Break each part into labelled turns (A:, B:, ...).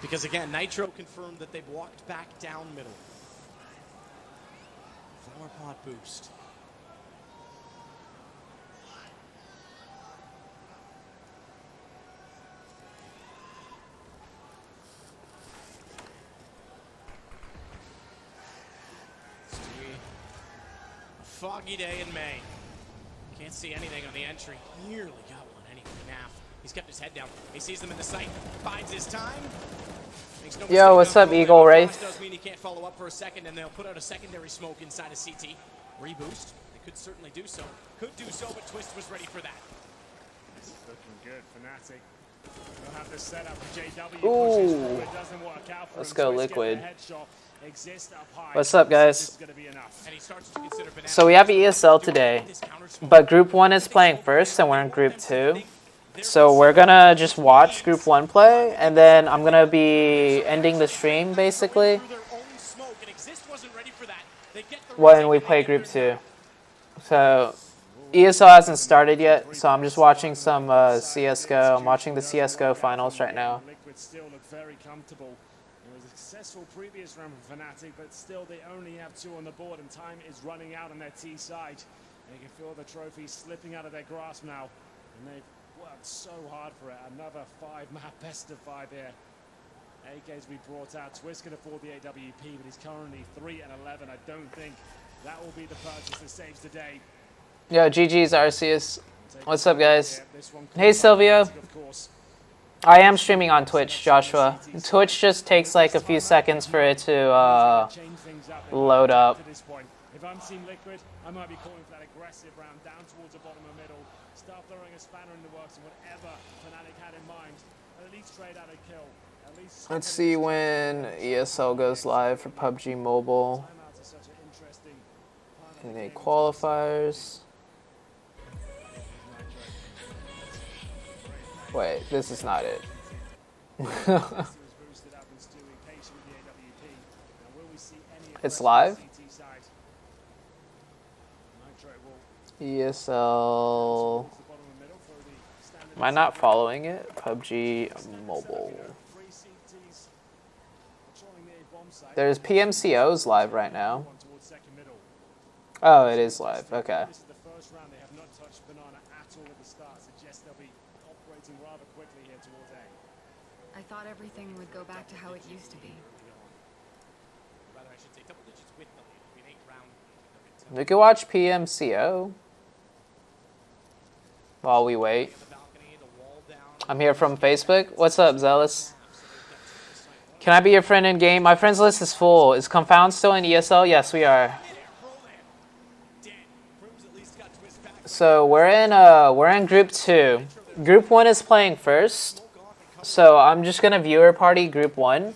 A: Because again, Nitro confirmed that they've walked back down middle. Flower pot boost. A foggy day in May. Can't see anything on the entry. Nearly got one anyway. Naff. He's kept his head down. He sees them in the sight. Bides his time. No
B: Yo, what's up, Eagle Wraith?
A: Does mean he can't follow up for a second, and they'll put out a secondary smoke inside of CT. Reboost. They could certainly do so. Could do so, but Twist was ready for that.
C: This is looking good, Fnatic. They'll have the setup for JW.
B: Ooh.
C: It doesn't work out for
B: Let's
C: him.
B: go
C: Twist
B: Liquid.
C: gets the headshot.
B: What's up, guys?
C: And
B: So we have ESL today, but Group 1 is playing first, and we're in Group 2. So we're gonna just watch Group 1 play, and then I'm gonna be ending the stream, basically, when we play Group 2. So ESL hasn't started yet, so I'm just watching some CSGO. I'm watching the CSGO finals right now.
C: Liquid still look very comfortable. It was a successful previous round for Fnatic, but still they only have 2 on the board, and time is running out on their T side. They can feel the trophy slipping out of their grasp now, and they've worked so hard for it. Another 5-map best of 5 here. AK's be brought out. Twist can afford the AWP, but he's currently 3-11. I don't think that will be the purchase that saves the day.
B: Yo, GG's Arceus. What's up, guys? Hey, Silvio. I am streaming on Twitch, Joshua. Twitch just takes like a few seconds for it to load up.
C: If I'm seeing Liquid, I might be calling for that aggressive round down towards the bottom of middle. Start throwing a spanner in the works and whatever Fnatic had in mind. At least trade out a kill. At least
B: Let's see when ESL goes live for PUBG Mobile. NA qualifiers. Wait, this is not it. It's live? ESL. Am I not following it? PUBG Mobile. There's PMCOs live right now. Oh, it is live. Okay.
D: I thought everything would go back to how it used to be.
B: We could watch PMCO while we wait. I'm here from Facebook. What's up, Zealous? Can I be your friend in game? My friends list is full. Is Confound still in ESL? Yes, we are. So we're in Group 2. Group 1 is playing first. So I'm just gonna viewer party Group 1.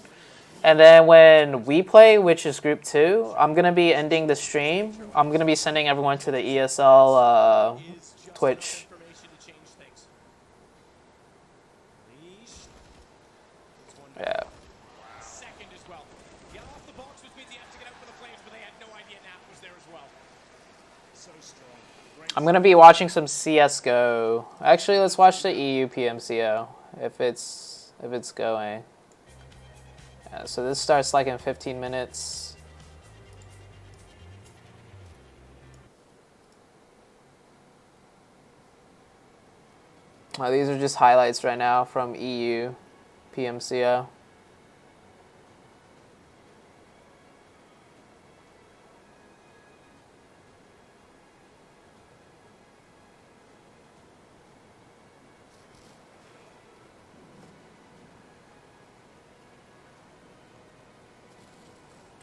B: And then when we play, which is Group 2, I'm going to be ending the stream. I'm going to be sending everyone to the ESL Twitch. Yeah. I'm going to be watching some CSGO. Actually, let's watch the EU PMCO if it's going. Yeah, so this starts like in 15 minutes. These are just highlights right now from EU PMCO.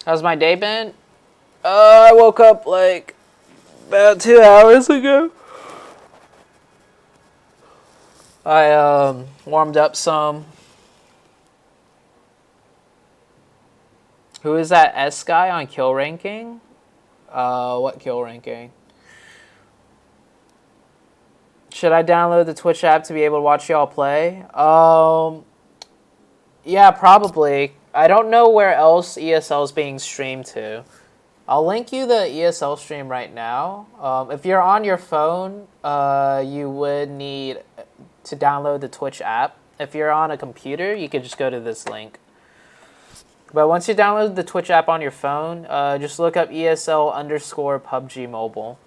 B: How's my day been? I woke up like about 2 hours ago. I warmed up some. Who is that S guy on kill ranking? What kill ranking? Should I download the Twitch app to be able to watch y'all play? Yeah, probably. I don't know where else ESL is being streamed to. I'll link you the ESL stream right now. If you're on your phone, you would need to download the Twitch app. If you're on a computer, you could just go to this link. But once you download the Twitch app on your phone, just look up ESL _ PUBG Mobile.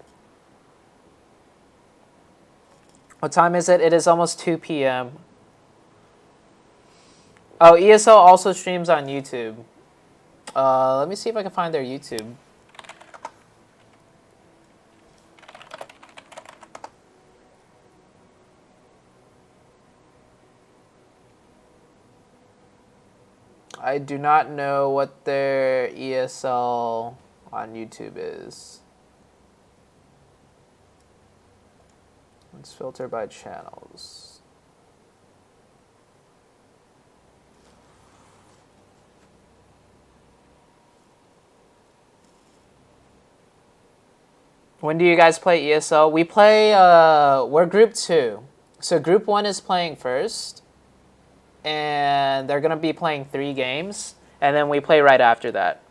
B: What time is it? It is almost 2 p.m. Oh, ESL also streams on YouTube. Let me see if I can find their YouTube. I do not know what their ESL on YouTube is. Let's filter by channels. When do you guys play ESL? We play, we're group 2. So group 1 is playing first. And they're going to be playing 3 games. And then we play right after that.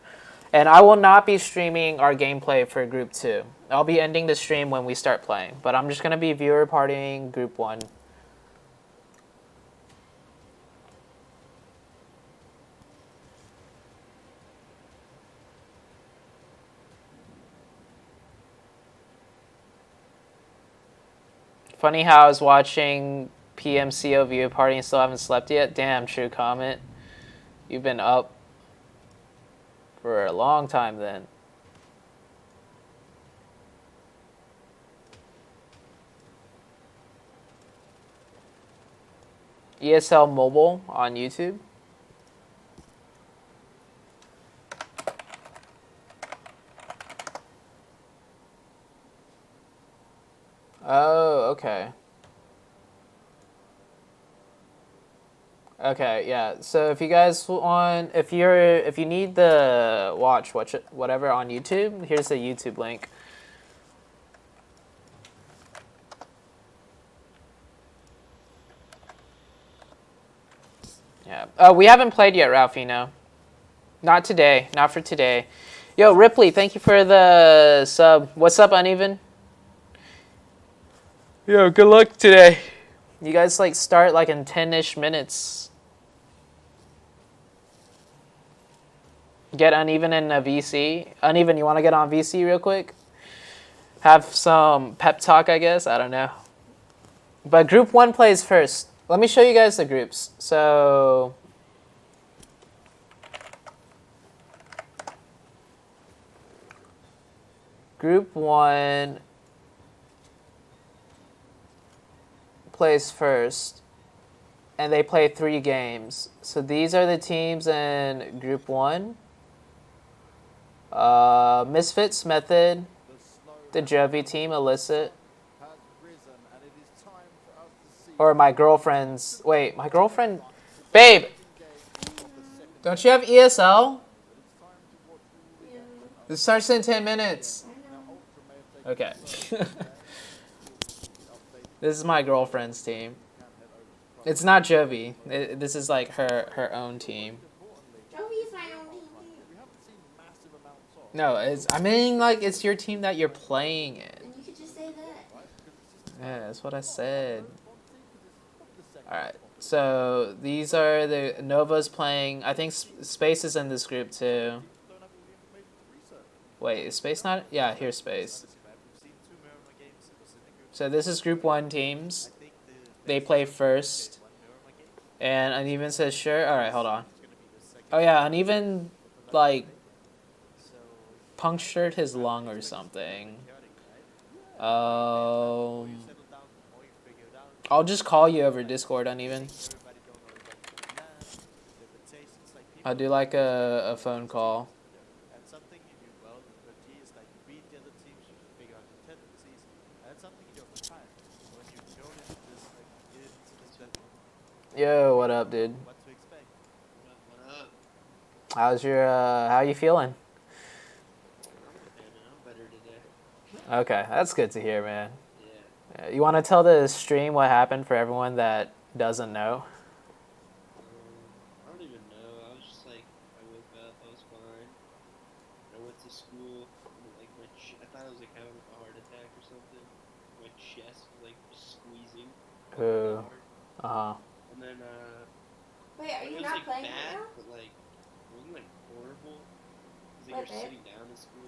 B: And I will not be streaming our gameplay for group 2. I'll be ending the stream when we start playing. But I'm just going to be viewer partying group 1. Funny how I was watching PMCO viewer party and still haven't slept yet. Damn, true comment. You've been up for a long time then. ESL Mobile on YouTube. Oh, okay. Okay, yeah. So if you guys want, if you need the watch whatever on YouTube, here's the YouTube link. Yeah. We haven't played yet, Ralphino. Not today. Not for today. Yo, Ripley, thank you for the sub. What's up, Uneven? Yo, good luck today. You guys like start like in 10-ish minutes. Get Uneven in a VC. Uneven, you want to get on VC real quick? Have some pep talk, I guess. I don't know. But group 1 plays first. Let me show you guys the groups. So group 1 plays first, and they play 3 games. So these are the teams in group 1. Misfits, Method, the Jovi team, Illicit, or my girlfriend's. Wait, my girlfriend, babe. Don't you have ESL? It starts in 10 minutes. Okay. This is my girlfriend's team. It's not Jovi. This is like her own team.
E: Jovi's my own team.
B: No, I mean like it's your team that you're playing in.
E: And you could just say that.
B: Yeah, that's what I said. Alright, so these are the Nova's playing. I think Space is in this group too. Wait, is Space not? Yeah, here's Space. So this is group 1 teams. They play first. And Uneven says sure. Alright, hold on. Oh yeah, Uneven like punctured his lung or something. I'll just call you over Discord, Uneven. I'll do like a phone call. Yo, what up, dude? How's your how you feeling? Okay, that's good to hear, man. Yeah. You want to tell the stream what happened for everyone that doesn't know?
F: I don't even know. I was just like, I woke up, I was fine. I went to school, and like I thought I was like having a heart attack or something. My chest was like squeezing.
B: Ooh. And then
F: And then
E: Wait, are
F: it
E: you
F: was
E: not
F: like
E: playing
F: bad,
E: right now?
F: but like it wasn't like horrible. Cause like
E: What,
F: you're
E: babe?
F: sitting down in school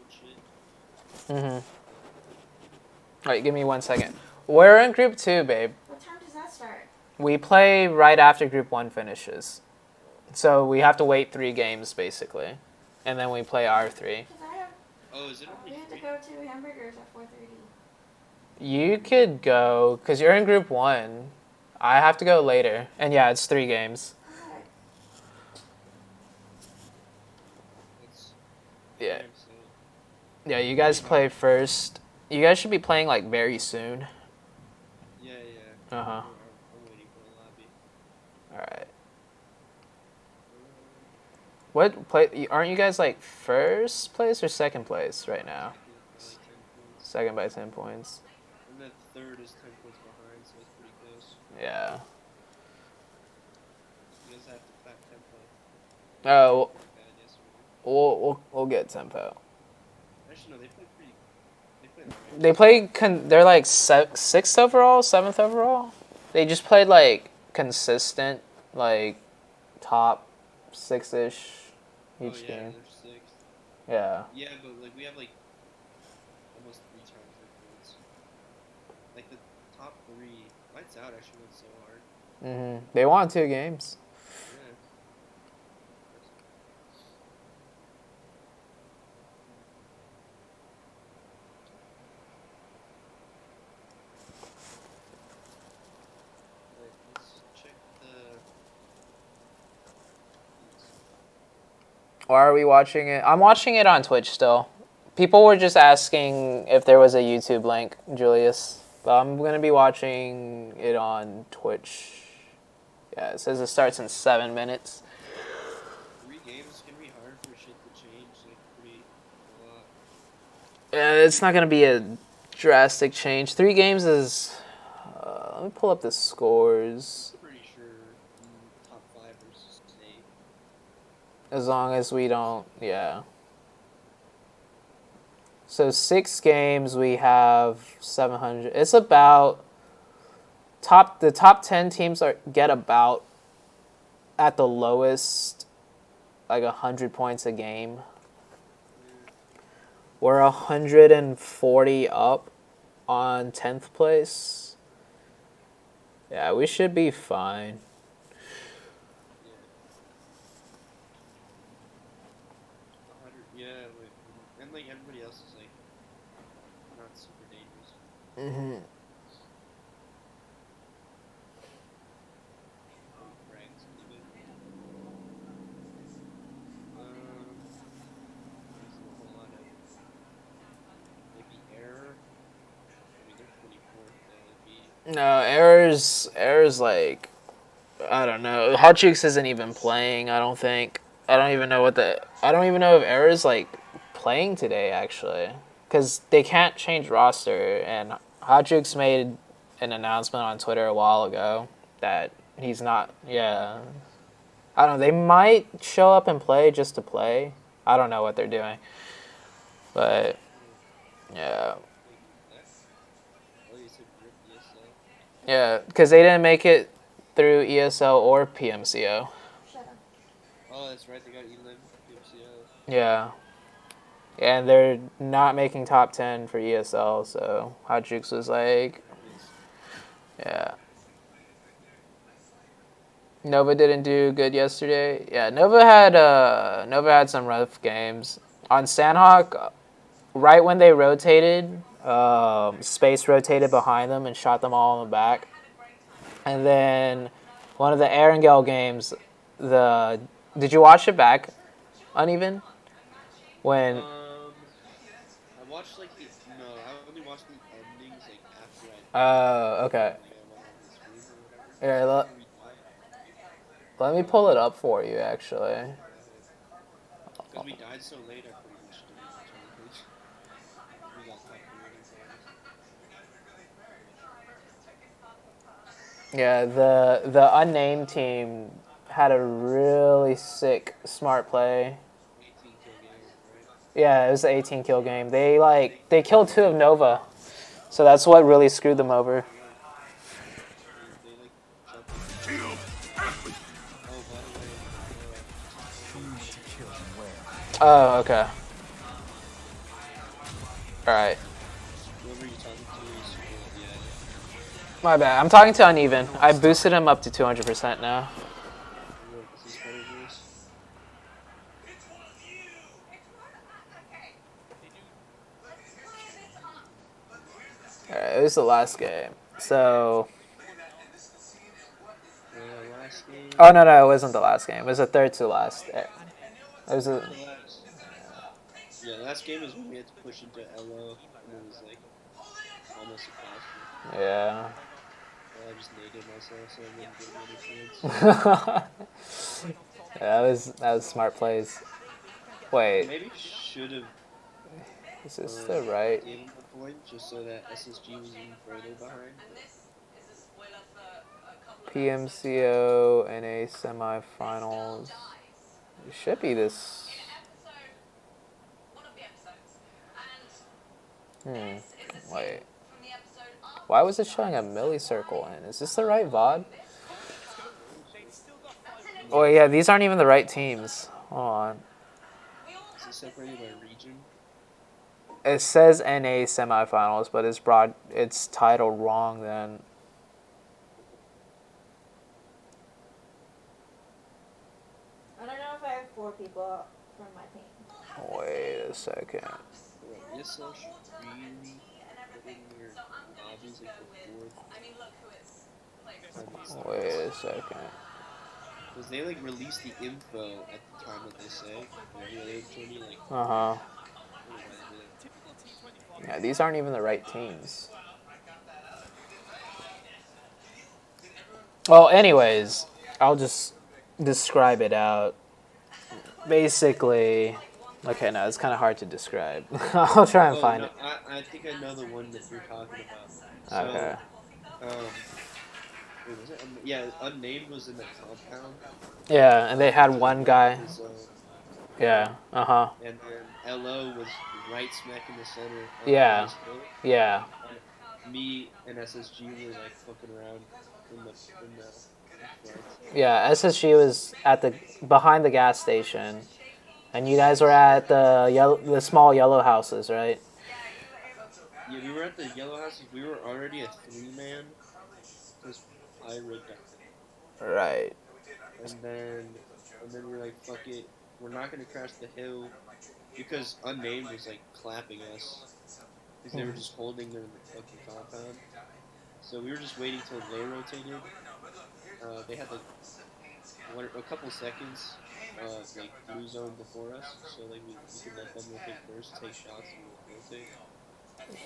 F: and shit.
B: Alright, give me 1 second. We're in group 2, babe.
E: What time does that start?
B: We play right after group 1 finishes. So we have to wait 3 games, basically. And then we play our 3.
E: Because I have.
F: Oh, is it
E: We
F: only
E: have to
F: 3?
E: go to hamburgers at 4:30.
B: You could go, because you're in group 1. I have to go later. And yeah, it's 3 games.
E: Alright.
F: That's
B: Yeah.
F: damn, so
B: Yeah, you guys play first. You guys should be playing like very soon.
F: yeah.
B: Uh-huh.
F: I'm waiting for the lobby.
B: Alright. What play? Aren't you guys like first place or second place right now? Second by 10 points.
F: And then third is 10 points behind, so it's pretty close.
B: Yeah.
F: You guys have to back tempo.
B: Oh,
F: Bad yesterday.
B: we'll get tempo.
F: Actually, no, they played pretty. They played alright.
B: They're like 6th overall, 7th overall. They just played like consistent, like top 6-ish each
F: Oh yeah,
B: game.
F: they're 6th.
B: Yeah.
F: Yeah, but like we have like almost 3 times their points. Like the top 3, lights out actually went so hard.
B: They won 2 games.
F: Yeah. Wait, let's check the.
B: Why are we watching it? I'm watching it on Twitch still. People were just asking if there was a YouTube link, Julius. But I'm going to be watching it on Twitch. Yeah, it says it starts in 7 minutes.
F: 3 games is gonna be hard for shit to change, like pretty a lot.
B: Yeah, it's not going to be a drastic change. 3 games is... let me pull up the scores.
F: Pretty sure top 5 versus 8.
B: As long as we don't... Yeah. So 6 games, we have 700. It's about... The top 10 teams get about, at the lowest, like 100 points a game. We're 140 up on 10th place. Yeah, we should be fine.
F: Yeah. 100. Yeah, like, and like everybody else is like not super dangerous. Ranks even. There's a whole lot of maybe error. I mean, they're 24th. That'd be.
B: No, errors like, I don't know. Hot Jukes isn't even playing, I don't think. I don't even know if Error's like playing today actually, because they can't change roster. And Hot Jukes made an announcement on Twitter a while ago that he's not. Yeah, I don't know. They might show up and play just to play. I don't know what they're doing, but yeah.
F: Oh, you said grip ESL?
B: Yeah, because they didn't make it through ESL or PMCO.
E: Shut up.
F: Oh, that's right. They got Elim PMCO.
B: Yeah. And they're not making top 10 for ESL, so Hot Jukes was like, yeah. Nova didn't do good yesterday. Yeah, Nova had some rough games. On Sandhawk, right when they rotated, Space rotated behind them and shot them all in the back. And then one of the Erangel games, did you watch it back, Uneven? When
F: I watched like no, I only watched the endings like after
B: okay.
F: I went on the stream or whatever.
B: Here, let me pull it up for you actually.
F: Because we died so late, I pretty much didn't watch anything. We got top 3
B: Yeah, the unnamed team had a really sick smart play.
F: 18 kill game, right?
B: Yeah, it was an 18 kill game. They killed 2 of Nova, so that's what really screwed them over.
F: They like jumped. Oh, by the way,
B: Oh, okay. Alright.
F: Whoever you're talking to is yeah.
B: My bad. I'm talking to Uneven. I boosted him up to 200% now.
F: What is this Spider-Verse?
B: Alright, it was the last game. So...
F: Last game.
B: Oh, no, it wasn't the last game. It was the third to last. It was a...
F: Yeah, last game is when we had to push into LO, and it was like almost impossible.
B: Yeah.
F: I just naded myself so I wouldn't get any points.
B: Yeah, that was smart plays. Wait,
F: Maybe should have
B: is this the right?
F: gave him the point just so that SSG was even further behind.
B: PMCO NA semifinals. It should be this. Wait. Why was it showing a milli-circle in? Is this the right VOD? Oh yeah, these aren't even the right teams. Hold on.
F: Is it separated by region?
B: It says NA semifinals, but it's titled wrong then.
E: I don't know if I have 4 people from my team.
B: Wait a second.
F: ESL should really put in your hobbies like the fourth.
B: Wait a second.
F: Because they like release the info at the time that they say. They told me like.
B: Uh-huh. Yeah, these aren't even the right teams. Well, anyways, I'll just describe it out. Basically, okay, no, it's kind of hard to describe. I'll try and find it.
F: I think I know the one that you're talking about.
B: Okay.
F: Wait, was it? Yeah, Unnamed was in the compound.
B: Yeah, and they had one guy.
F: His,
B: yeah, uh-huh.
F: And then LO was right smack in the center.
B: Yeah, yeah.
F: Me and SSG were like fucking around in the front.
B: Yeah, SSG was at behind the gas station, and you guys were at the small yellow houses, right?
F: Yeah, we were at the yellow houses. We were already a 3-man because I rigged up.
B: Right.
F: And then we were like, fuck it, we're not gonna crash the hill because Unnamed was like clapping us because they were just holding their fucking compound. So we were just waiting till they rotated. They had like a couple seconds, like blue zone before us, so like we could let them rotate first, take shots, and rotate.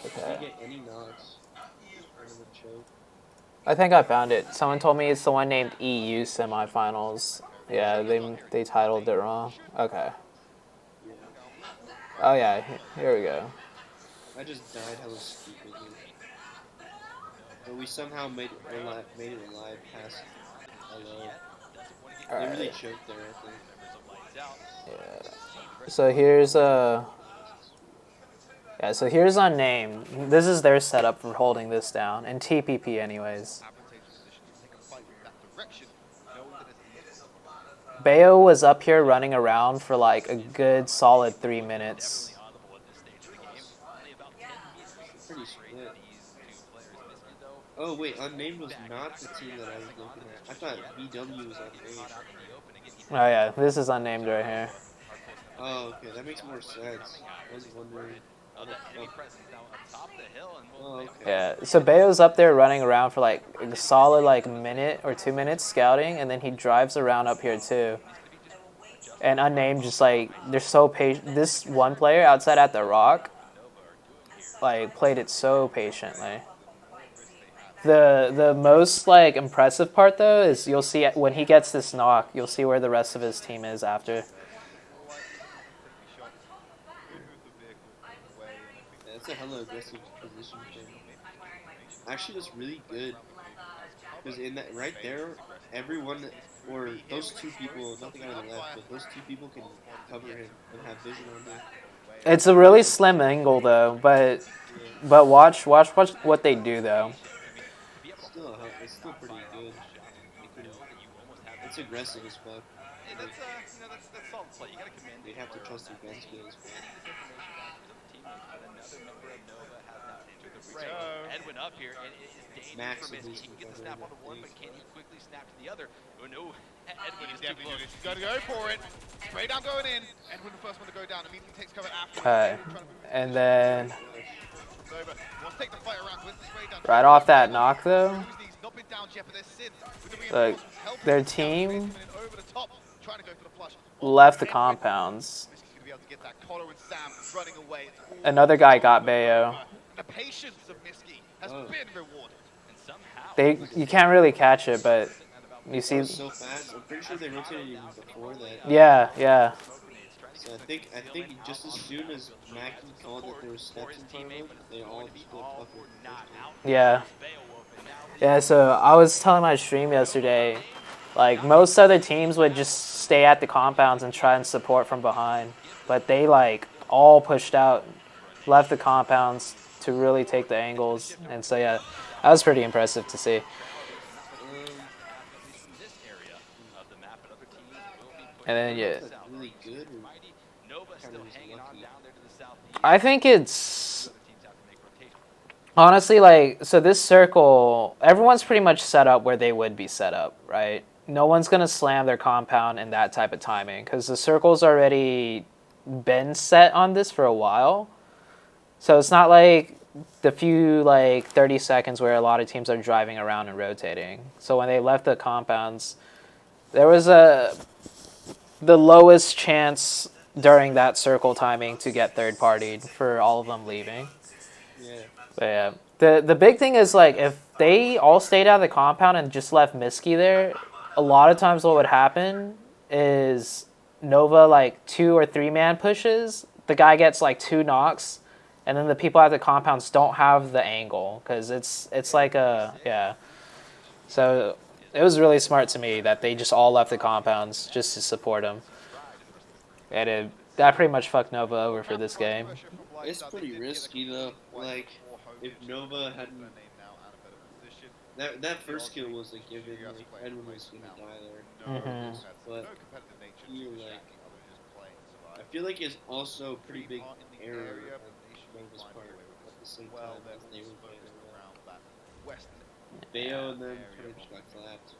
F: If we get any knocks, it's part of the choke.
B: I think I found it. Someone told me it's the one named EU semifinals. Yeah, they titled it wrong. Okay.
F: Yeah.
B: Oh yeah, here we go.
F: I just died hella stupidly. But we somehow made it alive past LO. They really choked there, I think.
B: Yeah. So here's yeah, so here's Unnamed. This is their setup for holding this down, and TPP anyways. Bayo was up here running around for like a good solid 3 minutes.
F: Pretty split. Oh wait, Unnamed was not the team that I was looking at. I thought BW was Unnamed.
B: Oh yeah, this is Unnamed right here.
F: Oh, okay, that makes more sense. I was wondering. Oh, okay.
B: Yeah, so Bayo's up there running around for like a solid like minute or 2 minutes scouting, and then he drives around up here too. And Unnamed just like, they're so patient. This one player outside at the rock, like played it so patiently. The most like impressive part though is you'll see when he gets this knock, you'll see where the rest of his team is after.
F: That's a hella aggressive position thing. Actually, that's really good. Because in that right there, everyone, or those 2 people, nothing on the left, but those 2 people can cover him and have vision on him.
B: It's a really slim angle though, but watch what they do though.
F: It's still pretty good. It's aggressive as fuck.
G: That's solid play. You gotta commend
F: They'd have to trust their gun skills.
G: Right. Edwin up here, and it is dangerous
F: Max
G: for
F: at
G: Miski.
F: least
G: He can get the
F: recovered
G: snap
F: that
G: onto one,
F: thing.
G: but can he quickly snap to the other? Oh no, Edwin is too
H: Definitely
G: close.
H: do this. He's got to go for it. Straight down going in. Edwin the first one to go down. Immediately takes cover after.
B: Okay. And then
H: Nova wants to take the fight around with the straight down.
B: right off that knock though,
H: He's not been down yet, but there's Sin with the
B: like
H: reinforcements helping
B: their
H: him
B: team
H: over the top, trying to go for the flush.
B: left the compounds.
H: Miski's gonna be able to get that. Collar and Sam running away. It's all
B: Another guy got Bayo.
H: The patience of Miski has been rewarded.
G: And somehow,
B: You can't really catch it, but you see.
F: It was so fast. I'm pretty sure they rotated even before that.
B: Yeah, yeah.
F: So I think just as soon as Mackie called that there were steps in front of him, they all just flipped up.
B: Yeah. Yeah, so I was telling my stream yesterday, like most other teams would just stay at the compounds and try and support from behind, but they like all pushed out, left the compounds to really take the angles, and so yeah, that was pretty impressive to see. And then yeah,
F: That's really good.
B: I think it's honestly like, so this circle, everyone's pretty much set up where they would be set up, right? No one's gonna slam their compound in that type of timing because the circle's already been set on this for a while. So it's not like the few like 30 seconds where a lot of teams are driving around and rotating. So when they left the compounds, there was the lowest chance during that circle timing to get third partied for all of them leaving.
F: Yeah.
B: But yeah, the big thing is like if they all stayed out of the compound and just left Miski there, a lot of times what would happen is Nova like 2 or 3 man pushes, the guy gets like 2 knocks, and then the people at the compounds don't have the angle because it's like a yeah. So it was really smart to me that they just all left the compounds just to support him. And that pretty much fucked Nova over for this game.
F: It's pretty risky though. Like if Nova hadn't that first kill was a given. Like Edwin was gonna die there.
B: Mm-hmm.
F: But you like, I feel like it's also a pretty big error on Nova's part at the same time as they were playing around. Bayo and them kind of just got clapped.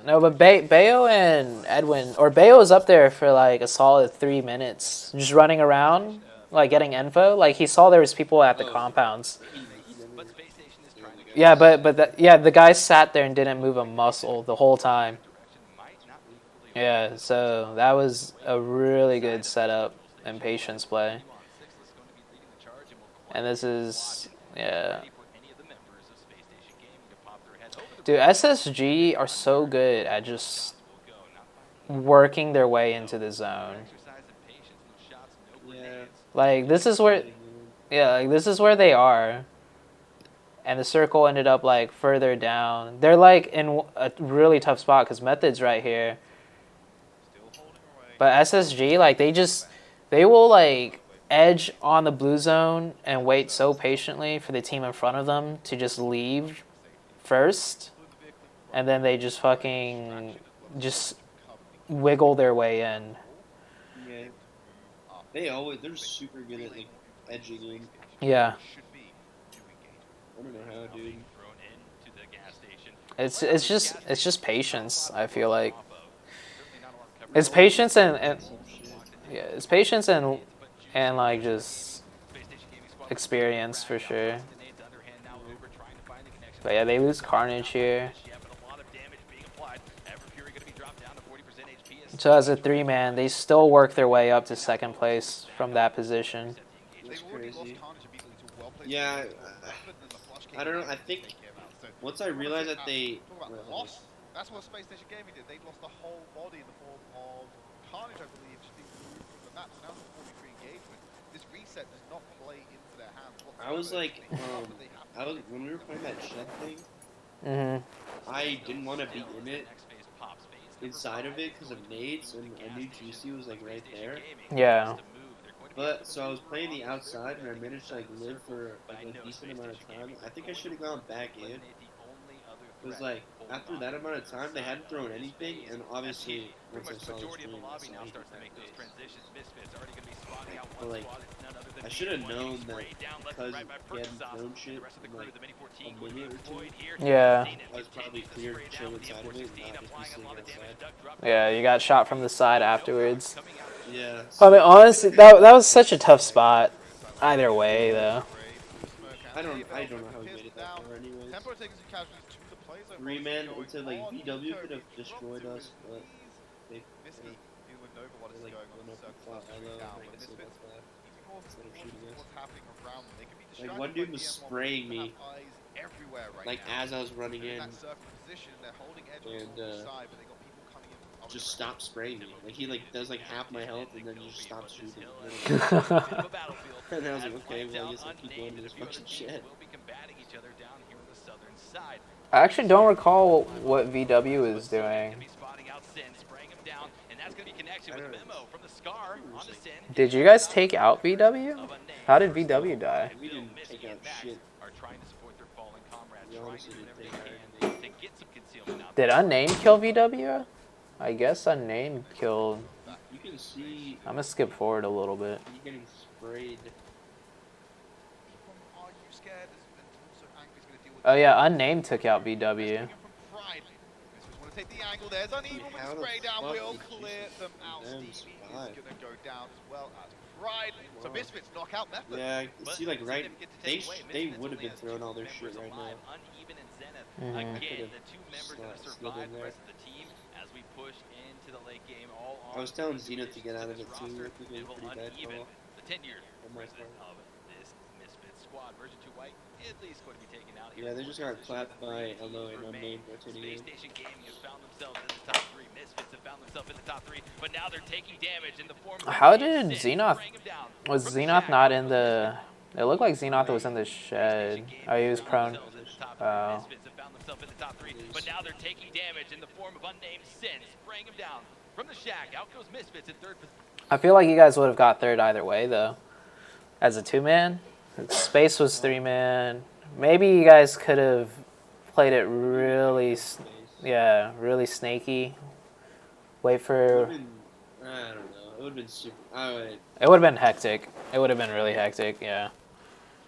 B: No, but Bayo and Edwin, or Bayo was up there for like a solid 3 minutes, just running around, like getting info. Like he saw there was people at the compounds. Yeah, but the guy sat there and didn't move a muscle the whole time. Yeah, so that was a really good setup and patience play. And this is yeah. Dude, SSG are so good at just working their way into the zone.
F: Yeah.
B: Like this is where, yeah, like this is where they are. And the circle ended up like further down. They're like in a really tough spot because Method's right here. But SSG, like they will like edge on the blue zone and wait so patiently for the team in front of them to just leave first. And then they just fucking just wiggle their way in.
F: Yeah. They're super good at like edging in.
B: Yeah.
F: I don't know how, dude.
B: It's just patience, I feel like. It's patience and yeah, it's patience and like just experience for sure. But yeah, they lose Carnage here. So as a 3-man, they still work their way up to second place from that position.
F: That's crazy. Yeah, I don't know. I think once I realized that they
H: that's what Space Station Gaming did. They lost the whole body in the form of Carnage, I believe, just being removed from the map. So now it's a 43 engagement. This reset does not play into their hands whatsoever.
F: I was like, when we were playing that shed thing, I didn't want to be in it, inside of it, because of nades, and I knew GC was like right there.
B: Yeah.
F: But so I was playing the outside, and I managed to like live for like a decent amount of time. I think I should have gone back in, Because like after that amount of time, they hadn't thrown anything, and obviously once I saw the
G: majority of
F: stream,
G: the
F: I
G: lobby
F: saw
G: now
F: he
G: starts to
F: did
G: make
F: that
G: those
F: face.
G: transitions. Misfits already going to be spotting out
F: But
G: one
F: like,
G: squad. It's none other than
F: I should have
G: B1
F: known
G: getting
F: that
G: sprayed down left
F: because
G: and right by
F: he hadn't
G: Perkins
F: thrown
G: and
F: shit
G: the rest of the
F: in
G: crew,
F: like
G: the Mini 14
F: a
G: going to be
F: minute or two.
G: deployed here.
B: Yeah.
G: Zenith
F: I was probably
G: continues to
F: clear
G: spray
F: chill
G: down with the
F: inside of it,
G: M416,
F: not just be
G: applying a
F: sitting
G: lot of damage.
F: outside.
G: Duck drop
B: Yeah, you got shot from the side afterwards.
F: Yeah.
B: I mean, honestly, that was such a tough spot. Either way, though.
F: I don't know how he made it that far anyways.
H: Tempo taking some casualties to the play zone.
F: 3-man
H: Going
F: into like
H: on.
F: VW
H: Nico
F: could have
H: being
F: destroyed
H: dropped
F: us,
H: to
F: but
H: his
F: they
H: Misky dealing with Nova what is
F: like
H: going on.
F: went up and
H: Circle
F: fought
H: straight
F: Elo,
H: down,
F: and
H: but
F: I guess
H: Misfits
F: that's why.
H: keeping all
F: Instead of shooting us.
H: what's happening around them. They can be
F: Like
H: distracted
F: one
H: by
F: dude was
H: DM1, but
F: spraying
H: they
F: me
H: have eyes everywhere right
F: like
H: now.
F: as I was running
H: They're
F: in,
H: in that circle position, they're holding edge on
F: and
H: the side, but they got people coming in from other
F: just
H: directions.
F: stopped spraying me. Like he like does like half my health and then just stops shooting. And I was like, okay, well I guess I'll keep going to this fucking shit.
B: I actually don't recall what VW is doing. Did you guys take out VW? How did VW die?
F: We didn't take out shit. We honestly didn't take out anything.
B: Did Unnamed kill VW? I guess Unnamed killed.
F: You can see
B: I'm gonna skip forward a little bit.
F: he's getting sprayed.
H: Are you scared? Also, Angry's going to deal with
B: Oh yeah, Unnamed took out VW.
H: want to take the angle. There's uneven with
F: How
H: the
F: the
H: spray down.
F: fuck
H: We'll
F: did
H: clear
F: Jesus
H: them out.
F: them
H: Stevie is
F: survive?
H: going to go down as well as Pride. So
F: Wow.
H: Misfits knockout method.
F: Yeah, I can see like right, they would have been throwing all their shit right now.
B: Mhm.
F: I could have slid in there. I was telling Zenith to get out of it too. I think it was a pretty bad call on my part. Yeah, they just got clapped by Elo and Unnamed rotating in.
B: How did Xenoth? Was Xenoth not in the? It looked like Xenoth was in the shed. Oh, he was prone. Oh.
G: But now they're taking damage in the form of Unnamed Sin, spraying him down from the shack. Out goes Misfits in third position.
B: I feel like you guys would have got third either way, though. As a 2-man, Space was 3-man. Maybe you guys could have played it really, yeah, really snaky. Wait for.
F: I don't know. It would have been super. Alright.
B: It would have been hectic. It would have been really hectic. Yeah.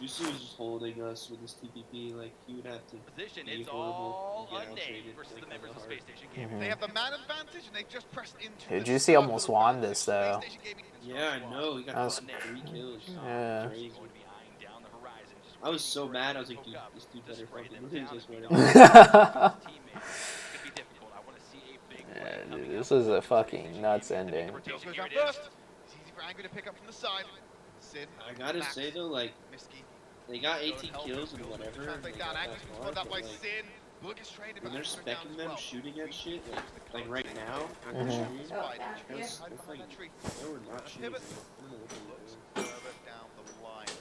F: Yusu was just holding us with his TPP. Like he would have to
G: Position,
F: be
G: it's
F: horrible
G: all
F: and get
G: Unnamed
F: outtraded,
G: versus
F: like,
G: the members
F: hella
G: of
F: hard.
G: Space Station Gaming.
H: They have the man advantage and they just pressed into
B: Dude,
H: the
B: Juicy
H: circle
B: almost
H: of
B: won
H: advantage.
B: this, though.
H: Space Station Gaming
F: Yeah, I know. He got
B: That was-
F: fucking 3 kills.
B: Yeah.
F: Crazy.
G: Going to be eyeing down the horizon, just
F: I was
G: waiting
F: so
G: for it
F: mad.
G: to
F: I was like,
G: poke
F: dude,
G: up.
F: this dude
G: Just
F: better
G: spray
F: fucking
G: them
F: lose
G: down
F: this
G: and
F: right
G: get
F: now.
G: them out. Teammates. Could be difficult. I want to see a big play
B: Yeah,
G: coming
B: dude,
G: up
B: this is
G: from
B: a
G: Space
B: fucking
G: Station
B: nuts
G: Gaming.
B: ending.
H: Kills goes
G: Here
H: down
G: it is.
H: first. It's easy for Angry to pick up from the side. Sin.
F: I gotta
H: Max,
F: say though, like
H: Misky.
F: they got
H: Going
F: 18
H: help
F: kills
H: him,
F: and
H: building
F: whatever.
H: the
F: And they
H: traffic down.
F: got
H: Angry's
F: that
H: been
F: far,
H: spotted out
F: but
H: by
F: like
H: Sin. Book is trained
F: when they're
H: Angry's going down
F: specking
H: as
F: them
H: well.
F: shooting at shit, like right now,
H: Mhm.
F: on the stream,
H: Spotted.
F: it was
H: Hide behind
F: like
H: that tree.
F: they were not shooting.
H: Pivot.
F: I don't know what they were doing.
H: Further down the line.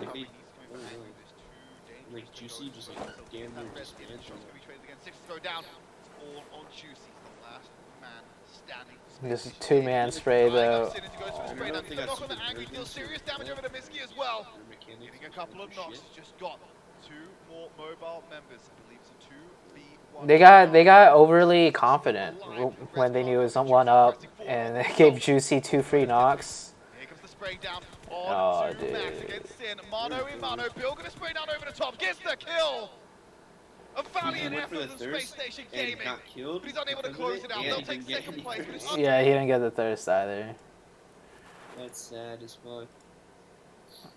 F: Like they,
H: He's coming back.
F: really,
H: There's two dangerous
F: like
H: to
F: Juicy
H: go
F: just
H: through.
F: like
H: So
F: damn
H: that
F: near
H: red
F: just
H: team
F: ran
H: shots
F: from
H: gonna be
F: it.
H: traded again. Six to go down. It's all on Juicy. The last man standing.
B: This is 2-man spray, though.
H: Sin as he goes for the
F: I
H: spray
F: don't
H: down.
F: think
H: He's
F: I
H: knock on the
F: super
H: Angry.
F: nervous
H: Deals
F: or
H: serious damage
F: what.
H: over to Misky as well.
F: Their mechanics
H: Getting a
F: are
H: couple of
F: shit.
H: knocks. He's just got 2 more mobile members. I believe it's a 2v1.
B: They got overly confident when they knew it was 1 up, and they gave Juicy 2 free knocks.
H: Here comes the spray down
B: Oh,
H: on
B: dude.
H: Max against Sin. Mano in mano. Bill gonna spray down over the top. Gets the kill. A valiant
F: went for
H: effort
F: the
H: from Space
F: thirst
H: Station
F: and
H: Gaming.
F: got killed
H: But he's unable to
F: because of
H: close
F: it,
H: it out.
F: and
H: They'll
F: he
H: take
F: didn't get
H: second
F: any
H: place. But
F: first.
H: it's
B: Yeah, he didn't get the thirst either.
F: That's sad as fuck.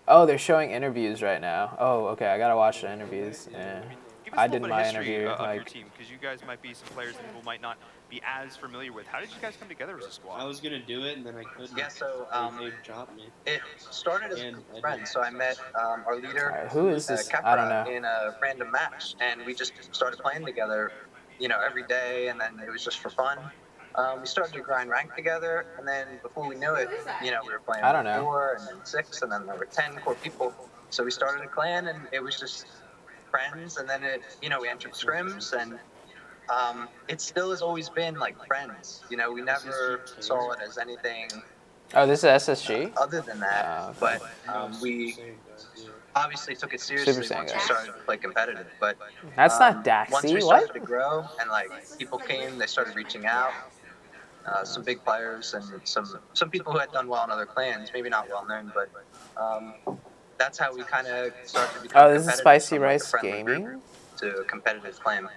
B: Oh, they're showing interviews right now. Oh, okay, I gotta watch the interviews. Yeah.
I: Give us
B: I
I: a little
B: did
I: bit
B: my
I: of history
B: interview,
I: of your
B: like-
I: team, because you guys might be some players that people might not be as familiar with. How did you guys come together as a squad?
F: I was gonna do it and then I couldn't.
J: Yeah, so
F: they dropped me.
J: it started as
F: And I
J: friends. So I met our leader,
B: Alright, who is this? I don't
J: Kepra,
B: know.
J: in a random match, and we just started playing together, you know, every day, and then it was just for fun. We started to grind rank together, and then before we knew it, you know, we were playing
B: I don't know.
J: 4 and then 6, and then there were 10 core people. So we started a clan, and it was just friends, and then it, you know, we entered scrims, and it still has always been like friends. You know, we never saw it as anything
B: Oh, this is SSG?
J: Other than that, but we obviously took it seriously once we started to play competitive. But
B: that's not
J: once we
B: Daxi.
J: started
B: What?
J: to grow and like people came, they started reaching out. Some big players and some people who had done well in other clans, maybe not well known, but that's how we kind of started to become
B: this is Spicy Rice Gaming
J: to a competitive clan.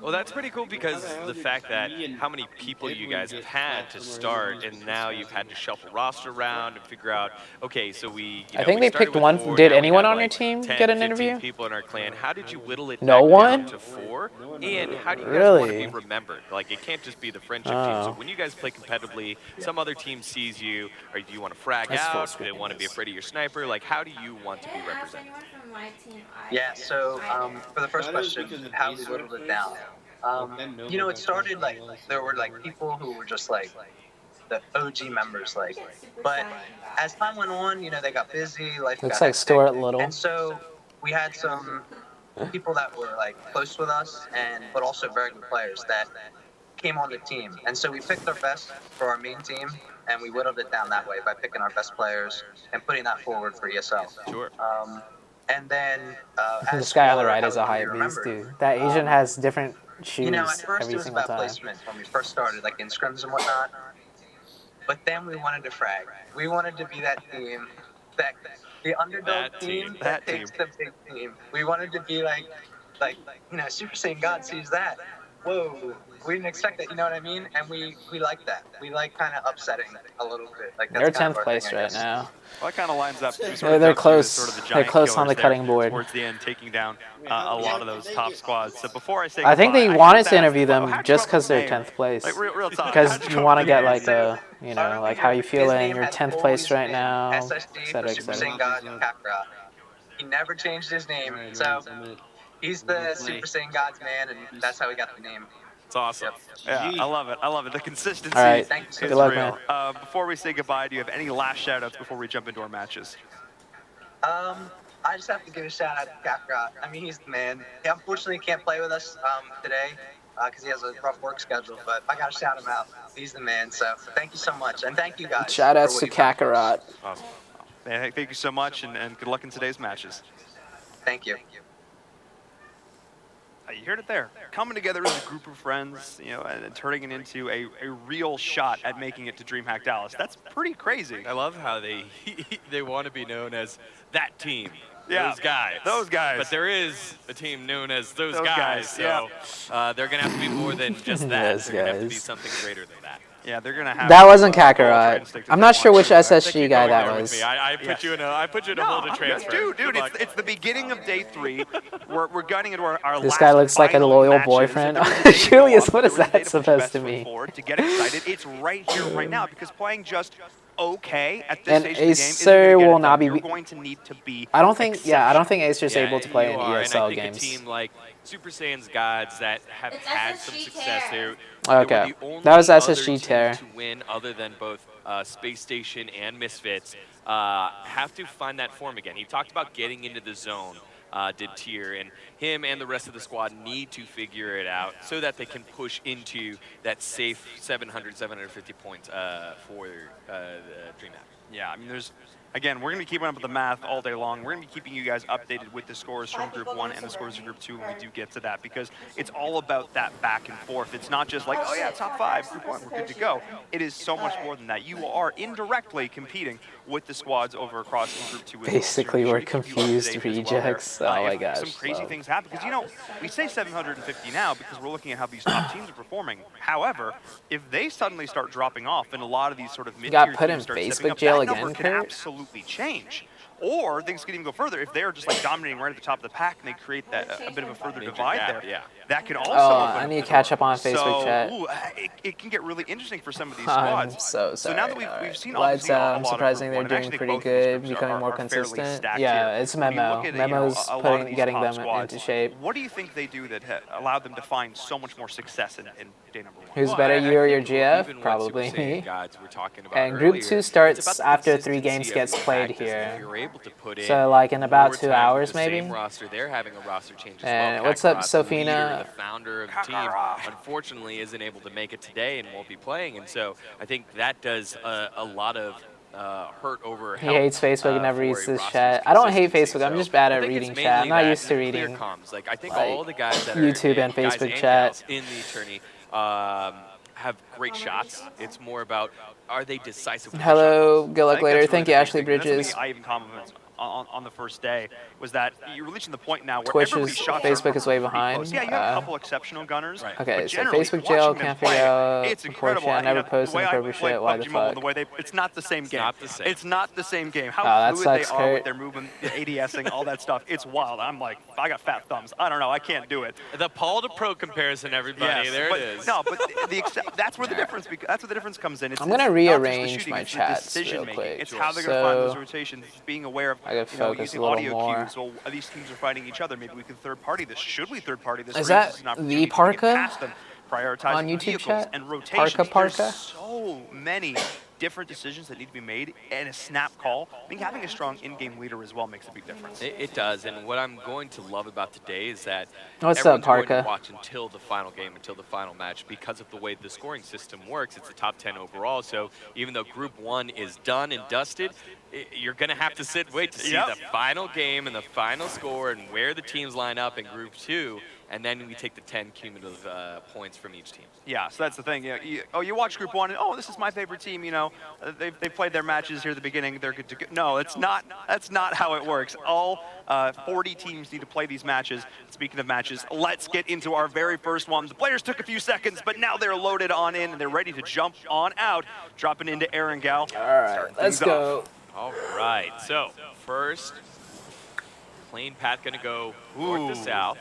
K: Well, that's pretty cool because the fact that how many people you guys have had to start, and now you've had to shuffle roster around and figure out, okay, so we.
B: I think they picked one. Did anyone on your team get an interview?
K: People in our clan. How did you whittle it
B: No
K: back
B: one?
K: down to 4? And how do you guys want to be remembered? Like, it can't just be the friendship team. So when you guys play competitively, some other team sees you, or do you want to frag out? Do they want to be afraid of your sniper? Like, how do you want to be represented?
J: Yeah, so for the first question, how we whittled it down. You know, it started like there were like people who were just like the OG members, like, but as time went on, you know, they got busy. Life
B: looks
J: got
B: like Stuart Little.
J: and so we had some people that were like close with us, but also very good players that came on the team. And so we picked our best for our main team, and we whittled it down that way by picking our best players and putting that forward for ESL.
K: Sure.
J: And then
B: this guy on the right is a hype beast, dude. That Asian has different shoes
J: you know, at first
B: every
J: it was
B: single
J: about
B: time.
J: placement when we first started, like in scrims and whatnot. But then we wanted to frag. We wanted to be that team, the underdog team that takes the big team. We wanted to be like, you know, Super Saiyan God sees that. Whoa, we didn't expect that, you know what I mean? And we like that. We like kind of upsetting a little bit. Like
B: they're 10th place right now.
I: Well, that kind of lines up.
B: They're close.
I: Sort of the
B: they're close on the cutting
I: there,
B: board.
I: Towards the end, taking down a lot of those top squads. So before I say
B: I think they
I: goodbye,
B: wanted to interview them just because they're 10th place.
I: Like, real talk.
B: Because you want to get like a, you know, like how you feeling. You're 10th place right now, etc., etc.
J: He never changed his name, so he's the Super Saiyan God's man, and that's how he got the name.
K: It's awesome.
I: Yeah, I love it. I love it. The consistency
B: All right.
I: is
B: Good luck,
I: real.
B: man.
I: Before we say goodbye, do you have any last shout-outs before we jump into our matches?
J: I just have to give a shout out to Kakarot. I mean, he's the man. He unfortunately can't play with us today because he has a rough work schedule, but I got to shout him out. He's the man, so thank you so much. And thank you guys.
B: Shout outs to Kakarot.
I: Awesome. Yeah, thank you so much, and good luck in today's matches.
J: Thank you.
I: You heard it there. Coming together as a group of friends, you know, and turning it into a real shot at making it to DreamHack Dallas. That's pretty crazy.
K: I love how they want to be known as that team.
I: Yeah,
K: those guys.
I: Those guys.
K: But there is a team known as those guys. So they're going to have to be more than just that. They're going to have to be something greater than that.
I: Yeah, they're going to have...
B: That wasn't Kakarot. I'm not sure which SSG guy that was.
K: I put you in a hole to transfer.
I: Dude, it's the beginning of day 3. We're gunning into our
B: This
I: last
B: guy looks like a loyal
I: matches.
B: boyfriend. Julius, what is that supposed to mean?
I: To get excited, it's right here, right now, because playing just okay at this
B: And
I: stage of the game
B: Acer will not be.
I: You're going to need to be.
B: I don't think. Yeah, I don't think Acer's able to play in
K: and I
B: ESL
K: think
B: games.
K: A team like Super Saiyan's Gods that have had some success there.
B: Okay, that was SSG Tear.
K: To win, other than both Space Station and Misfits, have to find that form again. He talked about getting into the zone. Did Tier, and him and the rest of the squad need to figure it out so that they can push into that safe 700, 750 points for DreamHack.
I: Yeah, I mean, again, we're going to be keeping up with the math all day long. We're going to be keeping you guys updated with the scores from Group 1 and the scores of Group 2 when we do get to that, because it's all about that back and forth. It's not just like, oh yeah, top 5, Group 1, we're good to go. It is so much more than that. You are indirectly competing with the squads over across in Group 2.
B: Basically, we're confused rejects. Oh my gosh.
I: Some crazy things happen, because, you know, we say 750 now because we're looking at how these top teams are performing. However, if they suddenly start dropping off and a lot of these sort of mid-tier
B: got put in
I: teams start
B: Facebook
I: stepping up,
B: jail
I: that
B: again,
I: number can
B: Kurt?
I: absolutely change. Or things could even go further if they're just like dominating right at the top of the pack and they create that a bit of a further divide there.
K: Yeah.
I: That can also.
B: I need to catch up on Facebook chat.
I: Ooh, it can get really interesting for some of these squads.
B: I'm so sorry.
I: So now that we've seen
B: Lights
I: obviously
B: out.
I: a lot
B: Surprising
I: of
B: they're
I: Group 1,
B: doing
I: and
B: pretty
I: actually both
B: good,
I: these groups
B: becoming more
I: are fairly
B: consistent.
I: stacked
B: Yeah,
I: here.
B: it's
I: When you
B: Memo.
I: look at,
B: Memo's
I: a lot of these
B: getting
I: top
B: them
I: squads,
B: into shape.
I: What do you think they do that allowed them to find so much more success in day number 1?
B: Who's better, you or your
K: think
B: GF?
K: even what
B: Probably
K: Super Saiyan
B: me.
K: Gods we're talking about
B: And Group
K: earlier,
B: 2
K: it's
B: starts
K: about the
B: after 3
K: consistency
B: games
K: of
B: gets
K: your
B: played
K: practice. If
B: here.
K: you're able to put in
B: So like in about
K: more
B: 2
K: time
B: hours
K: with the
B: maybe.
K: same roster, they're having a roster change as
B: And
K: well.
B: what's up,
K: Kakarot, the leader,
B: Sofina?
K: the founder of the team, unfortunately isn't able to make it today and won't be playing, and so I think that does a lot of hurt over
B: He hates Facebook and never
K: for
B: reads
K: a
B: this
K: roster's
B: chat. I don't hate
K: consistency.
B: Facebook. I'm
K: So
B: just bad
K: I
B: at
K: think it's
B: reading
K: mainly
B: chat. I'm not
K: that
B: used to
K: and clear
B: reading.
K: comms. Like I think
B: like,
K: all the guys that
B: YouTube
K: are
B: and
K: guys
B: Facebook
K: and
B: chat.
K: gals in the tourney have great shots. It's more about are they decisive with their shot
B: Hello,
K: calls.
B: good luck later.
I: Really
B: Thank you,
I: the big
B: Ashley
I: thing. That's
B: Bridges.
I: something I even compliments on the first day was that you're reaching the point now where
B: Twitch
I: everybody's
B: is
I: shots
B: Facebook
I: are
B: is way
I: pretty
B: behind.
I: close. Yeah, you have a couple exceptional gunners.
K: Right.
B: Okay,
I: but
B: so
I: generally,
B: Facebook jail
I: watching them
B: can't
I: play,
B: figure out
I: it's
B: the
I: incredible.
B: I never
I: You know,
B: post
I: the way I
B: inappropriate
I: play
B: shit. Why
I: PUBG
B: the
I: Mobile,
B: fuck?
I: the way it's not the same game.
K: not the same.
I: It's not the same game. How
B: that
I: fluid they
B: sucks,
I: are
B: Kurt.
I: with their movement, the ADSing, all that stuff. It's wild. I'm like, I got fat thumbs. I don't know. I can't do it.
K: The Paul to Pro comparison, everybody.
I: Yes,
K: there
I: but,
K: it is.
I: No, but that's where the difference. That's where the difference comes in. It's,
B: I'm gonna
I: it's not just the
B: rearrange
I: shooting,
B: my
I: it's the
B: chats
I: decision
B: real
I: making.
B: quick.
I: It's how they're going to find
B: So,
I: those rotations. It's being aware of
B: I gotta focus
I: using
B: a little
I: audio
B: more.
I: cues. Well, these teams are fighting each other. Maybe we can third party this. Should we third party this?
B: Is
I: Or
B: that
I: this an opportunity
B: the
I: to get
B: Parka
I: past them? Prioritizing
B: on YouTube
I: vehicles
B: chat?
I: and rotations.
B: Parka?
I: There's so many different decisions that need to be made, and a snap call. I think having a strong in-game leader as well makes a big difference.
K: It does, and what I'm going to love about today is that
B: What's up,
K: everyone's going
B: Parka?
K: to watch until the final game, until the final match, because of the way the scoring system works. It's a top 10 overall, so even though Group 1 is done and dusted, you're going to have to sit and wait to see the final game and the final score and where the teams line up in Group 2, and then we take the 10 cumulative points from each team.
I: Yeah, so that's the thing. You watch Group 1, and this is my favorite team. They've played their matches here at the beginning. They're good to go. No, it's not. That's not how it works. All 40 teams need to play these matches. Speaking of matches, let's get into our very first one. The players took a few seconds, but now they're loaded on in, and they're ready to jump on out, dropping into Aaron Gal.
B: All right, let's go.
K: All right, so first, plane path going to go north to south.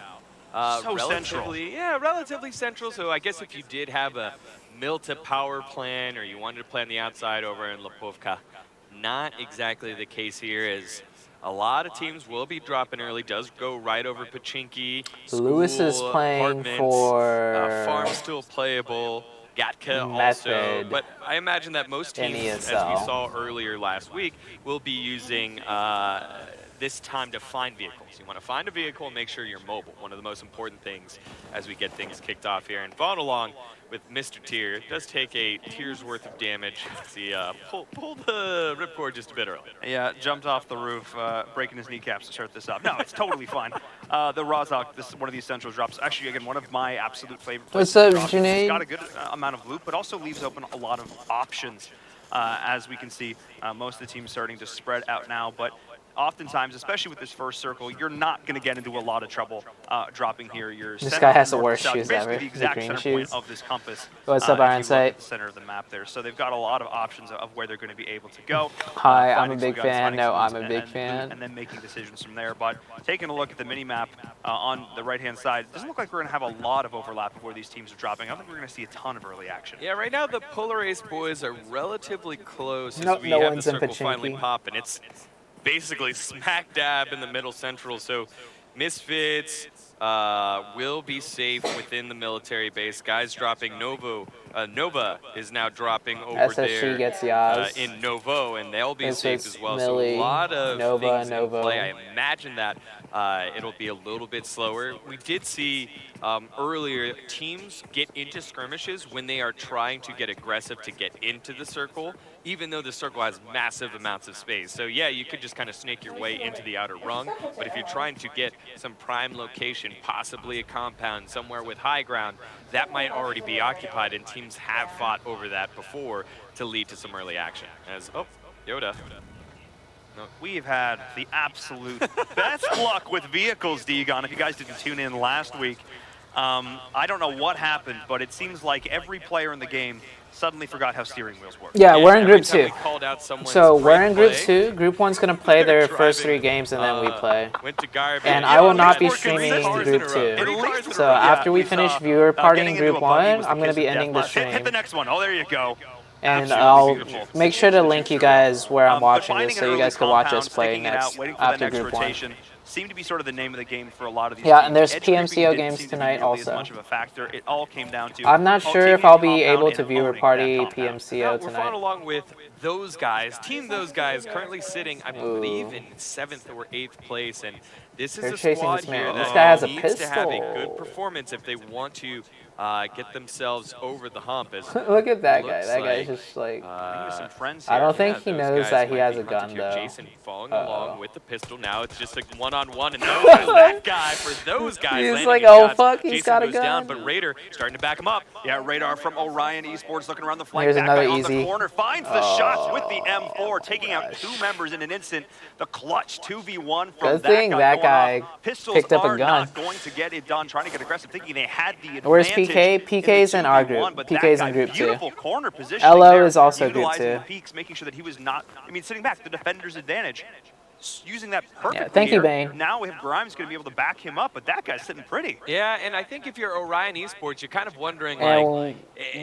I: So central.
K: Yeah, relatively central. So I guess if you did have a Milta power plan or you wanted to play on the outside over in Lipovka, not exactly the case here, as a lot of teams will be dropping early. Does go right over Pachinki.
B: Lewis is
K: school,
B: playing
K: apartments,
B: for
K: farm still playable. Gatka also,
B: Method
K: but I imagine that most
B: in
K: teams, as we
B: ESL.
K: saw earlier last week, will be using this time to find vehicles. You want to find a vehicle and make sure you're mobile. One of the most important things as we get things kicked off here. And following along with Mr. Tier, does take a tier's worth of damage. See, pull the ripcord just a bit early.
I: Yeah, jumped off the roof, breaking his kneecaps to start this up. No, it's totally fine. The Razak, this is one of these central drops. Actually, again, one of my absolute favorite places.
B: What's up,
I: to drop.
B: Junaid?
I: It's got a good amount of loot, but also leaves open a lot of options. As we can see, most of the teams starting to spread out now, but oftentimes, especially with this first circle, you're not going to get into a lot of trouble dropping here.
B: This guy has the worst
I: south,
B: shoes
I: basically
B: ever,
I: the
B: the
I: exact
B: green
I: center
B: shoes.
I: point of this compass.
B: What's up,
I: if you
B: Iron
I: look
B: Sight?
I: at the center of the map there. So they've got a lot of options of where they're going to be able to go.
B: Hi, I'm a
I: finding some
B: big
I: guns,
B: fan.
I: finding
B: No,
I: some
B: I'm
I: loot,
B: a big
I: and
B: fan.
I: And then making decisions from there. But taking a look at the mini-map on the right-hand side, it doesn't look like we're going to have a lot of overlap of where these teams are dropping. I don't think we're going to see a ton of early action.
K: Yeah, right now the Polar Ace boys are relatively close as
B: Nope,
K: we
B: no
K: have
B: one's
K: the
B: in
K: circle finally
B: Pachinki.
K: pop, and it's basically smack dab in the middle central. So Misfits will be safe within the military base. Guys dropping Nova is now dropping over
B: SSG
K: there
B: gets Yaz.
K: in Novo, and they'll be safe
B: Misfits,
K: as well.
B: Millie,
K: So a lot of
B: Nova,
K: things
B: Novo.
K: in play. I imagine that it'll be a little bit slower. We did see earlier teams get into skirmishes when they are trying to get aggressive to get into the circle, even though the circle has massive amounts of space. So yeah, you could just kind of snake your way into the outer rung, but if you're trying to get some prime location, possibly a compound somewhere with high ground, that might already be occupied, and teams have fought over that before to lead to some early action. As, oh, Yoda. No.
I: We've had the absolute best luck with vehicles, Degon. If you guys didn't tune in last week, I don't know what happened, but it seems like every player in the game suddenly forgot how steering wheels work.
B: Yeah, we're in
K: every
B: Group
K: time
B: 2.
K: we called out someone's
B: So we're
K: great
B: in Group
K: play,
B: 2. Group 1's going to play their
K: driving,
B: first 3 games, and then we play.
K: Went to garbage.
B: And
K: Yeah,
B: I will
K: we
B: not
K: had
B: be
K: more
B: streaming
K: cars in a
B: Group
K: row.
B: 2.
K: Three cars in a
B: So
K: row.
B: after we finish
I: saw,
B: viewer party in
I: getting into
B: Group
I: a buggy
B: 1,
I: was
B: I'm going to
I: kiss
B: be
I: of
B: ending the
I: death. Hit
B: stream.
I: the next one. Oh, there you go.
B: And
I: Absolutely
B: I'll
I: beautiful.
B: make sure to link you guys where I'm
I: But
B: watching
I: finding
B: this
I: an
B: so you
I: early
B: guys can watch
I: compound,
B: us play
I: sticking it
B: next
I: out, waiting for
B: after
I: the next
B: Group 1.
I: rotation, seemed to be sort of the name of the game for a lot of these
B: Yeah,
I: teams.
B: and there's
I: Edge creeping
B: PMCO
I: didn't
B: games
I: seem to be
B: tonight
I: nearly as
B: also.
I: much of a factor. It all came down to
B: I'm not sure
I: taking
B: if I'll
I: a
B: be
I: compound
B: able
I: and
B: to viewer
I: owning
B: party
I: that compound.
B: PMCO
K: We're following
B: tonight.
K: along with those guys, Team Those Guys, currently sitting, I believe, in 7th or 8th place, and this is
B: They're
K: a
B: chasing
K: squad
B: this
K: here
B: man. This
K: that
B: guy has a
K: needs to have a
B: pistol.
K: good performance if they want to get themselves over the hump. As
B: Look at that guy.
K: looks
B: That
K: like,
B: guy's just like.
I: some friends
B: I
I: here.
B: don't think he
K: those
B: knows
K: guys
B: that he
K: might
B: has
K: be
B: a gun
K: hunted here.
B: though.
K: Jason following along with the pistol. Now it's just like one-on-one, and no, that guy for those guys.
B: He's
K: landing
B: like,
K: his
B: oh
K: shots.
B: fuck, he's
K: Jason
B: got a
K: goes down,
B: gun.
K: but Raider starting to back him up.
I: Yeah, Radar from Orion Esports looking around the flank.
B: Here's
I: That
B: another
I: guy on
B: easy.
I: the corner finds the shots with the M4, taking out 2 members in an instant. The clutch 2v1 from
B: Good thing that guy
I: Pistols
B: picked up a
I: are
B: gun.
I: not going to get it done, trying to get aggressive, thinking they had the advantage.
B: Where's PK? PK's in our group.
I: But
B: PK's
I: that
B: in
I: guy,
B: group 2.
I: beautiful corner positioning
B: LO
I: there,
B: is also group
I: utilizing
B: 2.
I: the peaks, making sure that he was not, sitting back, the defender's advantage. Using that perfectly.
B: Yeah, thank you,
I: here.
B: Bane.
I: Now we have Grimes going to be able to back him up, but that guy's sitting pretty.
K: Yeah, and I think if you're Orion Esports, you're kind of wondering,
B: And
K: like,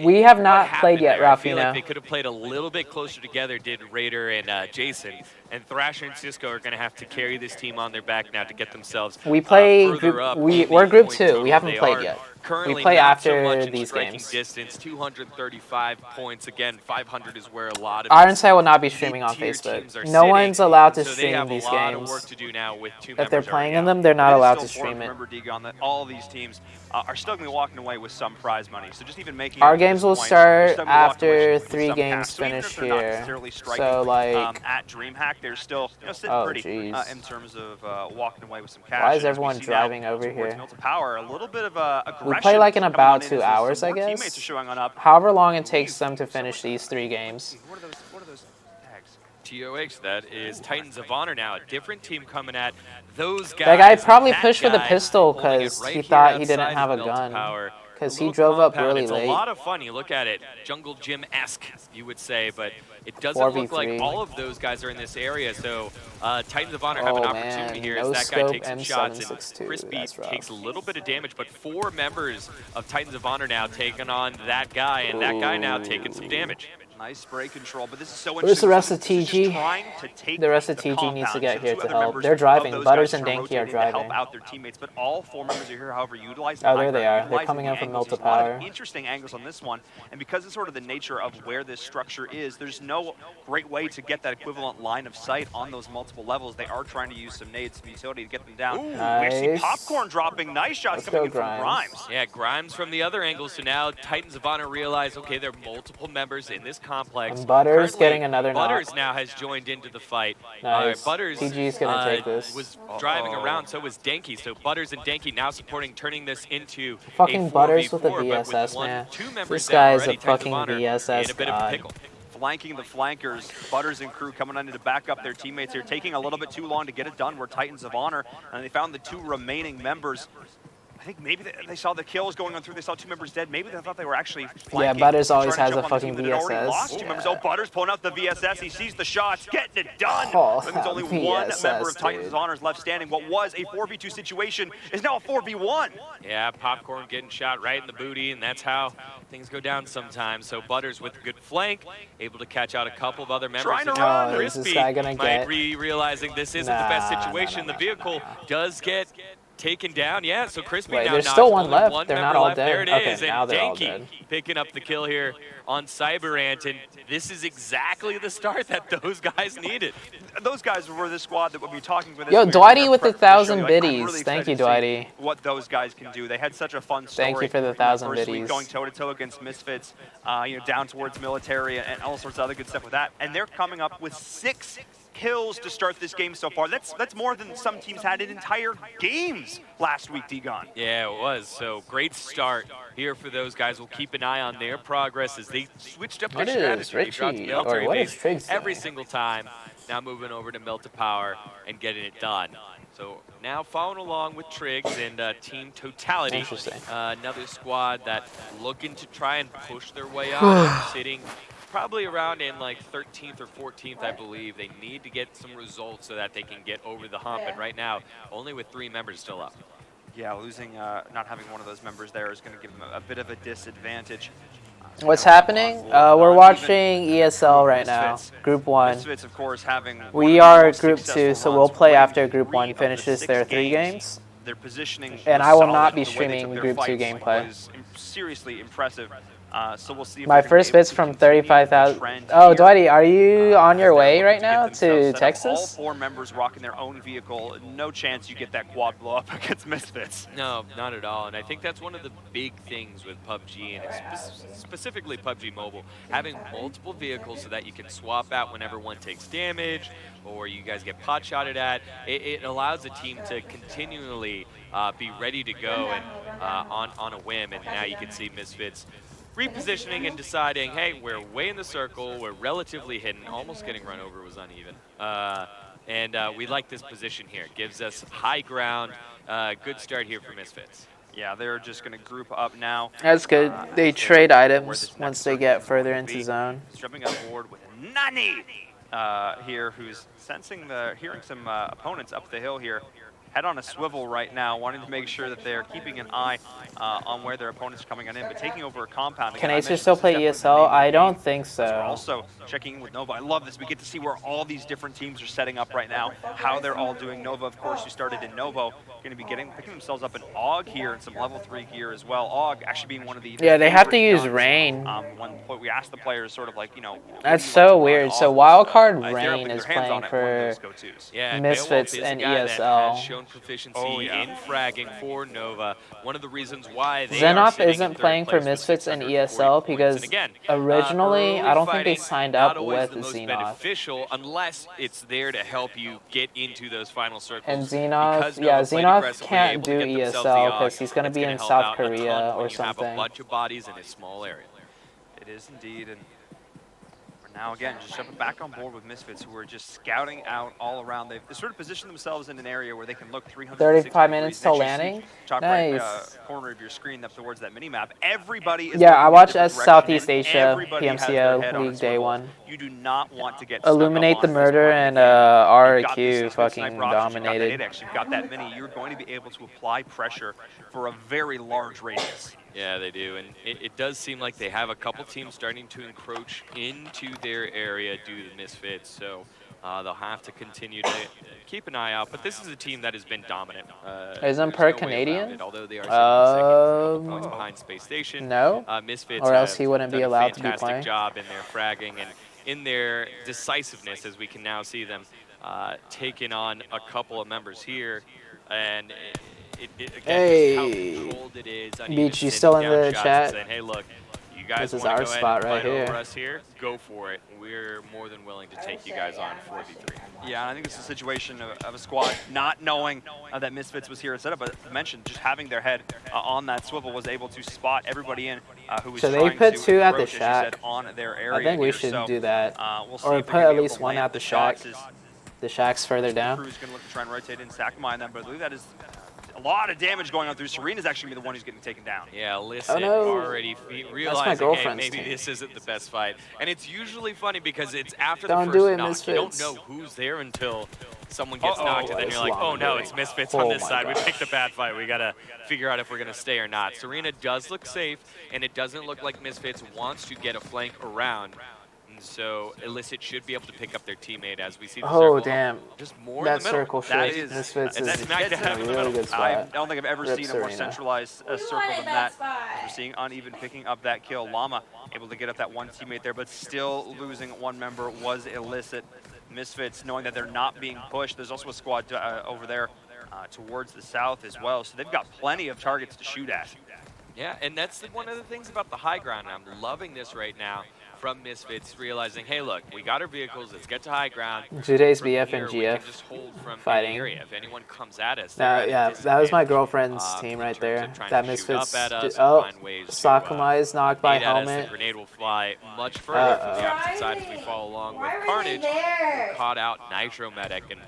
B: we have
K: what
B: not
K: happened
B: played yet,
K: there? I feel
B: Ralphino.
K: like they could have played a little bit closer together, did Raider and Jason. And Thrasher and Cisco are going to have to carry this team on their back now to get themselves
B: We play
K: further
B: group.
K: up
B: We're
K: in the
B: group
K: point
B: 2.
K: total.
B: We haven't
K: They
B: played
K: are
B: yet.
K: Currently
B: We play
K: not so
B: after
K: much in
B: these
K: striking
B: games.
K: distance, 235 points. Again, 500 is where a lot of
B: Ironside will not be streaming on
K: mid-tier teams
B: Facebook.
K: are
B: No
K: sitting,
B: one's allowed to
K: so they
B: stream
K: have
B: these
K: a lot
B: games.
K: of work to do now with 2
B: If they're
K: members
B: playing
K: already
B: in
K: out.
B: them, they're not
I: It is
B: allowed
I: still
B: to stream
I: important
B: it.
I: to remember, Degon, that all of these teams are still going to be walking away with some prize money. So just even making
B: Our
I: it to
B: games
I: this
B: will
I: point,
B: start
I: they're still gonna be walking away
B: after
I: with
B: 3
I: some
B: games
I: cash. So even if
B: finish
I: they're not
B: here.
I: necessarily striking,
B: So like,
I: at DreamHack, they're still sitting
B: oh
I: pretty
B: jeez.
I: in terms of walking away with some cash.
B: Why is
I: And as we
B: everyone
I: see
B: driving
I: now,
B: over
I: towards
B: here?
I: Milton Power, a little bit of aggression.
B: We play like in
I: coming
B: about
I: on
B: 2
I: as
B: hours,
I: some
B: I
I: more teammates
B: guess.
I: are showing up.
B: However long it takes them to finish these 3 games.
I: What are those tags?
K: TOH, that is Titans of Honor now, a different team coming at those guys.
B: That guy probably
K: That
B: pushed for the
K: guy
B: pistol
K: holding it
B: because
K: right
B: he
K: here
B: thought he didn't
K: outside
B: have a
K: of Milton
B: gun.
K: Power.
B: Because
K: A
B: he
K: little
B: drove up
K: compound.
B: really
K: it's
B: late.
K: a lot of fun. You look at it, Jungle Gym-esque, you would say, but it doesn't look like
B: 4v3.
K: all of those guys are in this area. So Titans of Honor have an
B: Oh,
K: opportunity
B: man.
K: here
B: No
K: as that guy
B: scope
K: takes some shots, and
B: M762.
K: Crispy
B: That's rough.
K: takes a little bit of damage, but 4 members of Titans of Honor now taking on that guy, and that guy now taking some damage.
I: Nice spray control, but this is so
B: Where's the rest of
I: This is just
B: TG?
I: trying to take
B: The rest of
I: the
B: TG needs to
I: compound.
B: get
I: So
B: here
I: 2
B: to
I: other
B: help.
I: members
B: They're
I: of
B: driving.
I: those
B: Butters
I: guys
B: and
I: are
B: Danky are
I: rotating to
B: driving.
I: help out their teammates, but all 4 members are here, however, utilizing
B: Oh,
I: the
B: there they
I: high
B: are.
I: ground,
B: They're
I: utilizing
B: coming in
I: the
B: from
I: angles.
B: Milton
I: There's a lot of
B: Power.
I: interesting angles on this one, and because it's sort of the nature of where this structure is, there's no great way to get that equivalent line of sight on those multiple levels. They are trying to use some nades, some utility to get them down. We see
B: Nice.
I: Popcorn dropping nice shots
B: Let's
I: coming
B: go,
I: in from Grimes.
K: Yeah, Grimes from the other angle. So now Titans of Honor realize, okay, there are multiple members in this complex.
B: And Butters
K: Currently,
B: getting another knock.
K: Butters now has joined into the fight.
B: Nice.
K: Butters
B: TG's gonna take this.
K: was driving around, so was Danky. So Butters and Danky now supporting, turning this into
B: Fucking
K: a 4v4,
B: Butters with a
K: but with
B: VSS,
K: one,
B: man.
K: 2 members
B: This
K: down
B: guy's a
K: already, Titans of
B: fucking
K: Honor
B: VSS
K: in a bit of a
B: god.
K: pickle.
I: Flanking the flankers, Butters and crew coming on in to back up their teammates here, taking a little bit too long to get it done. We're Titans of Honor, and they found the 2 remaining members. I think maybe they saw the kills going on through. They saw 2 members dead. Maybe they thought they were actually flanking.
B: Yeah, Butters always
I: trying to
B: has
I: jump
B: a
I: on the team
B: fucking
I: that had already
B: VSS.
I: lost 2 members. Oh, Butters pulling out the VSS. He sees the shots, getting it done.
B: Oh,
I: But there's only
B: that
I: one
B: VSS,
I: member of Titans
B: dude.
I: of Honor left standing. What was a 4v2 situation is now a 4v1.
K: Yeah, Popcorn getting shot right in the booty, and that's how things go down sometimes. So Butters with a good flank, able to catch out a couple of other members.
I: Trying to
K: And
I: run.
B: Oh, is this
K: Crispy
B: guy gonna
K: might
B: get-
K: be realizing this isn't the best
B: Nah,
K: situation.
B: nah,
K: The vehicle does get taken down. Yeah, so Crispy
B: Wait,
K: now
B: there's
K: knocks
B: still one
K: only
B: left.
K: one
B: They're not
K: member
B: all
K: left.
B: dead.
K: There it
B: Okay,
K: is,
B: now
K: and
B: they're all
K: Danky
B: dead.
K: picking up the kill here on Cyberant, and this is exactly the start that those guys needed.
I: Those guys were the squad that would be talking with us.
B: Yo,
I: when we were
B: Dwighty
I: there
B: with the
I: prepping the show.
B: 1,000
I: Like, I'm
B: biddies.
I: really
B: Thank you,
I: excited to see
B: Dwighty.
I: what those guys can do. They had such a fun story.
B: Thank you for the
I: from
B: 1,000
I: first week
B: biddies.
I: going toe-to-toe against Misfits, down towards military and all sorts of other good stuff with that. And they're coming up with 6 kills to start this game so far. That's more than some teams had in entire games last week, Degon.
K: Yeah, it was. So great start here for those guys. We'll keep an eye on their progress as they switched up their
B: What is
K: strategy. They dropped
B: Richie,
K: military
B: or what is
K: base
B: Triggs
K: every
B: doing?
K: single time. Now moving over to Milton Power and getting it done. So now following along with Triggs and Team Totality.
B: Interesting.
K: Another squad that looking to try and push their way up, sitting probably around in like 13th or 14th, I believe. They need to get some results so that they can get over the hump. And right now, only with 3 members still up.
I: Yeah, losing, not having one of those members there is going to give them a bit of a disadvantage.
B: What's happening? We're watching ESL right now, Group 1.
I: Misfits, of course, having one
B: We
I: of the
B: are
I: most
B: Group 2,
I: successful
B: so
I: runs,
B: we'll play
I: winning
B: after Group
I: 3
B: 1
I: of the
B: finishes
I: 6
B: their 3 games.
I: Their positioning
B: And
I: was
B: I will
I: solid.
B: not be
I: The way they
B: streaming
I: took their
B: Group 2
I: fights
B: gameplay.
I: was seriously impressive. So we'll see if
B: My
I: they're gonna be
B: first
I: able
B: bit's
I: to
B: from
I: continue the
B: 35,000.
I: trend
B: Oh,
I: here,
B: Dwighty, are you on your
I: as they're
B: way
I: looking
B: right
I: to get
B: now
I: themselves
B: to
I: set up. All
B: Texas?
I: 4 members rocking their own vehicle. No chance you get that quad blow up against Misfits.
K: No, not at all. And I think that's one of the big things with PUBG, and specifically PUBG Mobile, having multiple vehicles so that you can swap out whenever one takes damage or you guys get pot shotted at. It allows a team to continually be ready to go and on a whim. And now you can see Misfits repositioning and deciding, hey, we're way in the circle, we're relatively hidden, almost getting run over was uneven. And we like this position here. It gives us high ground. Good start here for Misfits.
I: Yeah, they're just going to group up now.
B: That's good. They trade items once they get further into zone.
I: Jumping on board with Nani here, who's hearing some opponents up the hill here. Head on a swivel right now, wanting to make sure that they're keeping an eye on where their opponents are coming on in, but taking over a compound.
B: Can Acer still play ESL? I don't think so.
I: We're also checking in with Nova. I love this. We get to see where all these different teams are setting up right now, how they're all doing. Nova, of course, who started in Novo, going to be picking themselves up an AUG here and some level 3 gear as well. AUG actually being one of the
B: they have to use Rain.
I: When we asked the players sort of like,
B: That's so weird. So Wildcard Rain is playing for Misfits and ESL.
K: Shown proficiency in fragging for Nova. One of the reasons why they
B: Xenoff isn't playing for Misfits and ESL because originally I don't think they signed up with Xenoff.
K: Beneficial unless it's there to help you get into those final circles.
B: And Xenoff can't do ESL because he's going to be in South Korea or something.
K: Have a bunch of bodies in a small area.
I: It is indeed, and we're now again just jumping back on board with Misfits, who are just scouting out all around. They've sort of positioned themselves in an area where they can look
B: 35 minutes till landing.
I: Top
B: nice.
I: Right corner of your screen up towards that mini map. Everybody is
B: I watched Southeast Asia PMCO League Day 1.
I: You do not want to get
B: Illuminate the Murder and RQ fucking dominated.
I: You've got that mini. You're going to be able to apply pressure for a very large radius.
K: Yeah, they do, and it does seem like they have a couple teams starting to encroach into their area due to the Misfits, so they'll have to continue to keep an eye out. But this is a team that has been dominant.
B: Isn't Per Canadian?
K: Although they are second points behind Space Station.
B: No,
K: Misfits
B: or else he wouldn't be allowed to be playing.
K: Fantastic job in their fragging and in their decisiveness, as we can now see them taking on a couple of members here, and. Again,
B: hey,
K: how controlled it is.
B: Beach, you still in the chat?
K: Saying, hey, look, you guys
B: this is our spot right here.
K: Over us here? Go for it. We're more than willing to take you guys on 4v3.
I: Yeah, I think it's a situation of a squad not knowing that Misfits was here to set up, but I mentioned just having their head on that swivel was able to spot everybody in who was
B: so
I: trying
B: they put
I: to
B: 2 at the
I: said,
B: shack.
I: on their area
B: I think we
I: here.
B: should
I: so,
B: do that,
I: we'll
B: or put at least 1 at the shack. The shack's further down.
I: Crew's going to look to try and rotate in, sack mine them, but I believe that is a lot of damage going on through. Serena's actually the one who's getting taken down.
K: Yeah, listen, already realizing, hey, maybe this isn't the best fight. And it's usually funny because it's after the first knock. You don't know who's there until someone gets knocked, and then you're like, oh no, it's Misfits on this side. We picked the bad fight. We got to figure out if we're going to stay or not. Serena does look safe, and it doesn't look like Misfits wants to get a flank around. So Illicit should be able to pick up their teammate as we see the circle.
B: Damn.
K: Just more
B: that
K: in the middle.
B: circle shit. Misfits is in a really good spot.
I: I don't think I've ever seen a more centralized circle than that. We're seeing Uneven picking up that kill. Llama able to get up that one teammate there, but still losing one member was Illicit. Misfits knowing that they're not being pushed. There's also a squad over there towards the south as well, so they've got plenty of targets to shoot at.
K: Yeah, and that's one of the things about the high ground. I'm loving this right now from Misfits, realizing, hey, look, we got our vehicles. Let's get to high ground.
B: Today's BF and GF
K: just hold from
B: fighting.
K: Area. If anyone comes at us,
B: yeah, that was my girlfriend's team right there. That Misfits. Sakuma's knocked by helmet.
K: The grenade will fly much further from the opposite side as we follow along with Carnage, who caught out Nitro Medic, and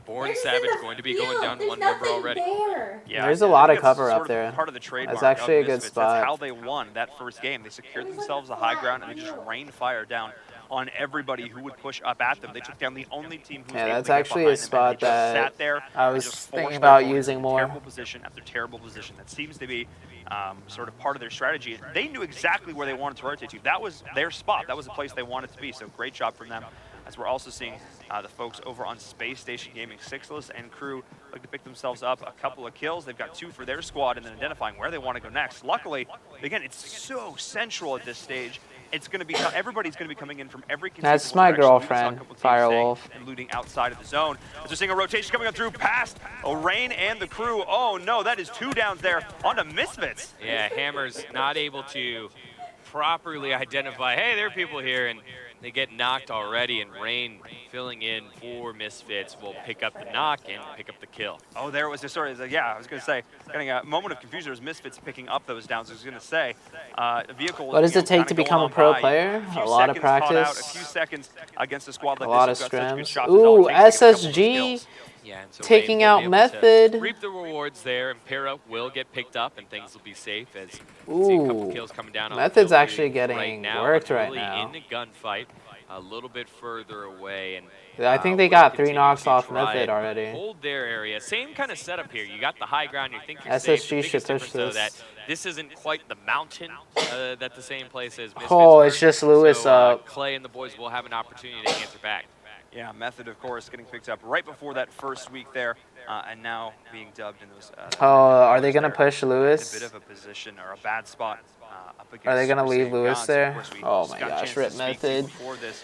K: Born Savage going to be going down one member already.
I: Yeah,
B: there's a lot of cover up there.
I: Part of the trademark.
B: That's actually a good spot.
I: That's how they won that first game. They secured themselves a high ground and they just rained fire down on everybody who would push up at them. They took down the only team who was able
B: that's
I: to get
B: actually
I: behind
B: a spot
I: them, and they just
B: that
I: sat there
B: I was thinking about using more.
I: Terrible position after terrible position. That seems to be sort of part of their strategy. They knew exactly where they wanted to rotate to. That was their spot. That was the place they wanted to be. So great job from them. As we're also seeing the folks over on Space Station Gaming, Sixless and crew look to pick themselves up a couple of kills. They've got 2 for their squad and then identifying where they want to go next. Luckily, again, it's so central at this stage. It's going to be everybody's going to be coming in from every
B: That's
I: conceivable
B: my
I: direction. We just saw a
B: girlfriend,
I: couple teams
B: Firewolf.
I: staying and looting outside of the zone. As we're seeing a rotation coming up through past Rain and the crew. Oh no, that is 2 downs there onto Misfits.
K: Yeah, Hammer's not able to properly identify, hey, there are people here, and they get knocked already, and Rain filling in for Misfits will pick up the knock and pick up the kill.
I: Oh, there it was. Sorry, yeah, I was going to say, getting a moment of confusion. There was Misfits picking up those downs. I was going to say, vehicle.
B: What does it take to become a pro player? A lot of practice.
I: A few seconds against a squad like
B: a lot of
I: this.
B: scrims. Ooh, SSG
K: Yeah, and so
B: taking
K: Rain will
B: out
K: be able
B: Method.
K: to reap the rewards there, and pair up will get picked up, and things will be safe as you see a couple kills coming down.
B: Method's
K: on
B: actually getting
K: right now,
B: worked right
K: early
B: now.
K: in the gunfight, a little bit further away, and
B: I think they got 3 knocks off Method already.
K: Hold their area. Same kind of setup here. You got the high ground. You think you're
B: SSG
K: safe. The
B: should push
K: though,
B: this.
K: that this isn't quite the mountain that the same place as Misfits
B: Oh,
K: were.
B: it's just Lewis
K: so,
B: up.
K: Clay and the boys will have an opportunity to answer back.
I: Yeah, Method, of course, getting picked up right before that first week there, and now being dubbed in those.
B: Oh, are they going to push Lewis?
I: A bit of a position or a bad spot. Up against
B: Are they going to leave Lewis
I: Guns.
B: there? Oh my
I: got a
B: gosh,
I: chance to
B: Rip
I: speak to
B: Method.
I: before this,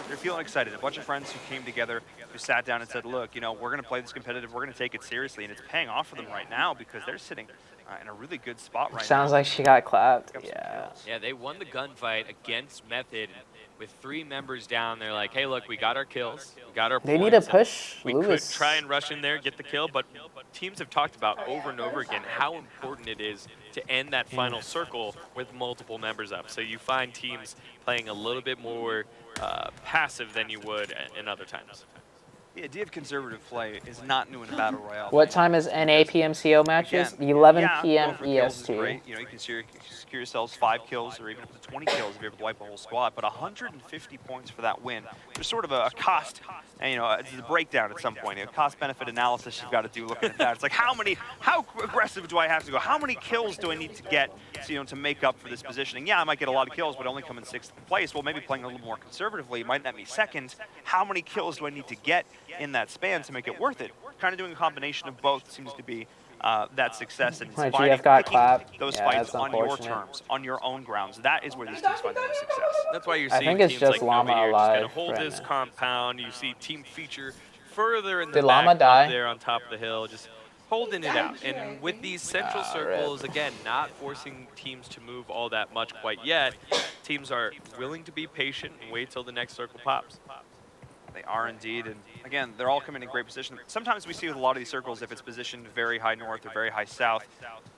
I: they're feeling excited. A bunch of friends who came together, who sat down and said, look, you know, we're going to play this competitive. We're going to take it seriously, and it's paying off for them right now because they're sitting in a really good spot right now.
B: Sounds like she got clapped. Yeah.
K: Yeah, they won the gunfight against Method. With 3 members down, they're like, hey, look, we got our kills. We got our
B: They
K: points.
B: need to push
K: We
B: Lewis.
K: could try and rush in there, get the kill, but teams have talked about over and over again how important it is to end that final circle with multiple members up. So you find teams playing a little bit more passive than you would in other times.
I: The idea of conservative play is not new in a battle royale.
B: What time is NA PMCO matches?
I: Again,
B: 11
I: yeah,
B: p.m.
I: going for kills is
B: EST.
I: great. You know, you can secure yourselves 5 kills or even up to 20 kills if you're able to wipe a whole squad. But 150 points for that win. There's sort of a cost, and you know, it's a breakdown at some point. A cost-benefit analysis you've got to do looking at that. It's like how aggressive do I have to go? How many kills do I need to get, to make up for this positioning? Yeah, I might get a lot of kills, but only come in 6th place. Well, maybe playing a little more conservatively might net me 2nd. How many kills do I need to get in that span to make it worth it? Kind of doing a combination of both seems to be that success, and
B: My
I: finding,
B: GF got
I: picking
B: clapped.
I: those
B: Yeah,
I: fights
B: that's
I: on your
B: unfortunate.
I: terms, on your own grounds. That is where these teams find the most success.
K: That's why you're
B: I
K: seeing
B: think it's
K: teams
B: just
K: like
B: Llama
K: Nova here just
B: alive
K: gonna hold
B: right
K: this
B: now.
K: compound. You see Team Feature further in the
B: Did
K: back
B: Llama
K: up
B: die?
K: there on top of the hill, just holding it out. And with these central circles, again, not forcing teams to move all that much quite yet, teams are willing to be patient and wait till the next circle pops.
I: They are indeed, and again, they're all coming in great position. Sometimes we see with a lot of these circles, if it's positioned very high north or very high south,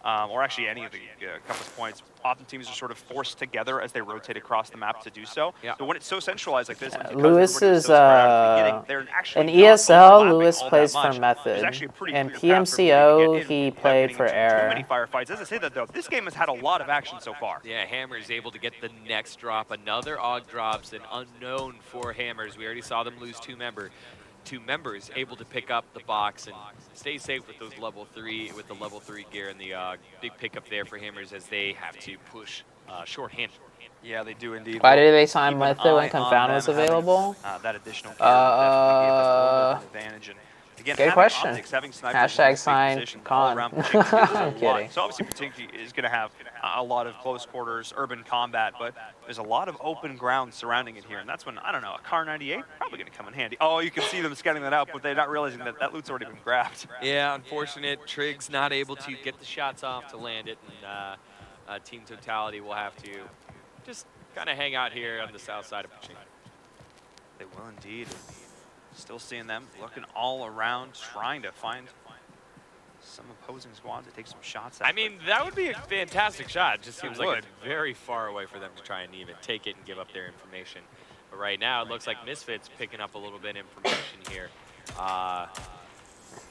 I: or actually any of the compass points, often teams are sort of forced together as they rotate across the map to do so.
K: Yeah.
I: So when it's so centralized like this, because
B: Lewis
I: everybody was
B: is
I: so spread out at the beginning, they're actually
B: in
I: not
B: ESL.
I: overlapping
B: Lewis
I: all that
B: plays
I: much.
B: for
I: There's
B: Method.
I: actually a pretty
B: In
I: clear path for everybody to
B: PMCO,
I: get in
B: he
I: without
B: played
I: getting
B: for
I: into
B: Air.
I: Too many firefights. As I say that though, this game has had a lot of action so far.
K: Yeah, Hammer is able to get the next drop. Another AUG drops, an unknown for Hammers. We already saw them lose 2 members, able to pick up the box and stay safe with those level 3, with the level 3 gear and the big pickup there for Hammers as they have to push short-handed.
I: Yeah, they do indeed.
B: Why
I: Well,
B: did they sign
I: keep an
B: Method when
I: eye
B: Confound
I: on
B: was
I: them having,
B: available?
I: that additional gear definitely gave us a little bit of an advantage. And again,
B: Good
I: having
B: question.
I: optics, having snipers
B: Hashtag
I: in this big
B: sign
I: position all
B: Con.
I: around Pachinko is a
B: I'm
I: lot.
B: kidding.
I: So obviously Pachinko is going to have a lot of close quarters, urban combat, but there's a lot of open ground surrounding it here, and that's when, I don't know, a Car 98 probably going to come in handy. Oh, you can see them scanning that out, but they're not realizing that that loot's already been grabbed.
K: Yeah, unfortunate. Trig's not able to get the shots off to land it, and Team Totality will have to just kind of hang out here on the south side of Pachinko.
I: They will indeed. Still seeing them looking all around, trying to find some opposing squads to take some shots at.
K: I mean, that would be a fantastic shot. It just seems like it's very far away for them to try and even take it and give up their information. But right now, it looks like Misfits picking up a little bit of information here.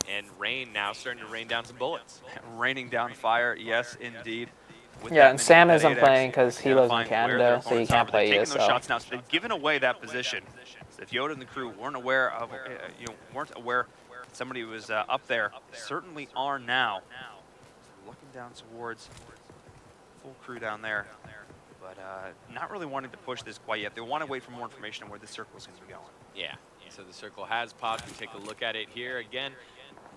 K: And Rain now starting to rain down some bullets.
I: Raining down fire, yes, indeed. With
B: Yeah,
I: that
B: and
I: many
B: Sam isn't
I: competitive
B: playing
I: X,
B: because he
I: you gotta
B: lives in
I: find where their
B: Canada, so he
I: opponents are,
B: can't
I: but they're
B: play
I: taking those
B: ESL.
I: shots now, so they've given away that position. So if Yoda and the crew weren't aware of, weren't aware somebody was up there, certainly are now. So looking down towards full crew down there, but not really wanting to push this quite yet. They want to wait for more information on where this circle is going to be going.
K: Yeah, so the circle has popped. We take a look at it here again.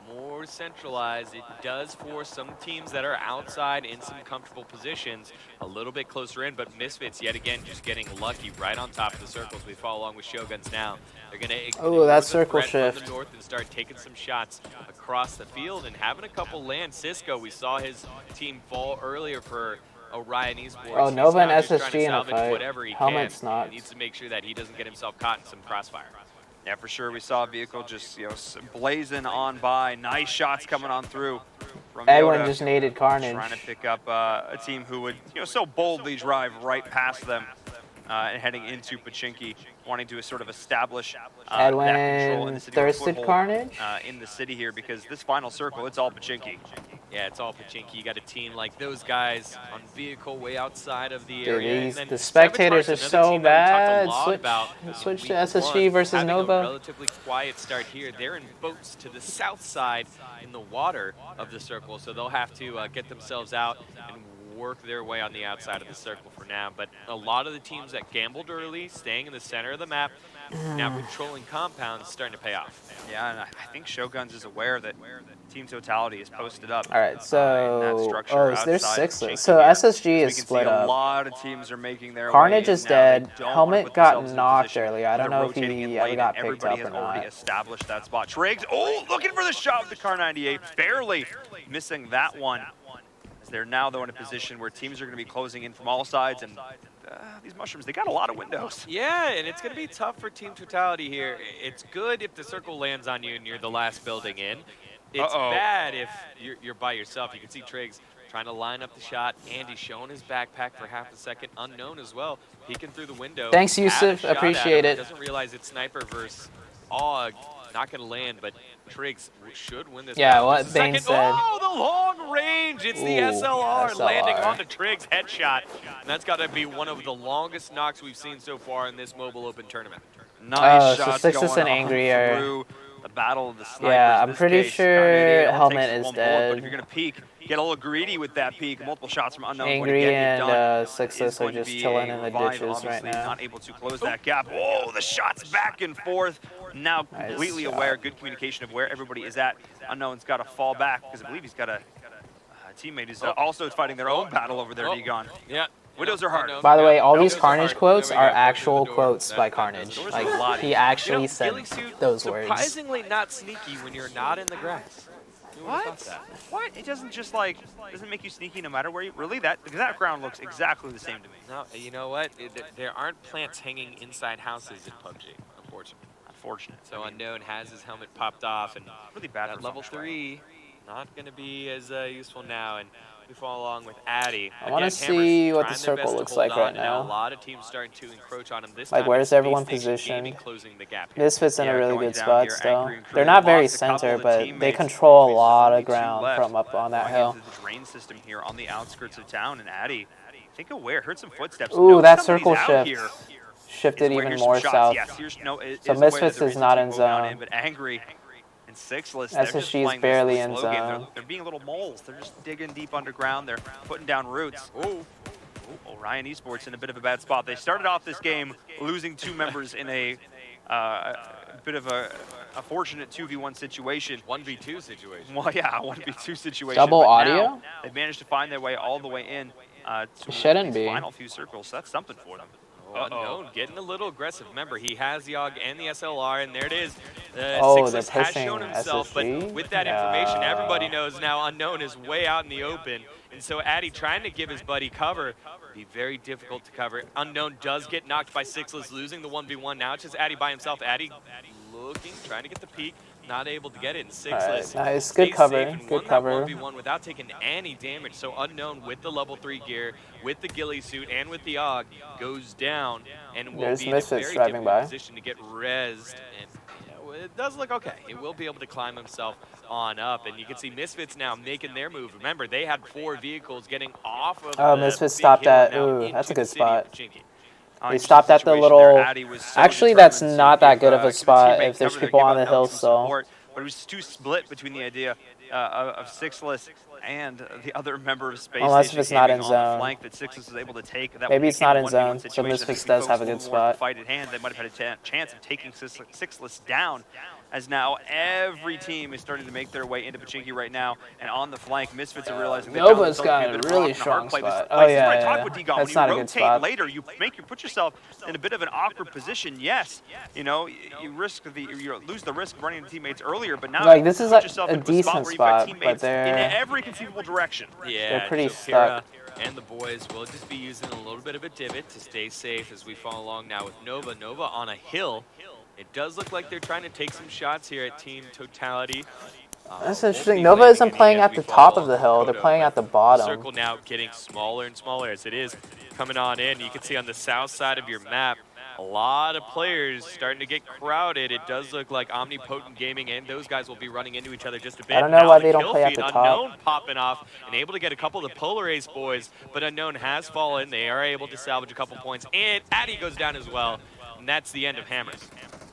K: more centralized. It does force some teams that are outside in some comfortable positions a little bit closer in, but Misfits, yet again, just getting lucky right on top of the circles. We follow along with Shoguns now. They're going to ignore
B: that
K: the
B: circle
K: threat from
B: shift.
K: the north and start taking some shots across the field and having a couple land. Cisco, we saw his team fall earlier for Orion Esports.
B: Oh,
K: He's
B: Nova and
K: now just trying to
B: SSG in a
K: salvage
B: fight.
K: whatever he
B: Helmet's
K: can.
B: knocked.
K: He needs to make sure that he doesn't get himself caught in some crossfire.
I: Yeah, for sure. We saw a vehicle just, blazing on by. Nice shots coming on through. From
B: Edwin
I: Yoda,
B: just needed Carnage.
I: trying to pick up a team who would, so boldly drive right past them and heading into Pachinki, wanting to sort of establish that control in
B: Edwin
I: the city.
B: thirsted Carnage.
I: In the city here, because this final circle, it's all Pachinki.
K: Yeah, it's all Pachinki. You got a team like those guys on vehicle way outside of the
B: Dude,
K: area.
B: the spectators are so bad. Switch to SSG versus
K: having
B: Nova.
K: A relatively quiet start here. They're in boats to the south side in the water of the circle, so they'll have to get themselves out and work their way on the outside of the circle for now. But a lot of the teams that gambled early, staying in the center of the map, now controlling compounds, starting to pay off.
I: Yeah, and I think Shoguns is aware that Team Totality is posted up.
B: All right, so there's
I: outside
B: 6.
I: Pachinki
B: So
I: here.
B: SSG
I: We
B: is
I: can
B: split
I: see
B: up.
I: A lot of teams are making their
B: Carnage
I: way
B: is
I: in now. They
B: dead.
I: don't wanna
B: Helmet
I: put
B: got
I: themselves in a
B: knocked
I: position
B: earlier. I
I: where
B: don't
I: they're
B: know if
I: rotating in
B: he ever
I: late
B: got
I: and
B: picked
I: everybody
B: up or
I: has already
B: not.
I: established that spot. Triggs, looking for the shot with the Car 98, barely missing that one. As they're now, though, in a position where teams are going to be closing in from all sides, and these mushrooms, they got a lot of windows.
K: Yeah, and it's going to be tough for Team Totality here. It's good if the circle lands on you and you're the last building in. It's bad if you're by yourself. You can see Triggs trying to line up the shot. Andy showing his backpack for half a second. Unknown as well, peeking through the window.
B: Thanks,
K: Had a
B: Yusuf.
K: shot at
B: Appreciate
K: him,
B: it.
K: Doesn't realize it's sniper versus AUG. Not going to land, but Triggs should win this.
B: Yeah,
K: round.
B: what
K: Just a
B: Bane
K: second.
B: said.
K: Oh, the long range. It's the
B: Ooh,
K: SLR landing
B: SLR.
K: onto Triggs' headshot. And that's got to be one of the longest knocks we've seen so far in this Mobile Open tournament.
I: Nice
B: so
I: shots
B: Sixtus
I: going
B: and
I: on
B: Angry are...
I: through the battle of the snipers.
B: Yeah,
I: in
B: I'm
I: this
B: pretty
I: case.
B: sure
I: Car 98 only
B: Helmet
I: takes
B: is
I: one bullet, but
B: dead.
I: if you're going to peek, get a little greedy with that peek. Multiple shots from unknown.
B: Angry and Sixtus are just chilling in the
I: Revive,
B: ditches right
I: obviously
B: now.
I: not able to close that gap. Whoa, the shots back and forth. Now completely aware, good communication of where everybody is at. Unknown's got to fall back because I believe he's got a teammate who's also fighting their own battle over there, Egon.
K: Yeah.
I: Windows are hard.
B: By the way, all these
K: Windows are
B: Carnage
K: hard.
B: quotes
K: There we
B: are
K: go.
B: actual
K: Close the door.
B: quotes by Carnage.
K: Doors
B: Like,
K: are locked.
B: he actually
K: You know,
B: said
K: Ghillie Suit,
B: those words.
K: surprisingly not sneaky when you're not in the grass.
I: What? What? It doesn't just doesn't make you sneaky no matter where you, really? That ground looks exactly the same to me.
K: No, you know what? There aren't plants hanging inside houses in PUBG, unfortunately.
I: Unfortunate.
K: So Unknown has his helmet popped off, and
I: really bad
K: at
I: for
K: level
I: Function.
K: 3, not going to be as useful now. And we follow along with Addy.
B: I want to
K: Again,
B: see
K: Hammers
B: what the
K: trying their
B: circle
K: best to
B: looks
K: hold
B: like
K: on,
B: right
K: and now. A
B: now.
K: lot of teams starting to encroach on him this
B: Like,
K: time.
B: where's
K: It's
B: everyone
K: Space Station
B: positioned?
K: Gaming closing the gap here.
B: Misfits in a really
I: going
B: good
I: down
B: spot
I: here,
B: still.
I: Angry and Crew.
B: They're not very
I: Lost a couple
B: center,
I: of
B: but they
I: teammates.
B: control a
I: There's
B: lot
I: only
B: of
I: two
B: ground
I: left
B: from up on that
I: going
B: hill.
I: into the drain system here on the outskirts of town, and Addy, I think aware, heard some footsteps.
B: Ooh,
I: knows
B: that
I: somebody's
B: circle
I: out
B: shift
I: here.
B: shifted
I: Is aware,
B: even
I: here's some
B: more
I: shots.
B: south.
I: Yes, here's no, it
B: So
I: is aware that
B: Misfits
I: there
B: is
I: a
B: not
I: team
B: in
I: going down
B: zone.
I: but Angry and Sixless, they're just
B: SSG is
I: playing
B: barely
I: this
B: in
I: slow game.
B: zone.
I: They're being little moles. They're just digging deep underground. They're putting down roots. Orion Esports in a bit of a bad spot. They started off this game losing 2 members in a bit of a fortunate 2v1 situation.
K: 1v2 situation.
I: Well, yeah, 1v2 situation.
B: Double
I: but
B: audio?
I: now they've managed to find their way all the way in to
B: Shouldn't
I: these
B: be.
I: final few circles. So that's something for them.
K: Unknown getting a little aggressive. Remember, he has the AUG and the SLR, and there it is.
B: Oh, they're
K: Sixless has
B: pushing
K: shown himself,
B: SSG?
K: but with that information, everybody knows now Unknown is way out in the open. And so Addy trying to give his buddy cover, be very difficult to cover. Unknown does get knocked by Sixless, losing the 1v1. Now it's just Addy by himself. Addy looking, trying to get the peek. Not able to get it. And Sixless
B: nice. Good
K: stays
B: cover.
K: safe and
B: Good
K: won that
B: cover.
K: 1v1 without taking any damage. So Unknown with the level 3 gear, with the ghillie suit, and with the AUG goes down and will
B: There's
K: be in a
B: Misfits
K: very
B: driving
K: difficult
B: by.
K: position to get rezzed. And it does look okay. He will be able to climb himself on up. And you can see Misfits now making their move. Remember, they had 4 vehicles getting off of
B: Oh,
K: the
B: Misfits
K: big
B: stopped
K: hill
B: at.
K: now
B: Ooh,
K: into
B: that's a
K: the
B: good
K: city of
B: spot.
K: Pachinki.
B: They stopped at the little. Actually, that's not that good of a spot if there's people on the hill still.
I: But it was too split between the idea of Sixless and the other member of Space
B: Unless if
I: Station
B: it's not
I: Gaming
B: in
I: on the
B: zone.
I: flank that Sixes was able to take. That
B: Maybe it's not in
I: 1v1
B: zone, so
I: situation.
B: Misfits
I: I think
B: does
I: folks
B: have a
I: a
B: good
I: little more of a
B: spot.
I: fight at hand. They might have had a chance of taking Sixless down, as now every team is starting to make their way into Pachinki right now. And on the flank, Misfits are realizing they found
B: Nova's
I: themselves to be
B: got
I: a bit
B: a
I: of
B: really
I: rock and a hard
B: strong
I: play. This
B: spot.
I: place
B: Oh,
I: is
B: yeah,
I: where I
B: yeah,
I: talk
B: yeah.
I: with D-Gon.
B: That's
I: When
B: not
I: you
B: a good
I: rotate
B: spot.
I: later, you put yourself in a bit of an awkward position. Yes, you know, you lose the risk of running into teammates earlier, but now
B: Like,
I: you
B: this is
I: put
B: like
I: yourself
B: a
I: into a spot
B: decent
I: where you've got
B: spot, but
I: teammates in
B: they're
I: every conceivable direction.
K: Yeah,
B: pretty
K: so
B: stuck.
K: Kira and the boys will just be using a little bit of a divot to stay safe as we follow along now with Nova. Nova on a hill. It does look like they're trying to take some shots here at Team Totality.
B: That's
K: Won't
B: interesting.
K: be
B: Nova
K: landing
B: isn't
K: any
B: playing
K: as
B: at
K: we
B: the
K: follow
B: top of
K: along
B: the
K: with
B: hill. They're
K: Kodo,
B: playing
K: but
B: at the
K: the
B: bottom.
K: circle now getting smaller and smaller as it is coming on in. You can see on the south side of your map, a lot of players starting to get crowded. It does look like Omnipotent Gaming and those guys will be running into each other just a bit.
B: I don't know
K: Now
B: why
K: the
B: they don't
K: kill
B: play at
K: feed,
B: the top.
K: Unknown popping off and able to get a couple of the Polar Ace boys, but Unknown has fallen. They are able to salvage a couple points, and Addy goes down as well, and that's the end of Hammers.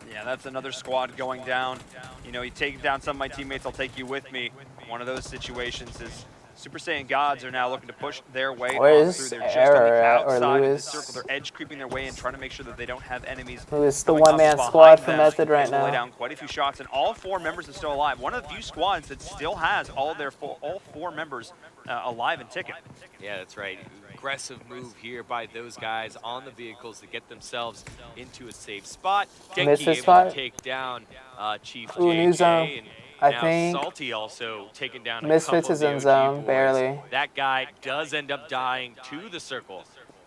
I: Yeah, that's another squad going down. You know, you take down some of my teammates, I'll take you with me. One of those situations is Super Saiyan Gods are now looking to push their way on through. They're just on the outside of the circle. They're edge creeping their way in, trying to make sure that they don't have enemies.
B: Lewis, the
I: coming up
B: one-man
I: behind
B: squad for
I: them.
B: Method right
I: Able to lay
B: now.
I: down quite a few shots, and all 4 members are still alive. One of the few squads that still has all 4 members alive and ticking.
K: Yeah, that's right. Aggressive move here by those guys on the vehicles to get themselves into a safe spot. Denki
B: Missed his
K: able
B: spot.
K: to take down Chief
B: Ooh, new zone.
K: JJ, and
B: I
K: now
B: think
K: Salty also taking down a
B: Misfits
K: couple
B: is in
K: of the OG
B: zone,
K: boys.
B: barely.
K: That guy does end up dying to the circle.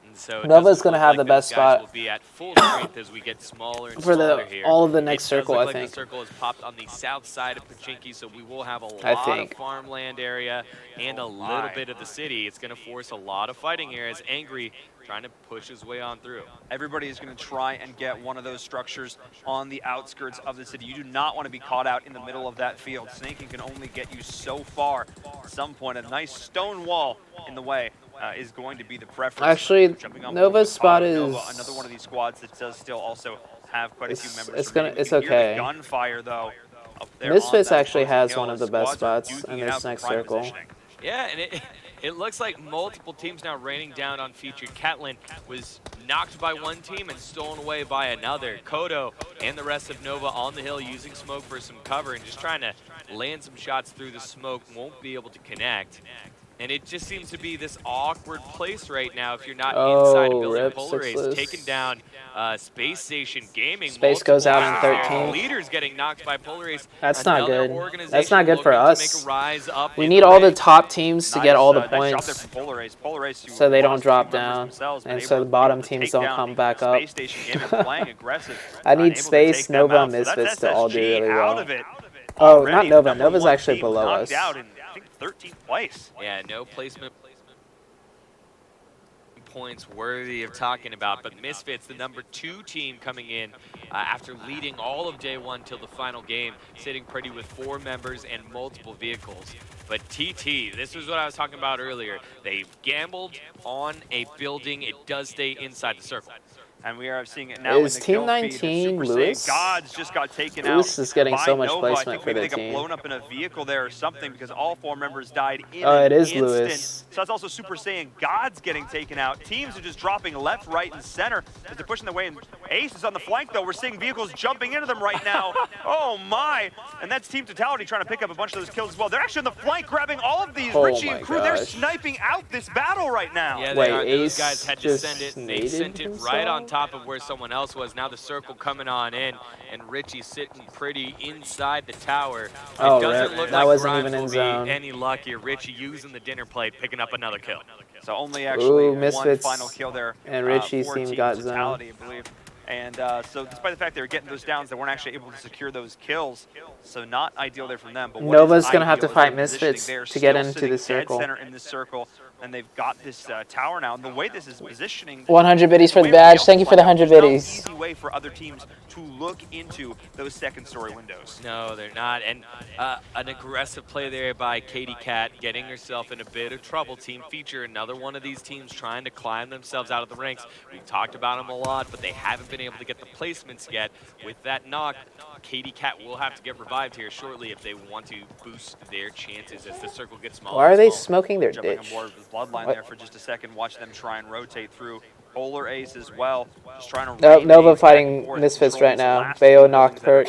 K: And so it
B: Nova's
K: doesn't
B: gonna
K: look
B: have
K: like
B: the
K: those
B: best
K: guys
B: spot.
K: will be at full strength as we get smaller and
B: For
K: smaller
B: the
K: here.
B: all of the next
K: It
B: circle,
K: does
B: I
K: look like
B: think.
K: the circle is popped on the south side of Pachinki, so we will have a
B: I
K: lot of
B: think.
K: farmland area and a little bit of the city. It's going to force a lot of fighting here as Angry trying to push his way on through.
I: Everybody is going to try and get one of those structures on the outskirts of the city. You do not want to be caught out in the middle of that field. Snaking can only get you so far. At some point, a nice stone wall in the way is going to be the preference.
B: Actually,
I: Jumping on
B: Nova's
I: board with
B: spot
I: Kodo.
B: is
I: Nova, another one of these squads that does still also have quite a few members.
B: it's gonna-
I: remaining.
B: it's
I: You can hear
B: okay.
I: the gunfire though. Up there
B: Misfits
I: on that
B: actually
I: opposing
B: has
I: hill
B: one of
I: as
B: the best
I: squads are
B: spots
I: duking
B: in
I: it
B: this
I: out for
B: next
I: prime
B: circle.
I: positioning.
K: Yeah, and it looks like multiple teams now raining down on featured. Catlin was knocked by one team and stolen away by another. Kodo and the rest of Nova on the hill using smoke for some cover and just trying to land some shots through the smoke. Won't be able to connect. And it just seems to be this awkward place right now if you're not inside a building.
B: rip,
K: Polar Ace
B: Sixless.
K: taking down Space Station Gaming.
B: Space goes out in
K: Multiple
B: 13th.
K: leaders getting knocked by Polar Ace.
B: That's not
K: Another
B: good.
K: organization
B: That's not good for
K: looking to
B: us.
K: make a rise up
B: We
K: in
B: need
K: the
B: all the
K: ranks.
B: top teams to get all the
I: Nice job there
B: points,
I: from Polar Ace. Polar Ace, who
B: so they don't
I: lost
B: drop
I: 2 members
B: down,
I: themselves, but
B: and
I: able
B: so the
I: to
B: bottom
I: take
B: teams don't
I: down
B: come back up.
I: Space Station Gaming playing aggressive.
B: I need
I: able to
B: Space,
I: take them
B: Nova,
I: out.
B: and
I: So that's
B: Misfits to all do
I: SSG
B: really
I: out
B: well.
I: of it
B: Oh,
I: already.
B: not Nova.
I: Number
B: Nova's
I: 1
B: actually
I: team
B: below
I: knocked
B: us.
I: out in, I think, 13th place.
K: Yeah, no placement points worthy of talking about, but Misfits, the number 2 team coming in after leading all of day 1 till the final game, sitting pretty with 4 members and multiple vehicles. But TT, this is what I was talking about earlier. They've gambled on a building. It does stay inside the circle.
I: And we are seeing it now
B: Is
I: in the
B: Team
I: kill feed.
B: 19
I: Super Saiyan
B: Lewis?
I: Gods just got taken
B: Lewis
I: out
B: is getting
I: by
B: so much
I: Nova. I
B: placement
I: think
B: for
I: maybe
B: their
I: they got
B: team.
I: blown up in a vehicle there or something because all 4 members died in
B: Oh,
I: an
B: it is
I: instant.
B: Lewis.
I: So that's also Super Saiyan Gods getting taken out. Teams are just dropping left, right, and center as they're pushing their way in. Ace is on the flank, though. We're seeing vehicles jumping into them right now. Oh, my. And that's Team Totality trying to pick up a bunch of those kills as well. They're actually on the flank grabbing all of these.
B: Oh
I: Richie
B: my
I: and crew, they're
B: gosh.
I: sniping out this battle right now.
K: Yeah,
B: Wait,
K: they are. Those
B: Ace
K: guys had to
B: just
K: send it. They
B: naded
K: sent it
B: himself?
K: right on top of where someone else was. Now the circle coming on in, and Richie sitting pretty inside the tower. It
B: Oh,
K: doesn't
B: rip.
K: look
B: That
K: like
B: wasn't
K: Grimes
B: even in
K: will
B: zone.
K: be any luckier. Richie using the dinner plate, picking up another kill.
I: So only actually one
B: Misfits
I: final kill there.
B: and Richie's
I: for
B: team
I: Team
B: got
I: Totality, I believe. And so despite the fact they were getting those downs, they weren't actually able to secure those kills. So not ideal there from them. But what
B: Nova's
I: is
B: gonna have to
I: ideal is
B: fight
I: their positioning.
B: Misfits
I: They're
B: to get
I: still
B: into
I: sitting
B: the
I: dead
B: circle.
I: center in this circle, and they've got this tower now. And the way this is positioning,
B: 100 biddies for the
I: way
B: badge.
I: else
B: Thank you for the
I: play out,
B: 100
I: there's no
B: biddies.
I: easy way for other teams to look into those second story windows.
K: No, they're not. And an aggressive play there by Katie Cat, getting herself in a bit of trouble. Team Feature, another one of these teams trying to climb themselves out of the ranks. We've talked about them a lot, but they haven't been able to get the placements yet. With that knock, Katie Cat will have to get revived here shortly if they want to boost their chances as the circle gets smaller.
B: Why are they smoking their
I: Jumping
B: ditch?
I: on board with Bloodline there for just a second, watch them try and rotate through. Polar Ace as well, just trying to
B: Nope, Nova fighting Misfits right now. Bayo knocked Perk.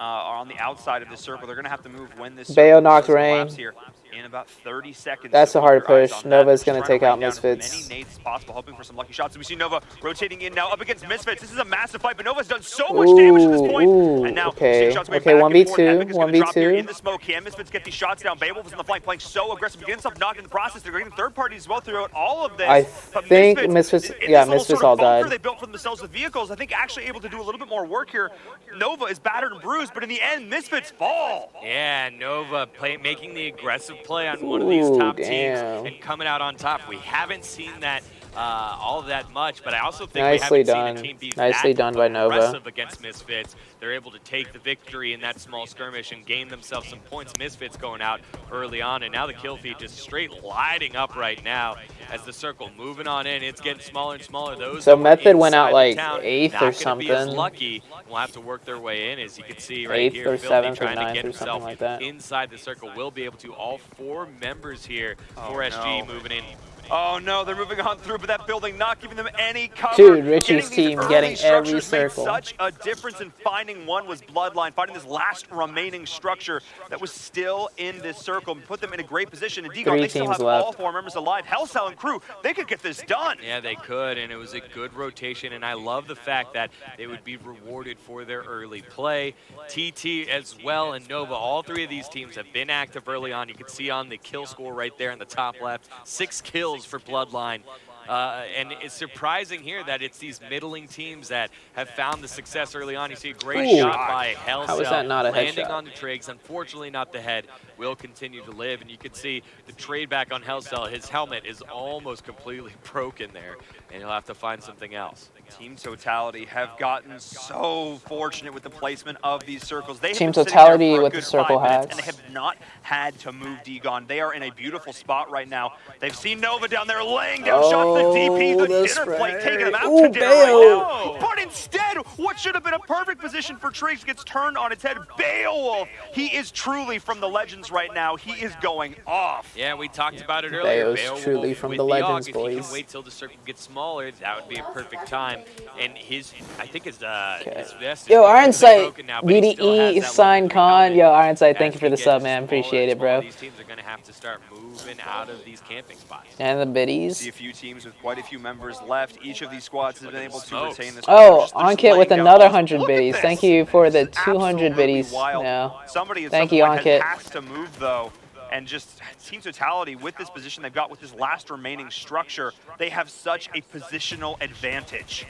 I: Are on the outside of the circle. They're going to have to move when this
B: Bayo
I: circle
B: knocked
I: does
B: Rain.
I: collapse here in about 30 seconds.
B: That's
I: So
B: a hard
I: keep your eyes
B: push.
I: on that.
B: Nova's
I: They're
B: going to
I: trying
B: take out
I: rain down
B: Misfits.
I: as many nades as possible, hoping for some lucky shots. And we see Nova rotating in now up against Misfits. This is a massive fight, but Nova's done so much damage at this point. And now
B: Okay.
I: shots way
B: Okay,
I: back and forth.
B: 1v2.
I: Epic is gonna drop here
B: 1v2.
I: in the smoke. Can Misfits get these shots down? Beowulf is on the flank, playing so aggressive, getting himself knocked in the process. They're getting third parties as well throughout all of this.
B: I
I: But
B: think
I: in
B: Misfits,
I: this
B: yeah,
I: little
B: Misfits
I: sort
B: all
I: of bunker
B: died.
I: they built for themselves with vehicles, I think actually able to do a little bit more work here. Nova is battered and bruised, but in the end, Misfits fall.
K: Yeah, Nova making the aggressive play on one of these top teams
B: damn.
K: and coming out on top. We haven't seen that all of that much, but I also think
B: Nicely
K: we haven't
B: done.
K: seen a team be
B: Nicely
K: that
B: done by Nova.
K: aggressive against Misfits. They're able to take the victory in that small skirmish and gain themselves some points. Misfits going out early on, and now the kill feed just straight lighting up right now as the circle moving on in. It's getting smaller and smaller. Those
B: So
K: that were
B: Method went out
K: inside the
B: like
K: town,
B: 8th
K: not
B: or
K: gonna be as
B: something.
K: lucky. Will have to work their way in, as you can see right
B: 8th
K: here.
B: or
K: Filthy
B: 7th or
K: trying to
B: 9th
K: get
B: or something
K: himself
B: like that.
K: inside the circle. Will be able to. All 4 members here for SG
I: no.
K: moving in.
I: Oh no, they're moving on through, but that building not giving them any cover.
B: Dude, Richie's
I: Getting these
B: team
I: early
B: getting every
I: structures made
B: circle.
I: such a difference in finding one was Bloodline, finding this last remaining structure that was still in this circle and put them in a great position. And Digon,
B: 3
I: they still
B: teams
I: have all
B: left.
I: 4 members alive. Hellcell and crew, they could get this done.
K: Yeah, they could, and it was a good rotation, and I love the fact that they would be rewarded for their early play. TT as well and Nova, all 3 of these teams have been active early on. You can see on the kill score right there in the top left, 6 kills for Bloodline. And it's surprising here that it's these middling teams that have found the success early on. You see a great
B: Ooh.
K: shot by Hellcell.
B: How is that not a
K: landing
B: headshot?
K: on the Triggs. Unfortunately, not the head. Will continue to live, and you can see the trade back on Hellcell. His helmet is almost completely broken there, and he'll have to find something else.
I: Team Totality have gotten so fortunate with the placement of these circles. They have
B: Team
I: been sitting
B: Totality
I: there for a
B: with the
I: good
B: circle
I: 5 minutes,
B: hacks.
I: and they have not had to move Digon. They are in a beautiful spot right now. They've seen Nova down there laying down shots. The DP, the dinner plate, taking them out to dinner right now. But instead, what should have been a perfect position for Triggs gets turned on its head. Beowulf, he is truly from the Legends right now. He is going off.
K: Yeah, we talked about it earlier.
B: Beo's
K: Beowulf
B: truly from
K: with
B: the Legends,
K: Aug, if he
B: boys.
K: can wait till the circle gets smaller, that would be a perfect time. And his, I think his vest is
B: Yo,
K: completely
B: Ironsight,
K: broken now, but he still has
B: BDE,
K: that
B: sign
K: level 3
B: con.
K: helmet.
B: Yo, Ironsight, thank
K: As
B: you for the
K: he
B: sub,
K: gets
B: man.
K: smaller
B: Appreciate
K: and
B: it, bro.
K: smaller, these teams are going to have to start moving out of these camping spots.
B: And the biddies.
I: See a few teams with quite a few members left. Each of these squads has been able to retain this.
B: Oh,
I: Just
B: Onkit
I: laying
B: with
I: down
B: another
I: balls.
B: 100
I: Look at
B: biddies.
I: this.
B: Thank you for the
I: It's
B: 200
I: absolutely
B: biddies.
I: wild.
B: No.
I: Somebody at
B: Thank
I: some
B: you,
I: point
B: Onkit.
I: has to move though, and just Team Totality with this position they've got with this last remaining structure, they have such a positional advantage.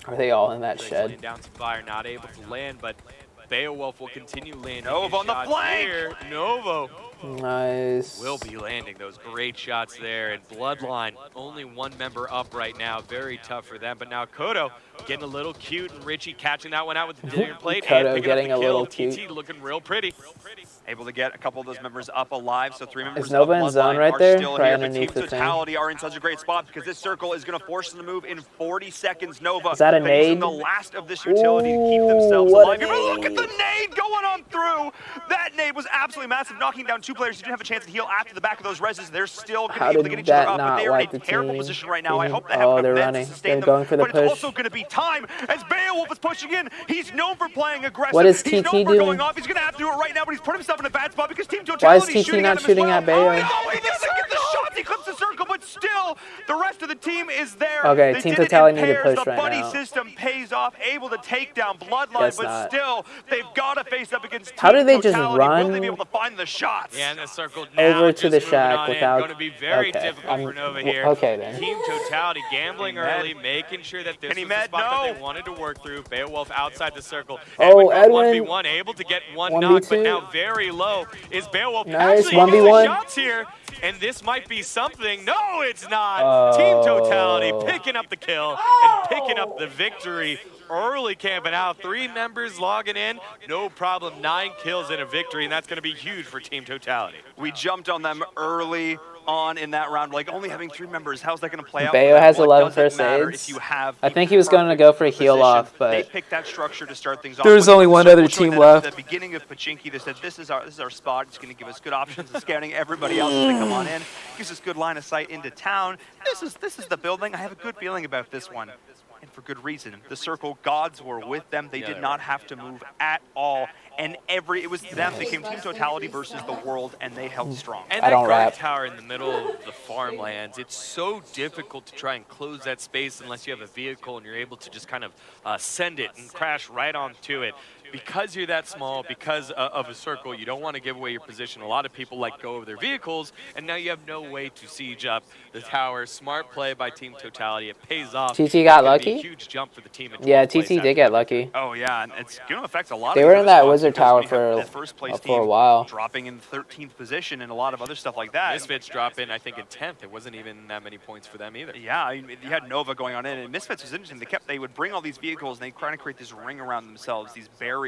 B: Are they all in that
K: Triggs
B: shed?
K: laying down some fire, not able to land, but Beowulf will continue landing.
I: Nova
K: his
I: on the
K: shots
I: flank.
K: here. Nova
B: Nice.
K: will be landing those great shots there. And Bloodline, only 1 member up right now. Very tough for them. But now Kodo getting a little cute, and Richie catching that one out with the dinner plate.
B: Kodo
K: and picking
B: getting
K: up
B: a
K: the kill.
B: little cute.
K: TT looking real pretty.
I: Able to get a couple of those members up alive, so 3 members
B: Is Nova
I: of
B: in zone
I: Bloodline
B: right
I: are
B: there?
I: still
B: Right
I: here, but
B: underneath
I: Team
B: the thing.
I: Totality are in such a great spot because this circle is going to force them to move in 40 seconds. Nova
B: Is that a
I: facing
B: nade?
I: the last of this utility to keep
B: Ooh,
I: themselves
B: what a
I: alive. Here, but look at
B: nade.
I: the nade going on through. That nade was absolutely massive, knocking down 2 players who didn't have a chance to heal after the back of those reses. They're still going to
B: How
I: be able to
B: did
I: get each other
B: that
I: up, but
B: not
I: they are in
B: wipe
I: a
B: the
I: terrible
B: team?
I: position right now. I hope they have
B: Oh,
I: enough
B: they're
I: meds
B: running.
I: to sustain
B: They're
I: them,
B: going for the
I: but
B: push.
I: it's also going to be time as Beowulf is pushing in. He's known for playing aggressive.
B: What is
I: He's
B: TT
I: known for
B: doing?
I: going off. He's going to have to do it right now, but he's put himself in a bad spot because Team Totality
B: Why is TT
I: shooting
B: not
I: at him
B: shooting
I: as
B: at
I: well.
B: Bayo?
I: Oh, he doesn't get the shots. He clips the circle, but still, the rest of the team is there.
B: Okay,
I: They
B: Team
I: did it in
B: Totality need to
I: pairs.
B: push
I: The
B: right
I: buddy
B: now.
I: system pays off, able to take down Bloodline,
B: Guess
I: but
B: not.
I: still, they've got to face up against
B: How
I: Team
B: did they just
I: Totality.
B: run
I: Will they be able to find the shots?
K: Yeah, and the circle now
B: Over to
K: just
B: the
K: moving
B: shack
K: on in.
B: without-
K: Going to be very
B: okay,
K: difficult for Nova here.
B: okay then.
K: Team Totality gambling
I: Kenny Med.
K: early, making sure that this
I: Kenny
K: was the
I: Med,
K: spot that
I: no.
K: they wanted to work through. Beowulf outside the circle.
B: Oh,
K: got
B: Edwin.
K: 1v1, able to get one
B: 1v2.
K: knock, but now very low is Beowulf.
B: Nice,
K: Actually, he gets
B: 1v1.
K: the shots here. and this might be something. No, it's not. Team Totality picking up the kill and picking up the victory. Early camping out, 3 members logging in, no problem, 9 kills and a victory, and that's going to be huge for Team Totality.
I: We jumped on them early on in that round, like only having 3 members. How's that going to play out?
B: Bayo has 11
I: first
B: first aids.
I: If you have
B: I think he was going to go for a heal off,
I: they
B: but
I: picked that structure to start things off.
B: there's only one other team left.
I: At the beginning of Pachinki, they said this is our spot. It's going to give us good options of scouting everybody else as they come on in. Gives us good line of sight into town. This is the building. I have a good feeling about this one. And for good reason. The Circle gods were with them. They did not have to move at all. And it was them. They came Team Totality versus the world, and they held strong.
K: And that guard tower in the middle of the farmlands, it's so difficult to try and close that space unless you have a vehicle and you're able to just kind of send it and crash right onto it. Because you're that small, because of a circle, you don't want to give away your position. A lot of people let go of their vehicles, and now you have no way to siege up the tower. Smart play by Team Totality. It pays off.
B: TT got lucky?
K: A huge jump for the team.
B: Yeah, TT did get lucky.
I: Oh, yeah, and it's going to affect a lot
B: They
I: of
B: were in that
I: spots
B: wizard
I: because
B: tower
I: we have
B: for
I: the first place
B: a
I: team
B: while.
I: dropping in 13th position and a lot of other stuff like that.
K: Misfits drop in, I think, in 10th. It wasn't even that many points for them either.
I: Yeah, I mean, you had Nova going on in, and Misfits was interesting. They would bring all these vehicles, and they try to create this ring around themselves, these barriers.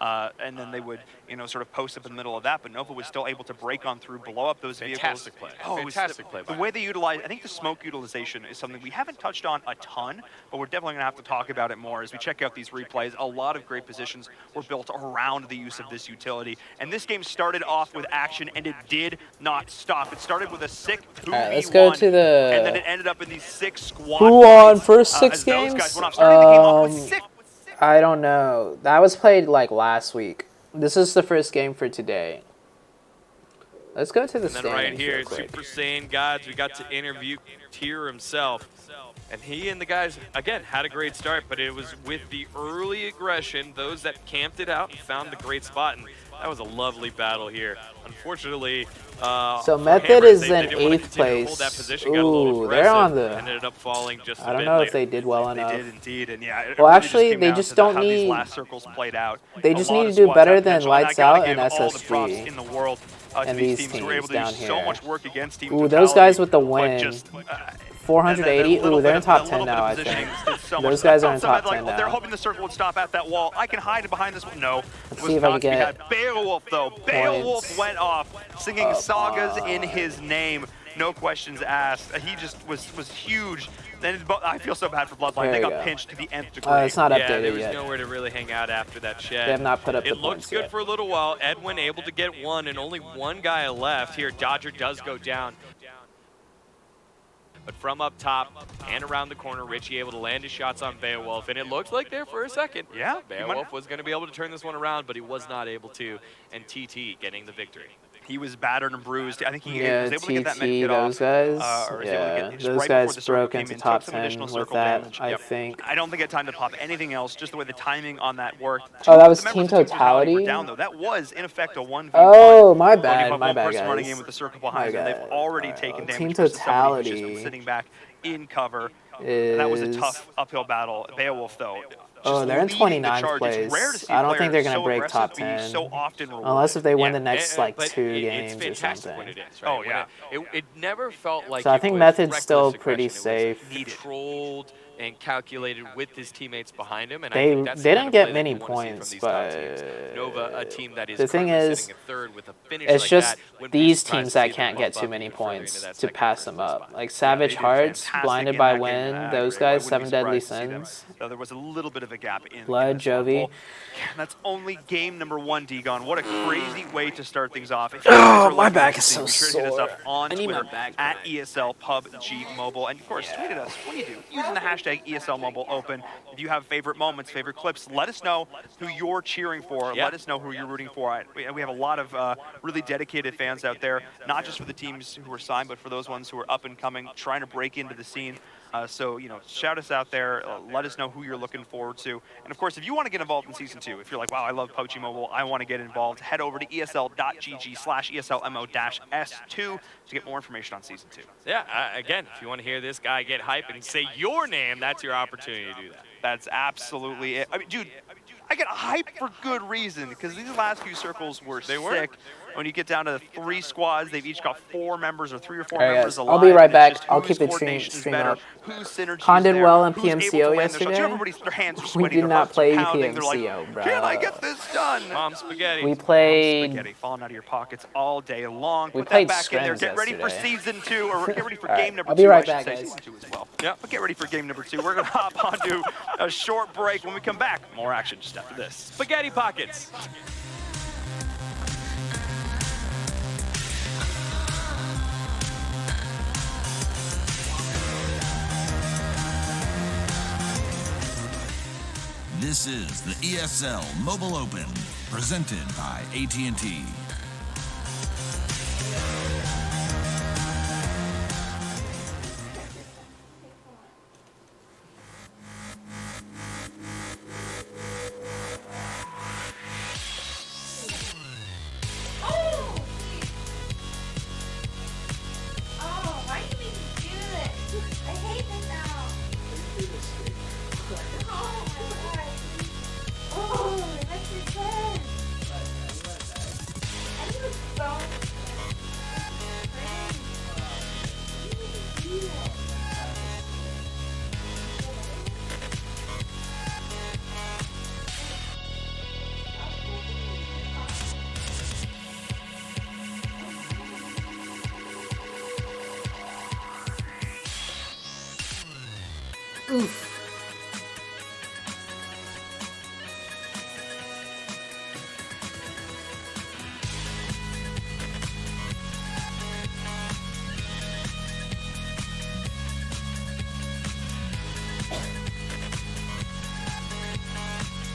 I: And then they would, sort of post up in the middle of that. But Nova was still able to break on through, blow up those
K: Fantastic
I: vehicles.
K: Play. Fantastic play.
I: The way they utilize, I think the smoke utilization is something we haven't touched on a ton, but we're definitely going to have to talk about it more as we check out these replays. A lot of great positions were built around the use of this utility. And this game started off with action, and it did not stop. It started with a sick 2v1.
B: Alright, let's go to the...
I: And then it ended up in these 6 squad
B: Who won first 6 games?
I: Guys went off, starting the game off with 6.
B: I don't know. That was played like last week. This is the first game for today. Let's go to the standings
K: right here,
B: real quick.
K: Super Saiyan Gods, we got to interview Tier himself. And he and the guys, again, had a great start, but it was with the early aggression, those that camped it out and found the great spot. And that was a lovely battle here. Unfortunately,
B: so Method is in 8th place. Ooh, they're on the...
K: Ended up falling just
B: I don't know if they did well enough.
I: They did indeed, and yeah.
B: Well, actually, they just don't need...
I: These last circles played out.
B: They just need to do better than Lights Out and SSG.
I: In the world,
B: and these teams
I: were able to
B: down
I: do
B: here.
I: so much work against Team
B: Ooh, those guys with the win. 480.
I: Ooh,
B: they're in top 10 now, I think. Those guys are in top 10 now.
I: They're hoping the circle would stop at that wall. I can hide behind this one. No.
B: Let's see if I can get
I: Beowulf, though. Beowulf went off, singing sagas in his name. No questions asked. He just was huge. Then I feel so bad for Bloodline. They got pinched to the nth degree.
B: It's not updated
K: there was
B: yet.
K: nowhere to really hang out after that shed.
B: They have not put up the
K: points. It looks good
B: yet.
K: for a little while. Edwin able to get one, and only one guy left here. Dodger does go down. But from up top and around the corner, Richie able to land his shots on Beowulf, and it looked like there for a second.
I: Yeah,
K: Beowulf was going to be able to turn this one around, but he was not able to, and TT getting the victory.
I: He was battered and bruised. I think he
B: was
I: able to get that
B: TT, those guys. Those guys broke into top 10 with that, I think.
I: I don't think I had time to pop anything else, just the way the timing on that worked.
B: Oh, that was Team Totality?
I: Down, though. That was, in effect, a 1v1.
B: Oh, my bad, guys.
I: Running in with the circle behind them. They've already taken damage.
B: Team Totality
I: sitting back in cover. That was a tough uphill battle. Beowulf, though.
B: Oh, they're in 29th place. I don't think they're going to break top 10. Unless if they win the next, like, 2 games or something.
K: It is, right?
I: Oh, yeah.
K: It never felt like
B: so I think Method's still pretty safe.
K: Controlled and calculated with his teammates behind him. And
B: they
K: I think that's
B: didn't get many points, but
K: Nova, a team that is
B: the thing is,
K: third with a finish
B: it's
K: like
B: just
K: that,
B: these teams that can't get too many points to pass them up. Like Savage Hearts, Blinded by Wind, those guys, 7 Deadly Sins.
I: There was a little bit of a gap in
B: Blood, Jovi.
I: That's only game number 1, Degon. What a crazy way to start things off.
B: Oh, my back is so sore.
I: Hit us up on
B: I need
I: Twitter
B: my back
I: at ESL PUBG Mobile. And of course, tweet at us. What do you do? Using the hashtag ESL Mobile Open. If you have favorite moments, favorite clips, let us know who you're cheering for. Let us know who you're rooting for. We have a lot of really dedicated fans out there, not just for the teams who are signed, but for those ones who are up and coming, trying to break into the scene. So, shout us out there. Let us know who you're looking forward to. And, of course, if you want to get involved in Season 2, if you're like, wow, I love PUBG Mobile, I want to get involved, head over to esl.gg/ESLMO-S2 to get more information on Season 2.
K: Yeah, again, if you want to hear this guy get hype and say your name, that's your opportunity to do that.
I: That's absolutely it. I mean, dude, I get hyped for good reason, because these last few circles were sick. When you get down to 3 squads, they've each got 4 members or 3 or 4
B: All right,
I: members
B: guys.
I: alive.
B: I'll be right
I: and it's
B: back.
I: just
B: I'll
I: whose
B: keep the
I: coordination is
B: stream
I: better,
B: up.
I: whose synergy
B: Con
I: is
B: did
I: there,
B: well in
I: who's able to
B: PMCO
I: land their shots.
B: yesterday.
I: Everybody's, their hands are
B: We
I: sweaty,
B: did
I: their
B: not
I: hearts are
B: play
I: pounding. They're like,
B: PMCO, bro.
I: can I get this done?
K: Mom spaghetti.
B: We played.
I: Spaghetti falling out of your pockets all day long.
B: We
I: Put
B: played
I: that back in there.
B: scrims
I: Get ready for
B: yesterday.
I: season 2, or get ready for
B: All
I: game
B: right,
I: number
B: I'll
I: 2.
B: be right
I: I should
B: back,
I: say
B: guys.
I: season 2 as well. Yeah, but get ready for game number 2. We're gonna hop onto a short break. When we come back, more action just after this.
K: Spaghetti pockets.
L: This is the ESL Mobile Open, presented by AT&T.
E: Oh, why do you make me do this? I hate this now. Oh my god. Oh, it makes me sad. I need a phone. Do that.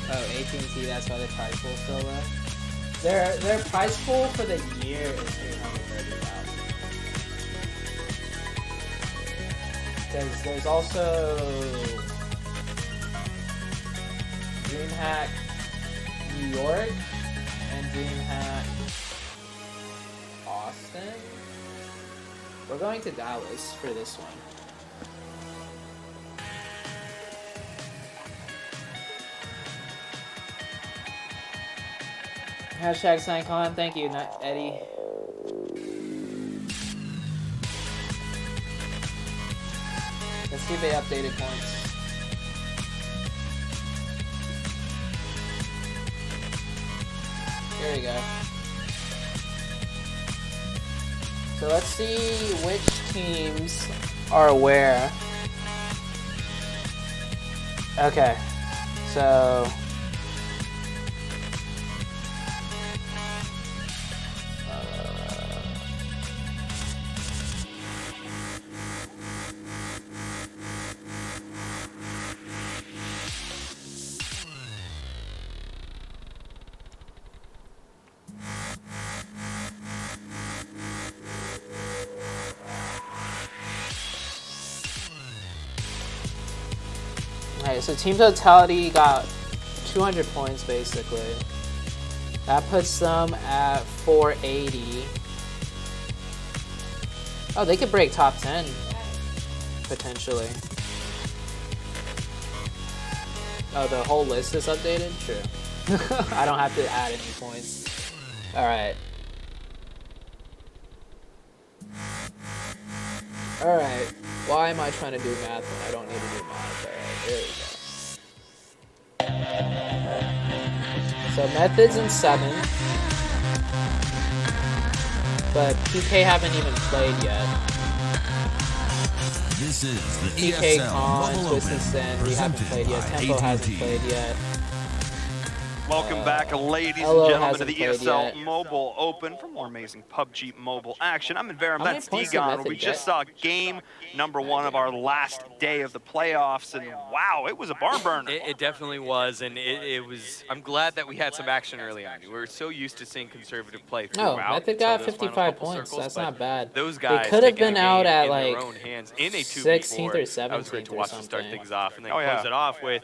B: Oh, AT&T, that's why the prize pool's still low. Their prize pool for the year is 330,000. Because there's also DreamHack New York and DreamHack Austin. We're going to Dallas for this one. Hashtag SignCon, thank you, not Eddie. Let's see if they updated points. There you go. So let's see which teams are where. Okay, so alright, so team totality got 200 points basically. That puts them at 480. Oh, they could break top 10 potentially. Oh, the whole list is updated? True. I don't have to add any points. Alright. Alright. Why am I trying to do math when I don't need to do math? Alright, there we go. So Method's in 7th. But PK haven't even played yet.
L: This is the
B: PK
L: ESL
B: Con,
L: Mobile
B: Twisted
L: Open,
B: Sin, we haven't
L: presented
B: played yet.
L: by
B: Tempo hasn't
L: AT&T.
B: played yet.
I: Welcome back, ladies and
B: Elo
I: gentlemen, to the
B: hasn't played
I: ESL
B: yet.
I: Mobile Open. For more amazing PUBG Mobile action, I'm in Verum,
B: How many
I: that's
B: points did
I: Degon.
B: Method
I: We
B: get?
I: just saw game number 1 of our last day of the playoffs, and wow, it was a barn burner.
K: It definitely was, and it was. I'm glad that we had some action early on. We were so used to seeing conservative play
B: No,
K: throughout.
B: Method
K: until
B: got
K: those final
B: 55
K: couple
B: points.
K: circles,
B: That's
K: but
B: not bad.
K: Those
B: They
K: guys
B: could have
K: taking
B: been
K: the
B: out
K: game
B: at
K: in
B: like
K: their own hands in a
B: 16th or
K: 2v4. I was ready
B: 17th
K: to
B: or
K: watch them start
B: something.
K: things off, and then
I: Oh, yeah.
K: close it off with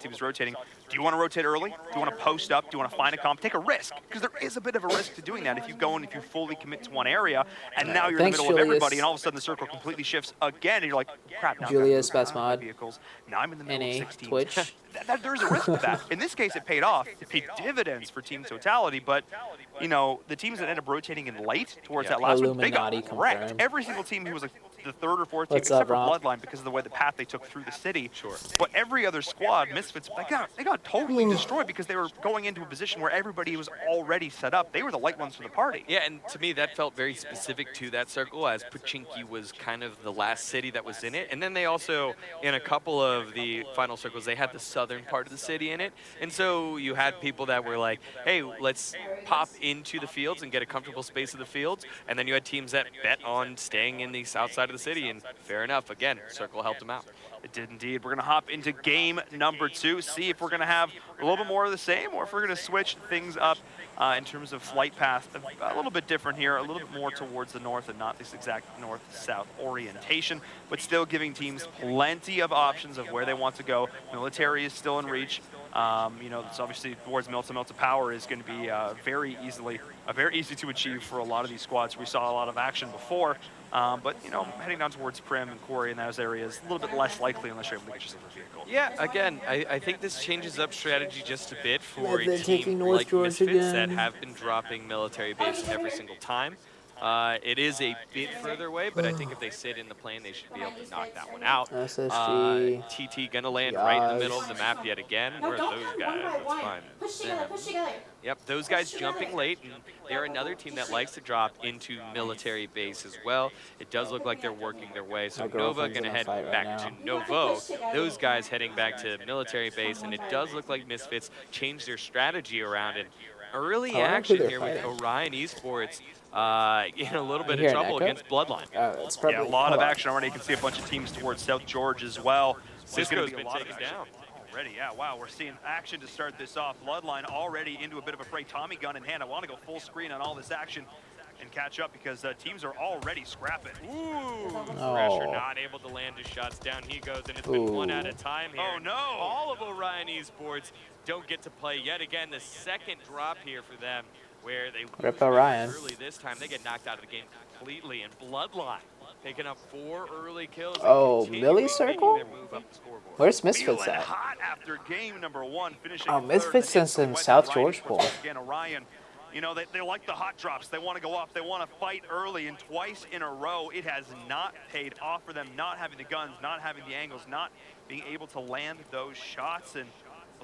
I: team is rotating. Do you want to rotate early? Do you want to post up? Do you want to find a comp? Take a risk, because there is a bit of a risk to doing that if you go and if you fully commit to one area, and now you're in the middle of everybody, and all of a sudden the circle completely shifts again, and you're like, crap, now
B: Julius,
I: I've got
B: best mod.
I: vehicles. Now I'm in the middle of
B: NA,
I: 16.
B: Twitch.
I: There's a risk to that. In this case, it paid off. It paid dividends for team totality, but, you know, the teams that end up rotating in late towards that last one, they got wrecked.
B: confirmed.
I: Every single team who was like the third or fourth team,
B: What's
I: except
B: up,
I: for
B: Rob?
I: Bloodline, because of the way the path they took through the city. Sure. But every other squad, Misfits, they got totally destroyed because they were going into a position where everybody was already set up. They were the light ones for the party.
K: Yeah, and to me, that felt very specific to that circle, as Pochinki was kind of the last city that was in it. And then they also, in a couple of the final circles, they had the southern part of the city in it. And so you had people that were like, hey, let's pop into the fields and get a comfortable space of the fields. And then you had teams that bet on staying in the south side of the city. And fair enough, again, circle helped them out.
I: It did indeed. We're going to hop into game number 2, see if we're going to have a little bit more of the same, or if we're going to switch things up in terms of flight path. A little bit different here, a little bit more towards the north and not this exact north-south orientation, but still giving teams plenty of options of where they want to go. Military is still in reach. You know, it's obviously towards Milta Power is going to be very easy to achieve for a lot of these squads. We saw a lot of action before. But, you know, heading down towards Prim and Quarry in those areas, a little bit less likely unless you're able to get yourself a vehicle.
K: Yeah, again, I think this changes up strategy just a bit for
B: They're
K: a
B: taking
K: team
B: North
K: like
B: George
K: Misfits that
B: again.
K: have been dropping military base every single time. It is a bit further away, but I think if they sit in the plane, they should be able to knock that one out.
B: SSG.
K: TT gonna land right in the middle of the map yet again. Where are those guys? That's fine.
E: Push together.
K: Yep, those guys jumping late, and they're another team that likes to drop into military base as well. It does look like they're working their way, so
B: My
K: Nova
B: girlfriend's
K: gonna
B: in a
K: head
B: fight right
K: back
B: now.
K: to Novo. Those guys heading back to military base, and it does look like Misfits changed their strategy around it. Early
B: who
K: action
B: they're
K: here with
B: fighting.
K: Orion Esports in a little bit
B: hear
K: of
B: an
K: trouble
B: echo?
K: against Bloodline.
B: It's probably,
I: Yeah, a lot of
B: hold on.
I: action already. You can see a bunch of teams towards South George as well. There's gonna
K: Cisco's
I: be a
K: been
I: lot of
K: taken
I: action
K: down.
I: already. Yeah, wow, we're seeing action to start this off. Bloodline already into a bit of a fray. Tommy gun in hand. I want to go full screen on all this action and catch up because teams are already scrapping.
K: Ooh,
B: No.
K: Pressure not able to land his shots. Down he goes, and it's been one at a time here.
I: Oh, no.
K: All of Orion Esports don't get to play yet again. The second drop here for them, where they
B: Rip
K: lose
B: Orion.
K: early this time. They get knocked out of the game completely, and Bloodline picking up 4 early kills. and
B: Oh,
K: continuing
B: Millie
K: making
B: Circle?
K: their move up the scoreboard.
B: Where's Misfits
I: Feeling
B: at?
I: hot after game number 1, finishing
B: Oh,
I: third,
B: Misfits
I: and
B: is in
I: went to
B: South
I: Orion
B: George
I: Esports
B: Pool.
I: once again. Orion, you know, they like the hot drops. They want to go off. They want to fight early, and twice in a row, it has not paid off for them, not having the guns, not having the angles, not being able to land those shots. And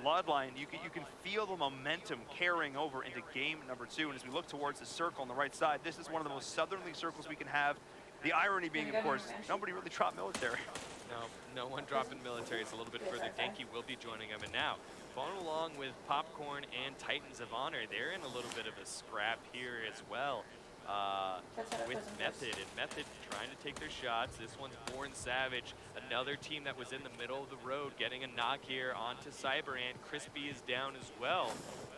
I: Bloodline, you can feel the momentum carrying over into game number 2. And as we look towards the circle on the right side, this is one of the most southerly circles we can have. The irony being, of course, nobody really dropped military.
K: No one dropping military. It's a little bit further. Denki will be joining them. And now, following along with Popcorn and Titans of Honor, they're in a little bit of a scrap here as well with Method. And Method trying to take their shots. This one's Born Savage, another team that was in the middle of the road, getting a knock here onto Cyber, and Crispy is down as well.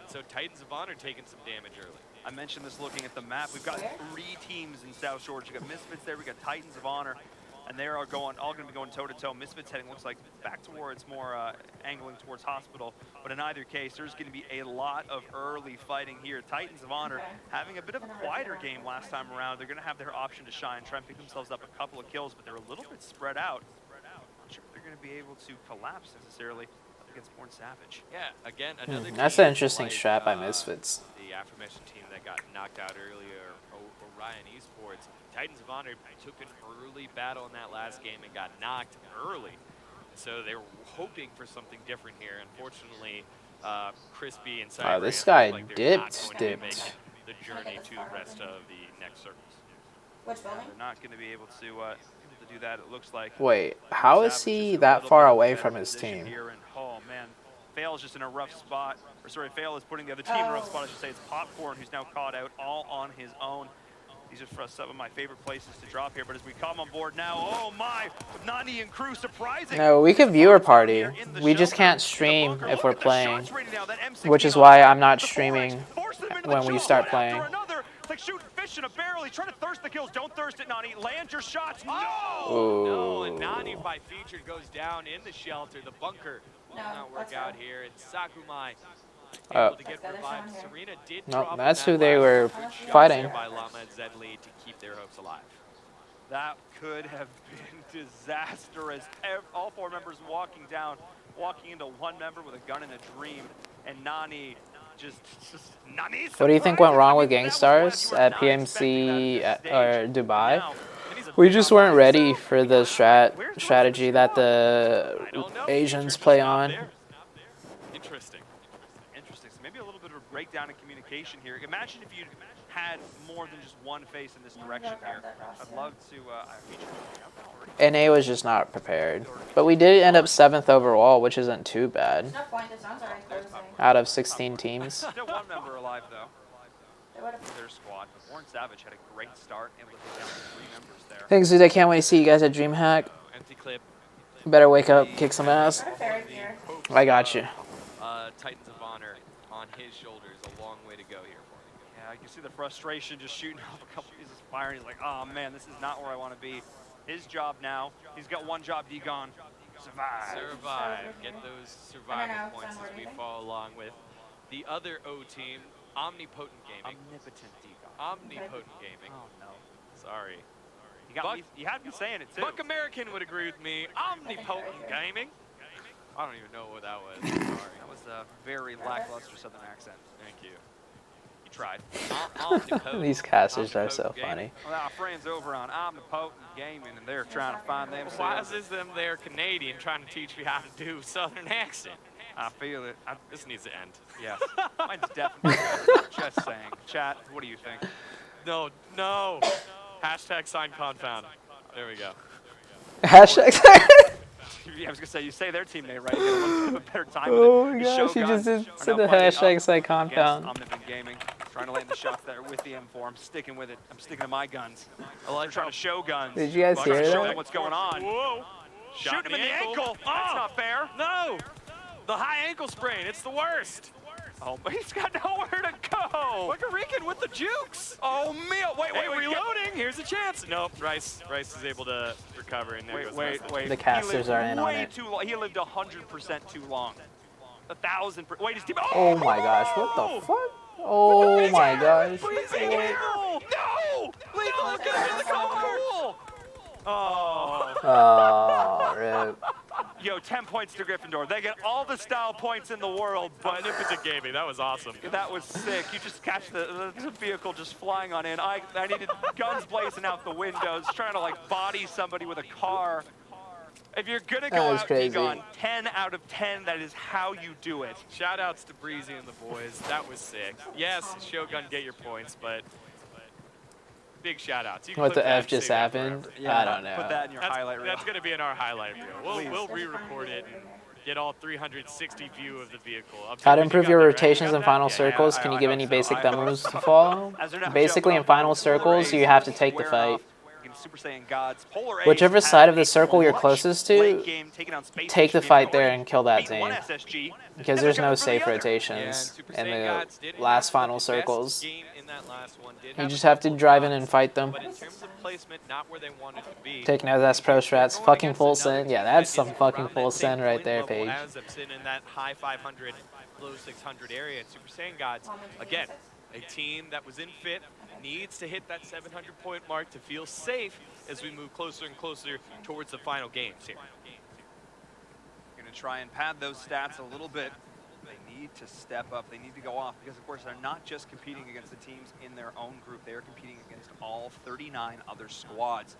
K: So Titans of Honor taking some damage early.
I: I mentioned this looking at the map. We've got 3 teams in South George. We've got Misfits there, we got Titans of Honor, and they are all going to be going toe-to-toe. Misfits heading looks like back towards more angling towards Hospital, but in either case, there's going to be a lot of early fighting here. Titans of Honor having a bit of a quieter game last time around. They're going to have their option to shine, try and pick themselves up a couple of kills, but they're a little bit spread out. Not sure if they're going to be able to collapse necessarily against Born Savage.
K: Yeah, again, another
B: That's
K: team
B: an interesting
K: like,
B: strat by Misfits.
K: The aforementioned team that got knocked out earlier, Orion Esports. Titans of Honor took an early battle in that last game and got knocked early. So they were hoping for something different here. Unfortunately, Crispy and Cyber
B: This guy
K: look like they're not
B: dipped.
K: going to be making the journey to the rest of the next circles.
E: Which building?
I: They're not going to be able to do that, it looks like.
B: Wait, how is he that far away from his team?
I: Here, and, oh, man. Fail is just in a rough spot. Or sorry, Fail is putting the other team in a rough spot. I should say it's Popcorn who's now caught out all on his own. These are some of my favorite places to drop here. But as we come on board now, oh my, Nani and crew surprising.
B: No, we can viewer party. We just can't stream if we're playing, which is why I'm not streaming when we start playing.
I: mission of barely trying to thirst the kills. Don't thirst it, Nani. Land your shots. No!
K: No, and Nani by featured goes down in the shelter. The bunker will
E: No,
K: not work
E: let's
K: out
E: go.
K: here, and Sakumai
B: Oh.
K: able to get revived. Serena did
B: Nope,
K: drop
B: that's
K: on
B: who
K: that
B: they
K: last
B: were
K: good shot
B: fighting.
K: there by Llama and Zedley to keep their hopes alive.
I: That could have been disastrous. All 4 members walking into one member with a gun and a dream, and Nani just Nani.
B: What do you think went wrong with Gangstars at PMC or Dubai? We just weren't ready for the strategy that the Asians play on.
K: Interesting.
I: Interesting. So maybe a little bit of a breakdown in communication here. Imagine if you had more than just one face in this direction here. I'd love to feature.
B: NA was just not prepared. But we did end up 7th overall, which isn't too bad.
E: There's no point, the zone's already closing.
B: Out of 16 teams.
I: Still one member alive, though. Their squad. But Warren Savage had a great start, able to take down 3 members there.
B: Thanks, dude. I can't wait to see you guys at DreamHack.
K: Empty clip.
B: Better wake up, kick some ass. I got you.
K: Titans of Honor on his shoulders. A long way to go here for him.
I: Yeah, you can see the frustration just shooting off a couple pieces of fire. And he's like, oh man, this is not where I want to be. His job now, he's got one job, Degon. Survive.
K: Survive. Get those survival points as we follow along with the other O team, Omnipotent Gaming.
I: Omnipotent Degon.
K: Omnipotent Gaming.
I: Oh no.
K: Sorry.
I: You had me saying it too.
K: Buck American would agree with me. Omnipotent Gaming. I don't even know what that was. Sorry.
I: That was a very lackluster Southern accent.
K: Thank you. You tried.
B: These casters are so funny.
I: Well, our friends over on Omnipotent Gaming, and they're trying to find themselves.
K: Why is this them there Canadian trying to teach me how to do Southern accent?
I: I feel it.
K: This needs to end.
I: Yes. Mine's definitely good. Just saying. Chat, what do you think?
K: No, no. Hashtag sign confound. There we go.
B: Hashtag.
I: Yeah, I was gonna say you say their teammate right. You get a better time.
B: Oh my gosh, you just said the hashtag say compound.
I: Omnipotent Gaming, trying to land the shots there with the M4. I'm sticking with it. I'm sticking to my guns.
K: I like
I: trying to show guns.
B: Did you guys hear
I: show
B: that?
I: them what's going on.
K: Whoa.
I: Shoot him in the ankle. That's not fair.
K: No. The high ankle sprain. It's the worst.
I: Oh, but he's got nowhere to go.
K: Puerto Rican with the jukes.
I: Oh, Mia. Wait,
K: reloading. Here's a chance. Nope. Rice is able to recover. And there goes
I: wait.
B: The casters are in on it.
I: Too long. He lived 100% too long. 1,000%. Wait, his team.
B: Oh my gosh, what the fuck? Oh my gosh.
I: No! Lethal, get him in the pool! Oh.
B: Oh, rip.
I: Yo, 10 points to Gryffindor. They get all the style points in the world, but
K: Omnipotent Gaming. That was awesome.
I: That was sick. You just catch the vehicle just flying on in. I needed guns blazing out the windows, trying to like body somebody with a car. If you're gonna go out Degon, 10 out of 10, that is how you do it.
K: Shout outs to Breezy and the boys. That was sick. Yes, Shogun, get your points, but big shout outs.
B: What the F just happened?
I: Yeah,
B: I don't know.
I: Put that in your highlight reel.
K: That's gonna be in our highlight reel. We'll re-record it and get all 360 view of the vehicle.
B: How to improve your rotations in final circles? Can you give any basic demos to follow? Basically, in final circles, you have to take the fight.
I: Super Saiyan gods. Polar
B: Whichever side of the circle you're closest to, take the fight there and kill that team. Because there's no safe rotations in the last final circles. You just have to drive in and fight them.
K: But in terms of placement, not where they wanted to be.
B: Take note, that's pro strats. Fucking full send. Yeah, that's some fucking full send right there, Paige.
K: As I'm sitting in that high 500, low 600 area, and Super Saiyan gods, again, a team that was in fifth, needs to hit that 700-point mark to feel safe as we move closer and closer towards the final games here.
I: Going to try and pad those stats a little bit. They need to step up. They need to go off because, of course, they're not just competing against the teams in their own group. They are competing against all 39 other squads.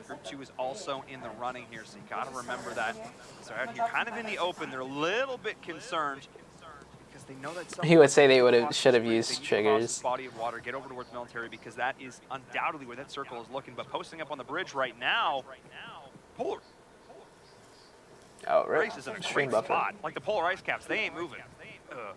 I: Group 2 is also in the running here, so you got to remember that. So out here, kind of in the open, they're a little bit concerned. They know that
B: he would say they should have used triggers.
I: Body of water, get over towards military because that is undoubtedly where that circle is looking. But posting up on the bridge right now, Polar.
B: Oh, right.
I: Race is in a great spot. Like the Polar Ice Caps, they ain't moving.
K: Yeah,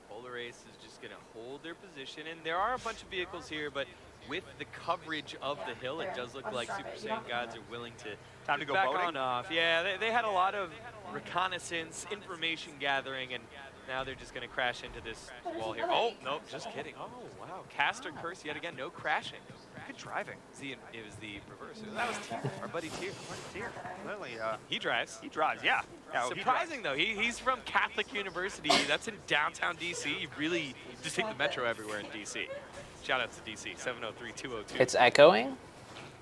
K: Polar Ace is just gonna hold their position, and there are a bunch of vehicles here, but with the coverage of the hill, it does look like Super Saiyan gods are willing to
I: time to go
K: back
I: boating?
K: on off. Yeah, they had a lot of reconnaissance, information gathering, and Now they're just going to crash into this wall here. Oh, no, just kidding. Oh, wow. Caster curse yet again. No crashing.
I: Good driving.
K: See, it was the reverse. That was Tier, our buddy Tier.
I: Literally,
K: he drives.
I: He drives, yeah.
K: Surprising, though. He's from Catholic University. That's in downtown D.C. You really just take the metro everywhere in D.C. Shout out to D.C. 703-202.
B: It's echoing?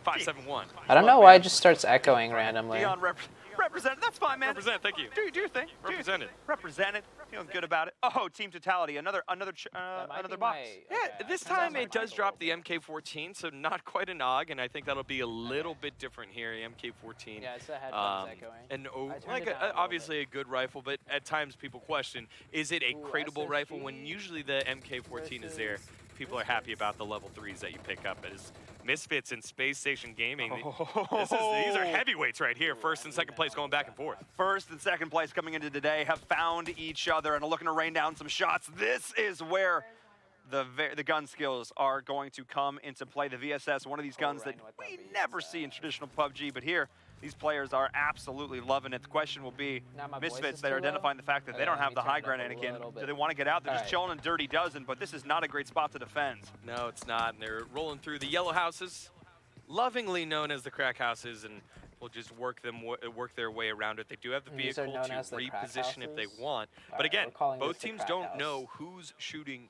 K: 571.
B: I don't know why it just starts echoing randomly.
I: Dion represented. That's fine, man.
K: Represent, thank you.
I: Do your thing.
K: Represented.
I: Represented. Feeling good about it. Oh, team totality. Another box.
K: Yeah, this time it does drop the MK14, so not quite a nog, and I think that'll be a little bit different here. MK14.
B: Yeah, it's the headphones echoing.
K: And obviously a good rifle, but at times people question, is it a crateable rifle when usually the MK14 is there? People are happy about the level 3s that you pick up as Misfits and Space Station Gaming. These are heavyweights right here. First and second place going back and forth.
I: First and second place coming into today have found each other and are looking to rain down some shots. This is where the gun skills are going to come into play. The VSS, one of these guns that we never see in traditional PUBG, but here, these players are absolutely loving it. The question will be, Misfits, they're identifying the fact that they don't have the high ground, Anakin. Do they want to get out? They're just chilling in Dirty Dozen, but this is not a great spot to defend.
K: No, it's not. And they're rolling through the yellow houses, lovingly known as the crack houses, and will just work their way around it. They do have the vehicle to reposition if they want. But again, both teams don't know who's shooting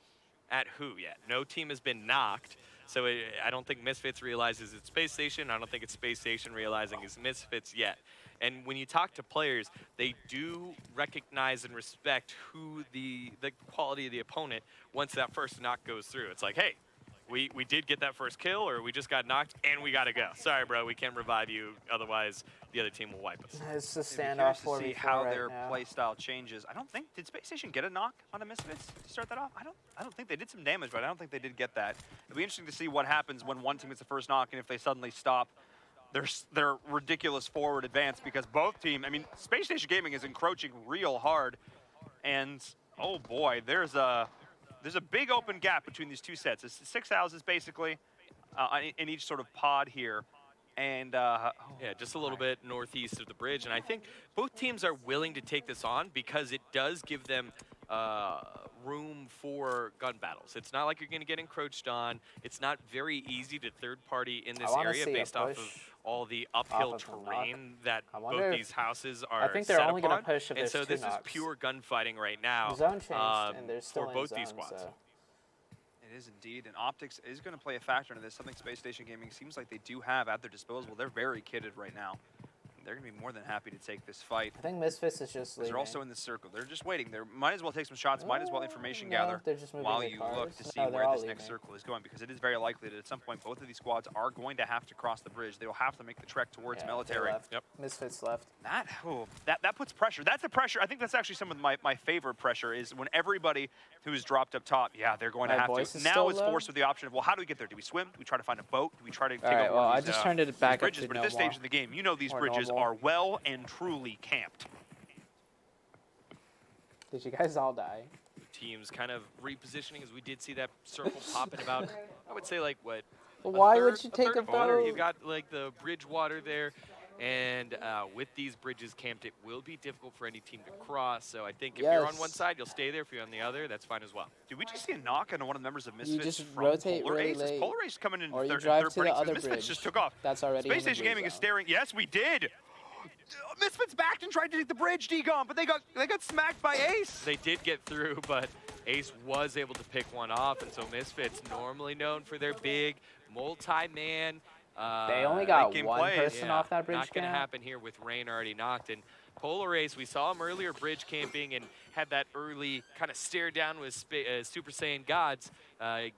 K: at who yet. No team has been knocked. So I don't think Misfits realizes it's Space Station. I don't think it's Space Station realizing it's Misfits yet. And when you talk to players, they do recognize and respect who the quality of the opponent once that first knock goes through. It's like, hey, we did get that first kill, or we just got knocked, and we got to go. Sorry, bro, we can't revive you. Otherwise, the other team will wipe us.
B: It's a standoff for
I: see how their play style changes. I don't think, did Space Station get a knock on the Misfits to start that off? I don't think they did some damage, but I don't think they did get that. It'll be interesting to see what happens when one team gets the first knock and if they suddenly stop their ridiculous forward advance, because both teams, I mean, Space Station Gaming is encroaching real hard, and oh boy, there's a big open gap between these two sets. It's 6 houses basically in each sort of pod here. And
K: yeah, just a little bit northeast of the bridge. And I think both teams are willing to take this on because it does give them room for gun battles. It's not like you're going to get encroached on. It's not very easy to third party in this area based off of all the uphill terrain that both these houses are.
B: I think they're only going to push if
K: and
B: there's
K: so this
B: knocks.
K: is pure gunfighting right now.
B: The zone changed, and there's still
K: for both these squads.
B: So.
I: It is indeed, and optics is going to play a factor into this. Something Space Station Gaming seems like they do have at their disposal. They're very kitted right now. They're going to be more than happy to take this fight.
B: I think Misfits is just leaving.
I: They're also in the circle. They're just waiting. They might as well take some shots, might as well information gather while you look to see where this next circle is going, because it is very likely that at some point both of these squads are going to have to cross the bridge. They will have to make the trek towards military.
B: Yep. Misfits left.
I: That puts pressure. That's the pressure. I think that's actually some of my favorite pressure is when everybody who's dropped up top, yeah, they're going to have to. Now it's forced with the option of, well, how do we get there? Do we swim? Do we try to find a boat? Do we try to take over
B: I just turned it back
I: bridges? But at this stage in the game, you know these bridges are well and truly camped.
B: Did you guys all die?
K: Teams kind of repositioning as we did see that circle pop in about, I would say like what?
B: Why would you take a boat?
K: You got like the bridge water there. And with these bridges camped, it will be difficult for any team to cross. So I think if you're on one side, you'll stay there. If you're on the other, that's fine as well.
I: Did we just see a knock on one of the members of Misfits?
B: You just
I: from
B: rotate
I: Polar
B: really
I: Ace?
B: late.
I: Polar Ace coming in
B: or you
I: third
B: drive to the
I: break.
B: other
I: Misfits
B: bridge.
I: just took off.
B: That's already
I: Space Station Gaming is staring. Yes, we did. Misfits backed and tried to take the bridge, D-Gom, but they got smacked by Ace.
K: They did get through, but Ace was able to pick one off, and so Misfits, normally known for their big multi-man.
B: They only got one person off that bridge.
K: Not going to happen here with Rain already knocked. And Polar Ace, we saw him earlier bridge camping and had that early kind of stare down with Super Saiyan Gods,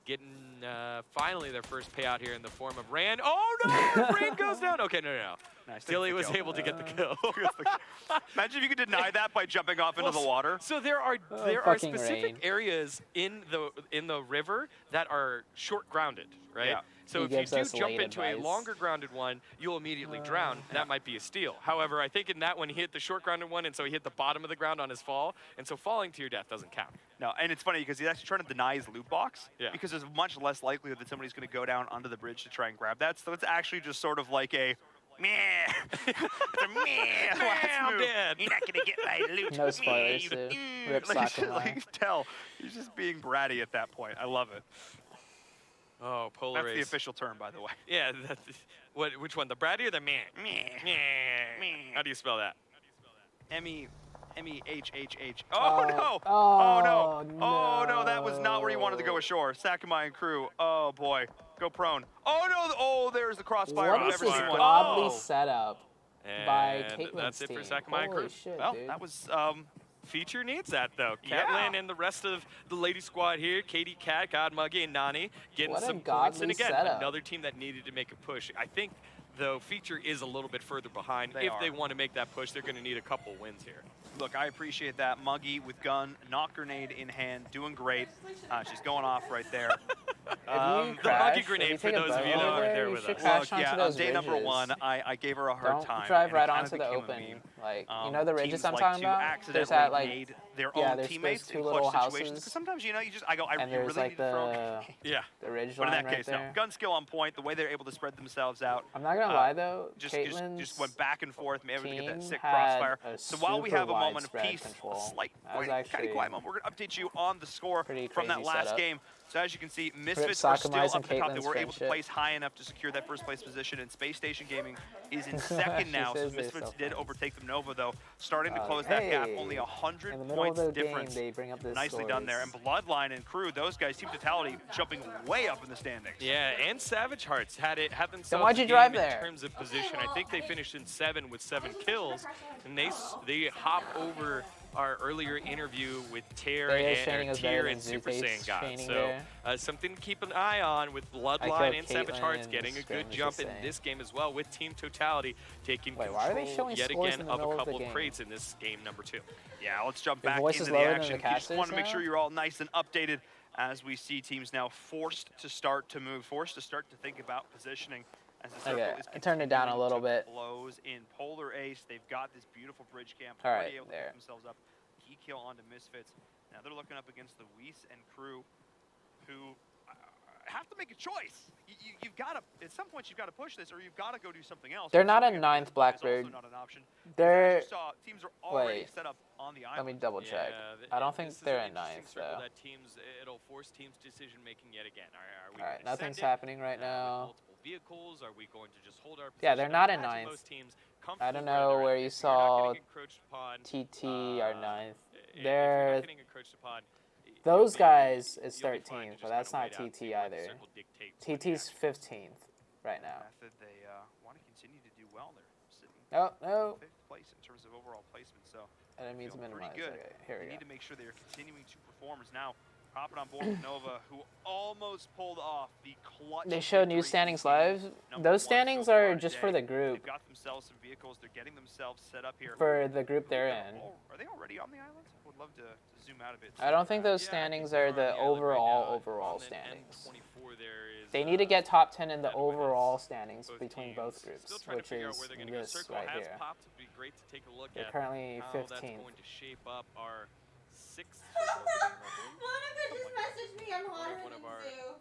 K: getting finally their first payout here in the form of Ran. Oh no! Rain goes down. Okay, no.
I: Nice.
K: Tilly was able to get the kill.
I: Imagine if you could deny that by jumping off into the water.
K: So there are specific areas in the river that are short grounded, right? Yeah. So if you do jump into a longer grounded one, you'll immediately drown. That might be a steal. However, I think in that one he hit the short grounded one, and so he hit the bottom of the ground on his fall, and so falling to your death doesn't count.
I: No, and it's funny because he's actually trying to deny his loot box because there's much less likelihood that somebody's going to go down under the bridge to try and grab that. So it's actually just sort of like a, meh. It's a meh.
K: I'm
I: Move.
K: dead.
I: You're not gonna get my loot.
B: No spoilers,
I: Meh.
B: too.
I: Mm.
B: Rip
I: Like, just,
B: Sakamai.
I: like, tell. He's just being bratty at that point. I love it.
K: Oh, Polar
I: That's the
K: Ace.
I: official term, by the way.
K: Yeah, which one? The bratty or the meh? Meh. How do you spell that?
I: M-E-H-H-H. Oh, no! Oh, no! Oh, no, that was not where he wanted to go ashore. Sakamai and crew. Oh, boy. Go prone. Oh, no! Oh, there's the crossfire.
B: What
I: I've
B: is
I: never
B: this
I: seen one.
B: godly
I: Oh.
B: setup by
K: And
B: Caitlin's
K: that's it for
B: team?
K: Sakamai and
B: Holy
K: crew.
B: shit,
I: Well,
B: dude.
I: that was...
K: Feature needs that, though.
I: Yeah.
K: Catelyn and the rest of the lady squad here, Katie, Cat, Godmuggy, and Nani, getting
B: What a
K: some points. And
B: godly
K: again,
B: setup.
K: another team that needed to make a push. I think, though, Feature is a little bit further behind.
I: They
K: If
I: are.
K: they want to make that push, they're going to need a couple wins here.
I: Look, I appreciate that. Muggy with gun, knock grenade in hand, doing great. She's going off right there.
B: If you
K: the Muggy
B: crash,
K: grenade,
B: if you
K: for
B: take a
K: those of
B: boat
K: you that
B: over
K: weren't
B: there,
K: there
B: you
K: with
B: should
K: us.
B: crash
I: Look,
B: onto
I: yeah, on
B: those
I: day number
B: ridges.
I: 1, I gave her a hard
B: Don't
I: time.
B: drive
I: and it
B: right
I: kinda
B: onto the
I: became a
B: open.
I: meme.
B: Like, you know the ridges
I: Teams
B: I'm
I: like
B: talking
I: to
B: about?
I: accidentally
B: There's that, like,
I: nade their
B: yeah,
I: own
B: there's
I: teammates
B: those two
I: in
B: little
I: clutch situations.
B: houses.
I: 'Cause sometimes, you know, you go, I
B: And there's
I: really
B: like
I: need to throw.
K: Yeah.
B: the ridge
I: But in
B: line
I: that
B: right
I: case,
B: there.
I: no. Gun skill on point, the way they're able to spread themselves out.
B: I'm not gonna lie though,
I: Just
B: Caitlin's
I: went back and forth, able to get that
B: team
I: sick
B: had
I: crossfire.
B: a
I: So while we have a
B: super
I: moment of
B: widespread
I: peace,
B: control.
I: a slight,
B: That was
I: kind of
B: actually
I: quiet moment, we're going to update you on the score
B: pretty
I: from that
B: crazy
I: last
B: setup.
I: game. So as you can see, Misfits are still
B: Sakamai's
I: up
B: and
I: at the top. They
B: Caitlin's
I: were able to
B: friendship.
I: place high enough to secure that first place position, and Space Station Gaming is in second
B: She
I: now. So
B: says they're
I: Misfits
B: so
I: did
B: friends.
I: overtake them. Nova, though, starting to close that gap. Only 100
B: in the middle
I: points
B: of the
I: difference.
B: game, they bring up this
I: Nicely done there. And Bloodline and Crew, those guys, Team Totality, jumping way up in the standings.
K: Yeah, and Savage Hearts had themselves
B: why'd you
K: a
B: drive
K: game
B: there?
K: in terms of position. I think they finished in 7 with 7 kills, and they hop over our earlier interview with Tier
B: Shane is better than
K: and Super
B: Zute's
K: Saiyan God.
B: training
K: So
B: there.
K: something to keep an eye on with
B: I
K: Bloodline
B: killed
K: and Savage
B: Caitlyn
K: Hearts
B: and
K: getting a good
B: Scrim is
K: jump
B: the
K: in
B: same.
K: this game as well, with Team Totality taking
B: Wait,
K: control
B: why are they showing
K: yet
B: scores
K: again
B: in the
K: of a
B: middle of the
K: couple
B: game?
K: crates in this game number 2.
I: Yeah, let's jump
B: Your
I: back
B: voice
I: into
B: is
I: the
B: lower than
I: action.
B: the
I: Just want to make
B: casters
I: sure
B: now?
I: you're all nice and updated as we see teams now forced to start to move, forced to start to think about positioning. As the circle
B: Okay,
I: is
B: I turned it down a
I: continuing
B: little
I: to
B: bit.
I: close in. Polar Ace, they've got this beautiful bridge camp.
B: All
I: already
B: right,
I: able to
B: there.
I: pick themselves up. Key kill onto Misfits. Now they're looking up against the Weiss and Crew, who have to make a choice. You've got to, at some point, you've got to push this, or you've got to go do something else.
B: They're not
I: Something
B: in ninth,
I: is also
B: Blackbird.
I: not an option.
B: They're-
I: As you saw, teams are already
B: wait.
I: set up on the
B: Let
I: island.
B: me double check.
K: Yeah,
B: I don't think
K: this is
B: they're
K: an
B: in
K: interesting
B: ninth
K: circle
B: though.
K: that teams, it'll force teams' decision making yet again. Are we
B: All right,
K: gonna
B: nothing's
K: send it,
B: happening right
K: with
B: now.
K: multiple vehicles? Are we going to just hold our position?
B: Yeah, they're not
K: I
B: in
K: imagine
B: ninth.
K: most teams
B: I
K: comfortable
B: don't
K: where
B: know
K: they're at.
B: where you
K: If you're not
B: saw
K: getting encroached upon,
B: TT are ninth.
K: if you're
B: They're
K: not getting encroached upon,
B: those
K: maybe
B: guys is
K: you'll be fine to
B: 13th,
K: just
B: but that's
K: kinda
B: not
K: wait out, see
B: TT
K: where the
B: either.
K: circle dictates what
B: TT's 15th right now.
I: Method, they want to continue to do well. They're sitting
B: Oh no!
I: 5th place in terms of overall placement, so
B: I didn't mean to
I: feeling
B: minimize.
I: pretty good.
B: Okay, here
I: They
B: we
I: need
B: go.
I: to make sure they are continuing to perform. Is now hopping on board with Nova, who almost pulled off the clutch.
B: They showed new
I: victory
B: standings
I: in
B: live.
I: number
B: Those
I: 1
B: standings
I: so far
B: are just for
I: today.
B: the group.
I: They've got themselves some vehicles. They're getting themselves set up here.
B: For the group they're in.
I: Are they already on the island? I would love to zoom out a bit.
B: I don't think those
K: Yeah, I
B: standings
K: think
B: are
K: they're
B: the
K: on the island right now.
B: overall
K: On the
B: standings.
K: M24 there is,
B: They need to get top 10 in the
K: that wins
B: overall standings
K: both
B: between
K: teams.
B: both
K: Still
B: groups,
K: trying to
B: which
K: figure out
B: is
K: where they're going to go.
B: this
K: Circle
B: right
K: has
B: here.
K: popped. It'd be great to take a look
B: They're
K: at
B: currently
K: how that's
B: 15th.
K: going to shape up our 6th circle of the game, I
E: Monica just messaged me. I'm hotter
K: One
E: than
K: of our
E: Zoo.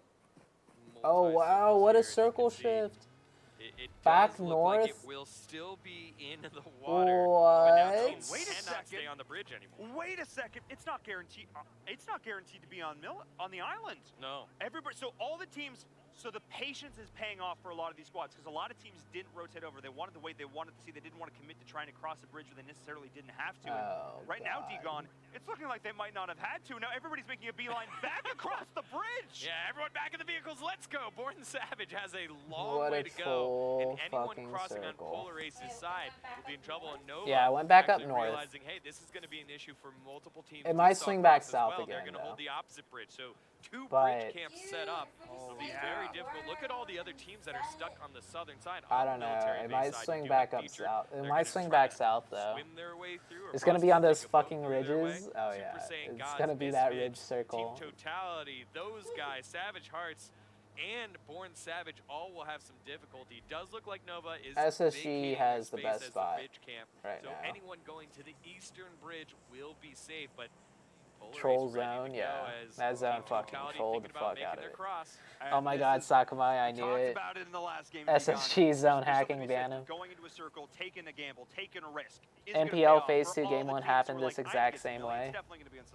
B: Oh wow, what a circle shift.
K: It
B: Back
K: does look like
B: north?
K: it will still be in the water. But now
B: What?
K: teams
I: Wait a
K: cannot
I: second.
K: stay on the bridge anymore.
I: Wait a second. It's not guaranteed. It's not guaranteed to be on the island.
K: No.
I: Everybody. So all the teams. So the patience is paying off for a lot of these squads because a lot of teams didn't rotate over. They wanted the way they wanted to see. They didn't want to commit to trying to cross a bridge where they necessarily didn't have to.
B: Oh,
I: And right now,
B: God.
I: Degon, it's looking like they might not have had to. Now everybody's making a beeline back across the bridge.
K: Yeah, everyone back in the vehicles. Let's go. Born Savage has a long
B: What
K: way
B: a
K: to go.
B: full
K: And anyone
B: fucking
K: crossing
B: circle.
K: on Polar Ace's side will be in trouble. And Nova
B: Yeah, I went back up
K: actually
B: north.
K: realizing, hey, this is going to be an issue for multiple teams.
B: It might
K: to
B: swing
K: cross
B: back
K: as
B: south
K: well. They're
B: again,
K: going to hold
B: though.
K: the opposite bridge. So two
B: But-
K: bridge camps set up. It'll be very difficult. Look at all the other teams that are stuck on the southern side.
B: I
K: on
B: don't
K: the
B: know.
K: military
B: It
K: base
B: might
K: side.
B: swing
K: You do
B: back
K: have
B: up
K: Feature.
B: south. It
K: They're
B: might
K: gonna
B: swing
K: try
B: back
K: to
B: south though.
K: swim their way through or
B: It's gonna be on
K: possibly
B: those
K: take a boat
B: fucking
K: through their way.
B: ridges. Oh
K: Super
B: yeah,
K: Saiyan
B: it's
K: Gods,
B: gonna be that
K: Misfit,
B: ridge circle.
K: Team Totality, those guys, Savage Hearts, and Born Savage all will have some difficulty. Does look like Nova is
B: SSG
K: vacating
B: has
K: their
B: the
K: space
B: best
K: as
B: spot
K: bridge camp.
B: right
K: so
B: now.
K: anyone going to the eastern bridge will be safe, but
B: troll zone. Yeah, that zone fucking trolled the fuck out of it. Oh my God, Sakamai, I knew it.
I: About it in the last game,
B: SSG zone hacking ban him.
I: Going into a circle, taking a gamble, taking a risk.
B: NPL Phase 2 Game 1 happened this exact same way.
I: It's definitely going to be on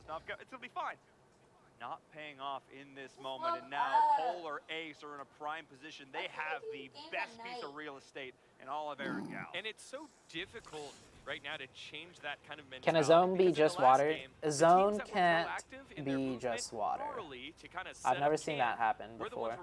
I: It's going to be fine. Not paying off in this moment, and now Polar Ace are in a prime position. They have the best piece of real estate in all of Aaron Gal.
K: And it's so difficult right now to change that kind of mentality.
B: Can a zone be just water? A zone can't be just water. I've never seen that happen before.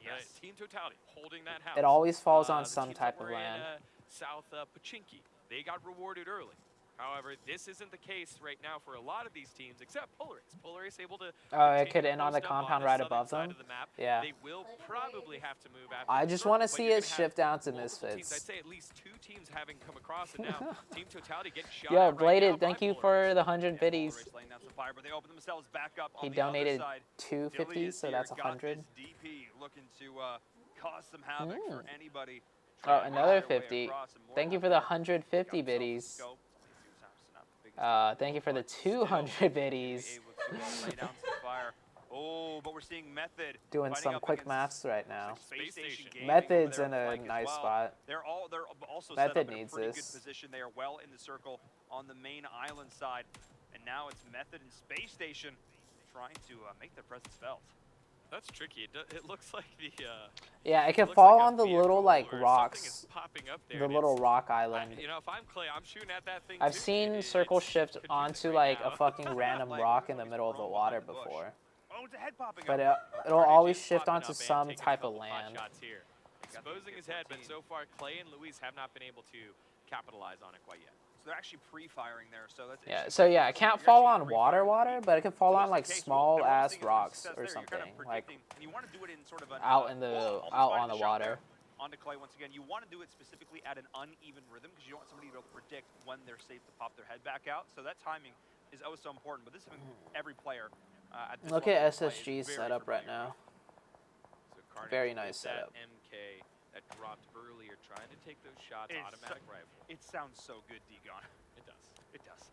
K: Yes. Team Totality holding that house.
B: It always falls on some type of land.
K: South Pachinki, they got rewarded early. However, this isn't the case right now for a lot of these teams, except Polar Ace. Polar Ace able to.
B: Oh, it could end on the compound right above them. Yeah.
K: They will probably have to move after.
B: I just want to see it shift down to Misfits.
K: Teams, I'd say at least 2 teams having come across it now. Team Totality getting shot.
B: Yo, Bladed,
K: right
B: thank you for the 100 biddies. He donated 250, so that's 100.
I: DP looking to cause some havoc for anybody.
B: Oh, another 50. Thank you for the 150 biddies. Thank you for the 200 biddies.
I: Oh, but we're seeing Method
B: doing some quick maths right now.
I: Like
B: Method's in a nice spot.
I: They're also
B: Method
I: set up in
B: needs
I: a pretty
B: this.
I: good position. They are well in the circle on the main island side, and now it's Method and Space Station trying to make their presence felt.
K: That's tricky. It looks like the.
B: Yeah, it can fall on the little like rocks.
K: Popping up there,
B: the little rock island.
K: You know, if I'm Clay, I'm shooting at that thing.
B: I've seen circle shift onto like a fucking random rock in the middle of the water before.
I: Oh, it's a head popping
B: But
I: up.
B: it'll always shift onto some type of land.
K: Exposing his head, but so far Clay and Luis have not been able to capitalize on it quite yet.
I: So they're actually pre-firing there, so that's
B: Yeah, so yeah, it can't fall on water, but it can fall on like small ass rocks or something, like out on the water.
I: Onto Clay once again. You want to do it specifically at an uneven rhythm because you don't want somebody to be able to predict when they're safe to pop their head back out. So that timing is always so important. But this is every player. At this
B: Look at SSG's setup right now.
K: So
B: very nice setup.
K: MK that dropped earlier, trying to take those shots. Automatic rifle.
I: It sounds so good, D-Gon.
K: It does.
I: It does.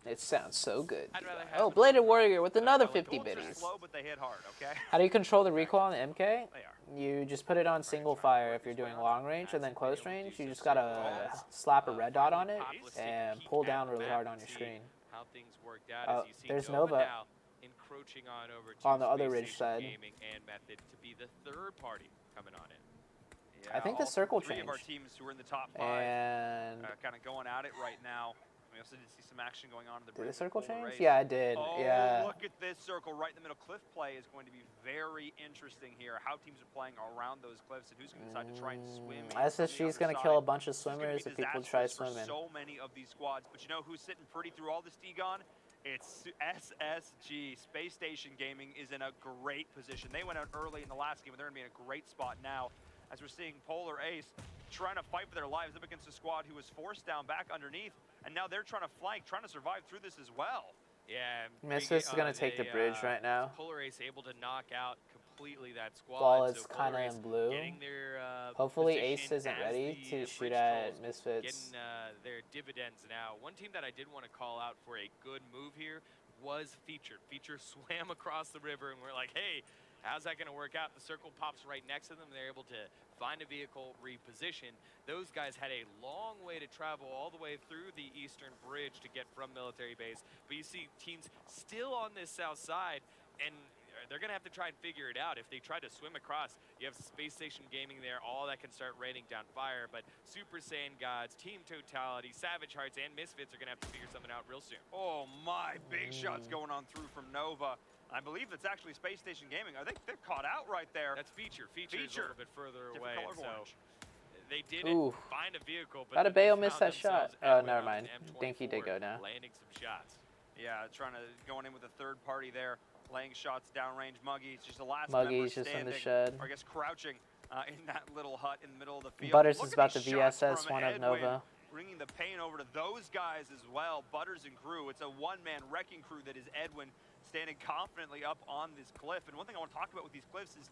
B: It sounds so good. Oh, Bladed Warrior with another 50 biddies.
I: Slow, but they hit hard, okay?
B: How do you control the recoil on the MK? You just put it on single fire if you're doing long range, and then close range, you just gotta slap a red dot on it and pull down really hard on your screen.
K: How things worked out as you see
B: there's
K: Nova
B: Nova
K: now encroaching on over to
B: on the other
K: Space
B: ridge
K: Station
B: side.
K: Gaming and Method to be the third party coming on in.
B: I think the circle
I: Three of our
B: changed.
I: teams who are in the top 5
B: And
I: kind of going at it right now. We also did see some action going on in the
B: did the
I: bridge
B: circle
I: with Polar
B: change?
I: Ace.
B: Yeah, it did.
I: Oh,
B: Yeah.
I: look at this circle right in the middle. Cliff play is going to be very interesting here. How teams are playing around those cliffs and who's going to decide to try and swim.
B: SSG's going to kill a bunch of swimmers if people try swimming.
I: So many of these squads, but you know who's sitting pretty through all this, D-Gon? It's SSG. Space Station Gaming is in a great position. They went out early in the last game, but they're going to be in a great spot now. As we're seeing Polar Ace trying to fight for their lives up against a squad who was forced down back underneath, and now they're trying to flank, trying to survive through this as well.
K: Yeah.
B: Misfits is going to take the bridge right now.
K: Polar Ace able to knock out completely that squad.
B: Ball is
K: so
B: kind of in blue.
K: Their,
B: hopefully Ace isn't ready to shoot at Misfits.
K: Getting their dividends now. One team that I did want to call out for a good move here was Featured. Featured swam across the river, and we're like, hey, how's that going to work out? The circle pops right next to them. They're able to find a vehicle, reposition. Those guys had a long way to travel all the way through the eastern bridge to get from military base. But you see teams still on this south side, and they're going to have to try and figure it out. If they try to swim across, you have Space Station Gaming there, all that can start raining down fire. But Super Saiyan Gods, Team Totality, Savage Hearts, and Misfits are going to have to figure something out real soon.
I: Oh my, big shots going on through from Nova. I believe that's actually Space Station Gaming. I think they're caught out right there.
K: That's Feature. Feature is a little bit further away.
I: So
K: they didn't find a vehicle. But
B: Bayo missed that shot. Oh, never mind. I think he did go down.
K: Landing some shots.
I: Yeah, trying to going in with a third party there, laying shots downrange. Muggy's just the last
B: Muggy's just in the shed.
I: Or I guess crouching in that little hut in the middle of the field.
B: Butters is about to VSS one of Nova.
I: Bringing the pain over to those guys as well. Butters and crew. It's a one-man wrecking crew that is Edwin standing confidently up on this cliff. And one thing I want to talk about with these cliffs is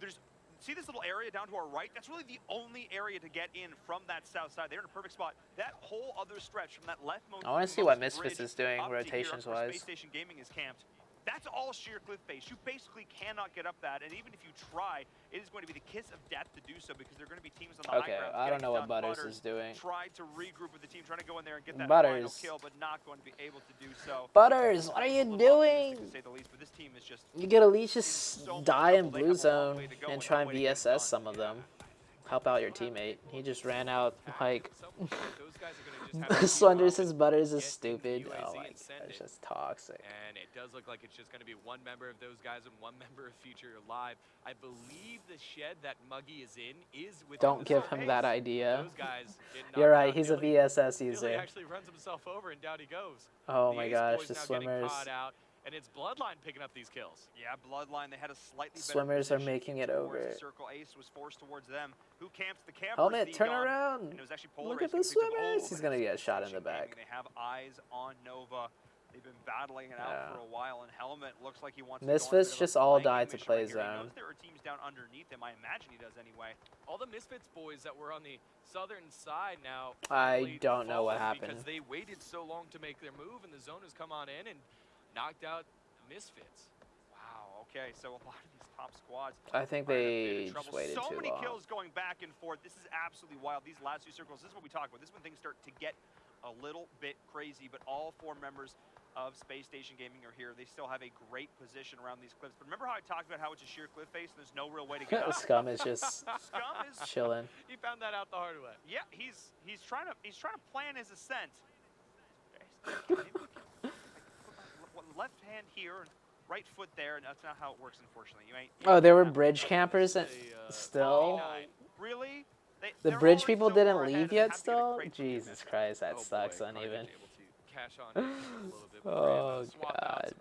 I: there's see this little area down to our right? That's really the only area to get in from that south side. They're in a perfect spot. That whole other stretch from that leftmost.
B: I want to see what Misfits is doing rotations-wise.
I: Space Station Gaming is camped. That's all sheer cliff face. You basically cannot get up that, and even if you try, it is going to be the kiss of death to do so because there are going to be teams on the high ground.
B: I don't know what Butters is doing.
I: Tried to regroup with the team, trying to go in there and get that
B: Butters.
I: final kill, but not going to be able to do so.
B: Butters, what are you doing?
I: To say the least, but this team is just
B: You could at least just die in blue zone and try and VSS some of them. Help out your teammate. He just ran out like Slender says Butters is stupid. Oh my god, it's just toxic.
K: And it does look like it's just going to be one member of those guys and one member of Future Alive. I believe the shed that Muggy is in is with.
B: Don't give him that idea.
K: Those guys
B: You're right, he's a VSS user.
K: He actually runs himself over and down he goes.
B: Oh my gosh, the swimmers.
K: And it's Bloodline picking up these kills.
I: Yeah, Bloodline, they had a slightly better
B: Swimmers are
I: position
B: making it over.
I: the circle. Ace was forced towards them. Who camps the campers?
B: Helmet, turn around.
I: And it was actually
B: Look at the swimmers. He's going to get shot in the back.
I: They have eyes on Nova. They've been battling it out for a while, and Helmet looks like he wants
B: Misfits just all died to play zone.
I: There are teams down underneath him. I imagine he does anyway.
K: All the Misfits boys that were on the southern side now.
B: I don't know what happened.
K: Because they waited so long to make their move, and the zone has come on in and knocked out Misfits.
I: Wow, okay, so a lot of these top squads.
B: I think they just waited too long.
I: So many kills going back and forth. This is absolutely wild. These last two circles, this is what we talk about. This is when things start to get a little bit crazy, but all four members of Space Station Gaming are here. They still have a great position around these cliffs. But remember how I talked about how it's a sheer cliff face and there's no real way to get up?
B: Scum is just chilling.
K: He found that out the hard way.
I: Yeah, he's trying to plan his ascent. Left hand here and right foot there, and that's not how it works, unfortunately.
B: Oh, there were bridge campers still?
I: Really?
B: The bridge people didn't leave yet still? Jesus Christ, that sucks uneven. Oh, God.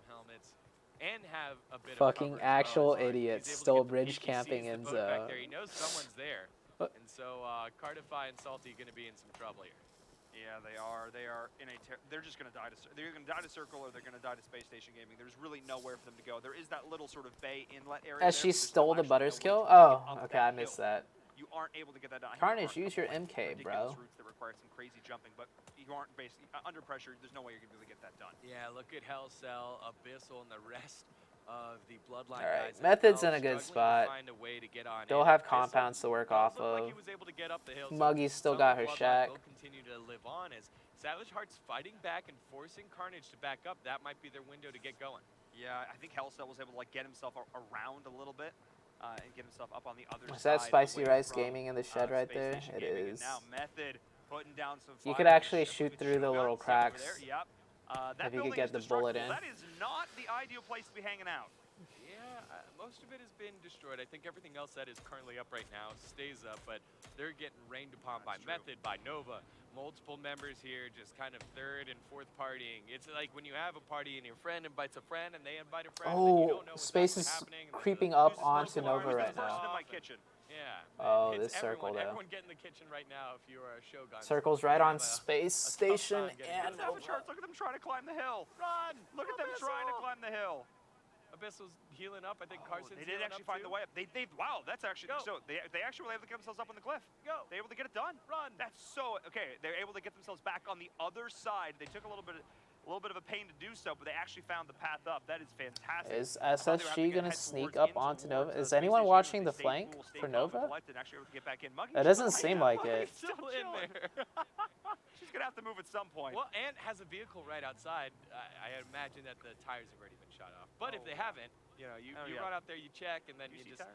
K: And have a bit
B: fucking actual idiots still bridge camping in zone.
K: He knows someone's there. And so Cardify and Salty going to be in some trouble here.
I: Yeah, they are. They are in a. They're just going to die to. They're going to die to Circle, or they're going to die to Space Station Gaming. There's really nowhere for them to go. There is that little sort of bay inlet area.
B: As she stole the Butters kill. Oh, okay, I missed that.
I: You aren't able to get that done.
B: Carnage, use your MK, bro.
I: Routes that require some crazy jumping, but you aren't basically under pressure. There's no way you're going to be able to get that done.
K: Yeah, look at Hellcell, Abyssal, and the rest of the Bloodline
B: guys.
K: Alright,
B: Method's in a good spot. They'll have compounds to work off of. Muggy's still got her shack.
K: Continue to live on as Savage Heart's fighting back and forcing Carnage to back up. That might be their window to get going.
I: Yeah, I think Hellcell was able to get himself around a little bit and get himself up on the other side.
B: Is that Spicy Rice Gaming in the shed right there? It is.
I: Now Method putting down some
B: you could actually shoot through the little cracks.
I: Yep.
B: If you could get the bullet in.
I: That is not the ideal place to be hanging out.
K: Yeah, most of it has been destroyed. I think everything else that is currently up right now stays up, but they're getting rained upon by Method, by Nova. Multiple members here, just kind of third and fourth partying. It's like when you have a party and your friend invites a friend and they invite a friend.
B: Oh,
K: and you don't know
B: Space is creeping up onto Nova right now.
I: In my kitchen.
K: Yeah.
B: Oh, this circle though.
K: Everyone get in the kitchen right now if you are a Shogun.
B: Circle's right on Space Station and
I: Nova. Look at them trying to climb the hill.
K: Run!
I: Look at them trying to climb the hill.
K: Abyssal's healing up. I think Carson's
I: They did actually find the way up. Wow, that's actually so. They actually were able to get themselves up on the cliff.
K: Go.
I: They're able to get it done.
K: Run.
I: That's so okay. They're able to get themselves back on the other side. They took a little bit of a pain to do so, but they actually found the path up. That is fantastic.
B: Is SSG gonna sneak up onto Nova? Is anyone watching the flank for Nova? It doesn't seem like it.
K: Still in there.
I: She's gonna have to move at some point.
K: Well, and has a vehicle right outside. I imagine that the tires have already been shot off. But if they haven't, you run out there, you check, and then you just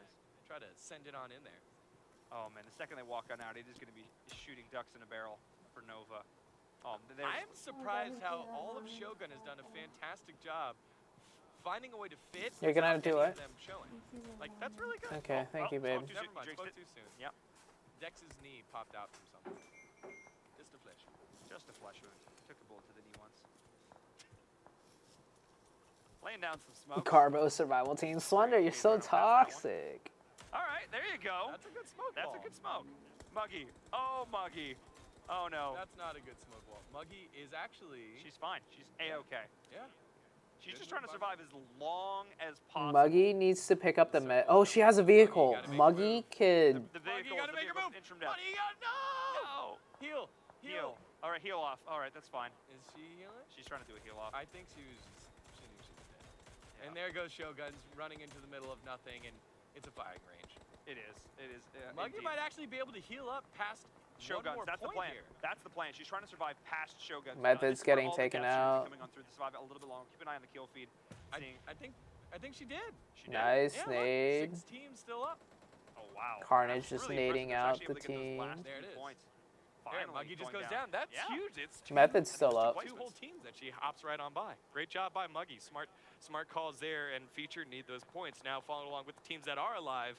K: try to send it on in there.
I: Oh man, the second they walk on out, it is gonna be shooting ducks in a barrel for Nova.
K: I am surprised how all of Shogun has done a fantastic job finding a way to fit.
B: You're gonna do it?
K: Them showing. Like, that's really good.
B: Okay, thank you, babe.
K: Never mind, spoke too soon.
I: Yep.
K: Dex's knee popped out from something. Just a flesh.
I: Just a flesh wound. Took a bullet to the knee once. Laying down some smoke.
B: Carbo survival team. Slender, you're so toxic.
I: All right, there you go.
K: That's a good smoke.
I: That's a good smoke. Muggy. Oh, Muggy. Oh no.
K: That's not a good smoke wall. Muggy is actually.
I: She's fine. She's a-okay.
K: Yeah.
I: She's just trying to survive as long as possible.
B: Muggy needs to pick up the med. Oh, she has a vehicle. Muggy could.
I: The vehicle,
A: gotta make her move.
I: interim death.
A: Muggy, no! Heal.
I: Heal. All right, heal off. All right, that's fine.
K: Is she healing?
I: She's trying to do a heal off.
K: I think she knew she was dead. And there goes Shoguns running into the middle of nothing, and it's a firing range.
I: It is. It is.
K: Muggy might actually be able to heal up past
I: Shoguns. That's the plan.
K: Here.
I: That's the plan. She's trying to survive past Shoguns.
B: Method's getting taken out.
I: Coming on through the survival a little bit longer. Keep an eye on the kill feed.
K: I think she did.
I: She did.
B: Nice
K: Yeah,
B: nade.
K: 6 teams still up.
I: Oh wow.
B: Carnage
I: That's
B: just
I: really
B: nading
I: impressive.
B: out
I: She's
B: the
I: actually able to get those
B: team.
I: last
K: There it
I: 2
K: is.
I: points.
K: There,
I: Finally
K: Muggy just
I: going
K: goes down. That's
I: Yeah.
K: huge. It's
B: Method's still up.
K: 2 whole teams that she hops right on by. Great job by Muggy. Smart calls there, and Feature need those points. Now following along with the teams that are alive.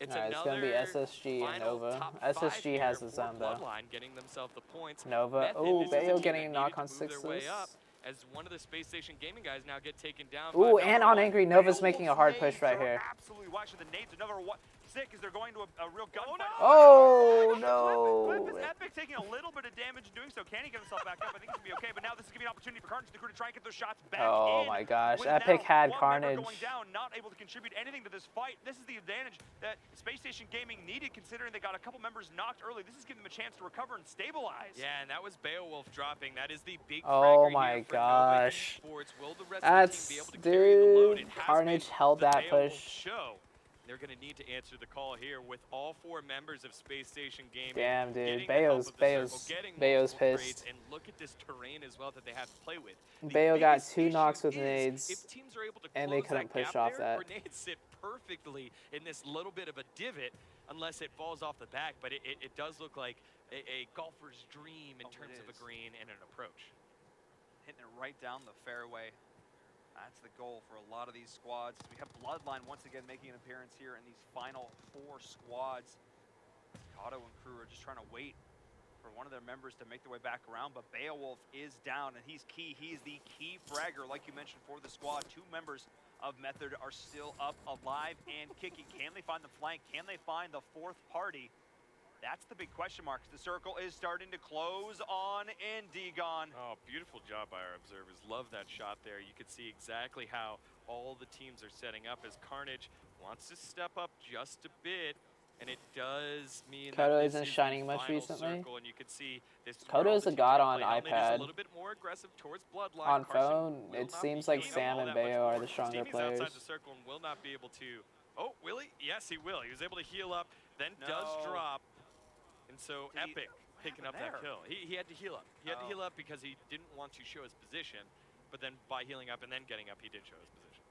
K: It's
B: Alright, it's gonna be SSG and Nova. SSG has the zone though.
K: Bloodline getting themselves the points.
B: Nova.
K: Method,
B: Oh,
K: this is a
B: Bayo
K: team
B: getting a
K: that
B: knock
K: needed
B: on
K: to move their way
B: sixes.
K: up as one of the Space Station Gaming guys now get taken down.
B: Ooh,
K: by
B: and
K: number
B: on
K: 1.
B: Angry Nova's making a hard push right here.
I: Absolutely. Watch the nades. Another one. Sick as they're going to a real gunfight.
B: Oh
I: Flip
B: no!
I: is Epic taking a little bit of damage in doing so. Can he get himself back up? I think he's gonna be okay. But now this is gonna be an opportunity for Carnage and the crew to try and get those shots back
B: Oh
I: in.
B: my gosh,
I: With
B: Epic
I: now
B: had
I: one
B: Carnage.
I: member going down, not able to contribute anything to this fight. This is the advantage that Space Station Gaming needed, considering they got a couple members knocked early. This is giving them a chance to recover and stabilize.
K: Yeah, and that was Beowulf dropping. That is the big
B: Oh
K: fragger
B: my
K: here for
B: gosh.
K: Nova Esports. Will the rest of the
B: That's
K: team be able to carry the load?
B: dude.
K: It has
B: Carnage
K: been
B: held
K: the
B: that
K: Beowulf
B: push.
K: show. They're going to need to answer the call here with all 4 members of Space Station Gaming.
B: Damn, dude.
K: getting the help
B: Bayo's
K: of the circle, getting multiple
B: pissed.
K: trades, and look at this terrain as well that they have to play with. The
B: Bayo got
K: biggest
B: 2 knocks
K: issue
B: with
K: is
B: nades,
K: if teams are able to
B: and they
K: close
B: couldn't
K: that
B: push
K: gap
B: off
K: there,
B: that.
K: Grenades sit perfectly in this little bit of a divot unless it falls off the back, but it does look like a golfer's dream in terms of a green and an approach.
I: Hitting it right down the fairway. That's the goal for a lot of these squads. We have Bloodline once again making an appearance here in these final 4 squads. Kato and crew are just trying to wait for one of their members to make their way back around, but Beowulf is down, and he's key. He's the key fragger, like you mentioned, for the squad. 2 members of Method are still up, alive, and kicking. Can they find the flank? Can they find the 4th party? That's the big question mark. The circle is starting to close on in Degon.
K: Oh, beautiful job by our observers. Love that shot there. You could see exactly how all the teams are setting up as Carnage wants to step up just a bit. And it does mean
B: Kodo
K: that this
B: isn't
K: is
B: shining
K: the
B: much
K: final
B: recently.
K: circle, and you could see this is
B: Kodo
K: where all
B: is
K: the
B: a
K: teams
B: god
K: are
B: on
K: playing. Helmet is
B: iPad.
K: a little bit more aggressive towards Bloodline.
B: On
K: Carson
B: phone,
K: will
B: it
K: not
B: seems
K: be
B: like
K: healing
B: Sam
K: all
B: and
K: that much
B: Bayo are
K: more.
B: the stronger
K: Stevie's
B: players.
K: outside the circle and will not be able to. Oh, will he? Yes, he will. He was able to heal up, then does drop. And so Epic picking up that kill. He had to heal up. He had to heal up because he didn't want to show his position, but then by healing up and then getting up, he did show his position.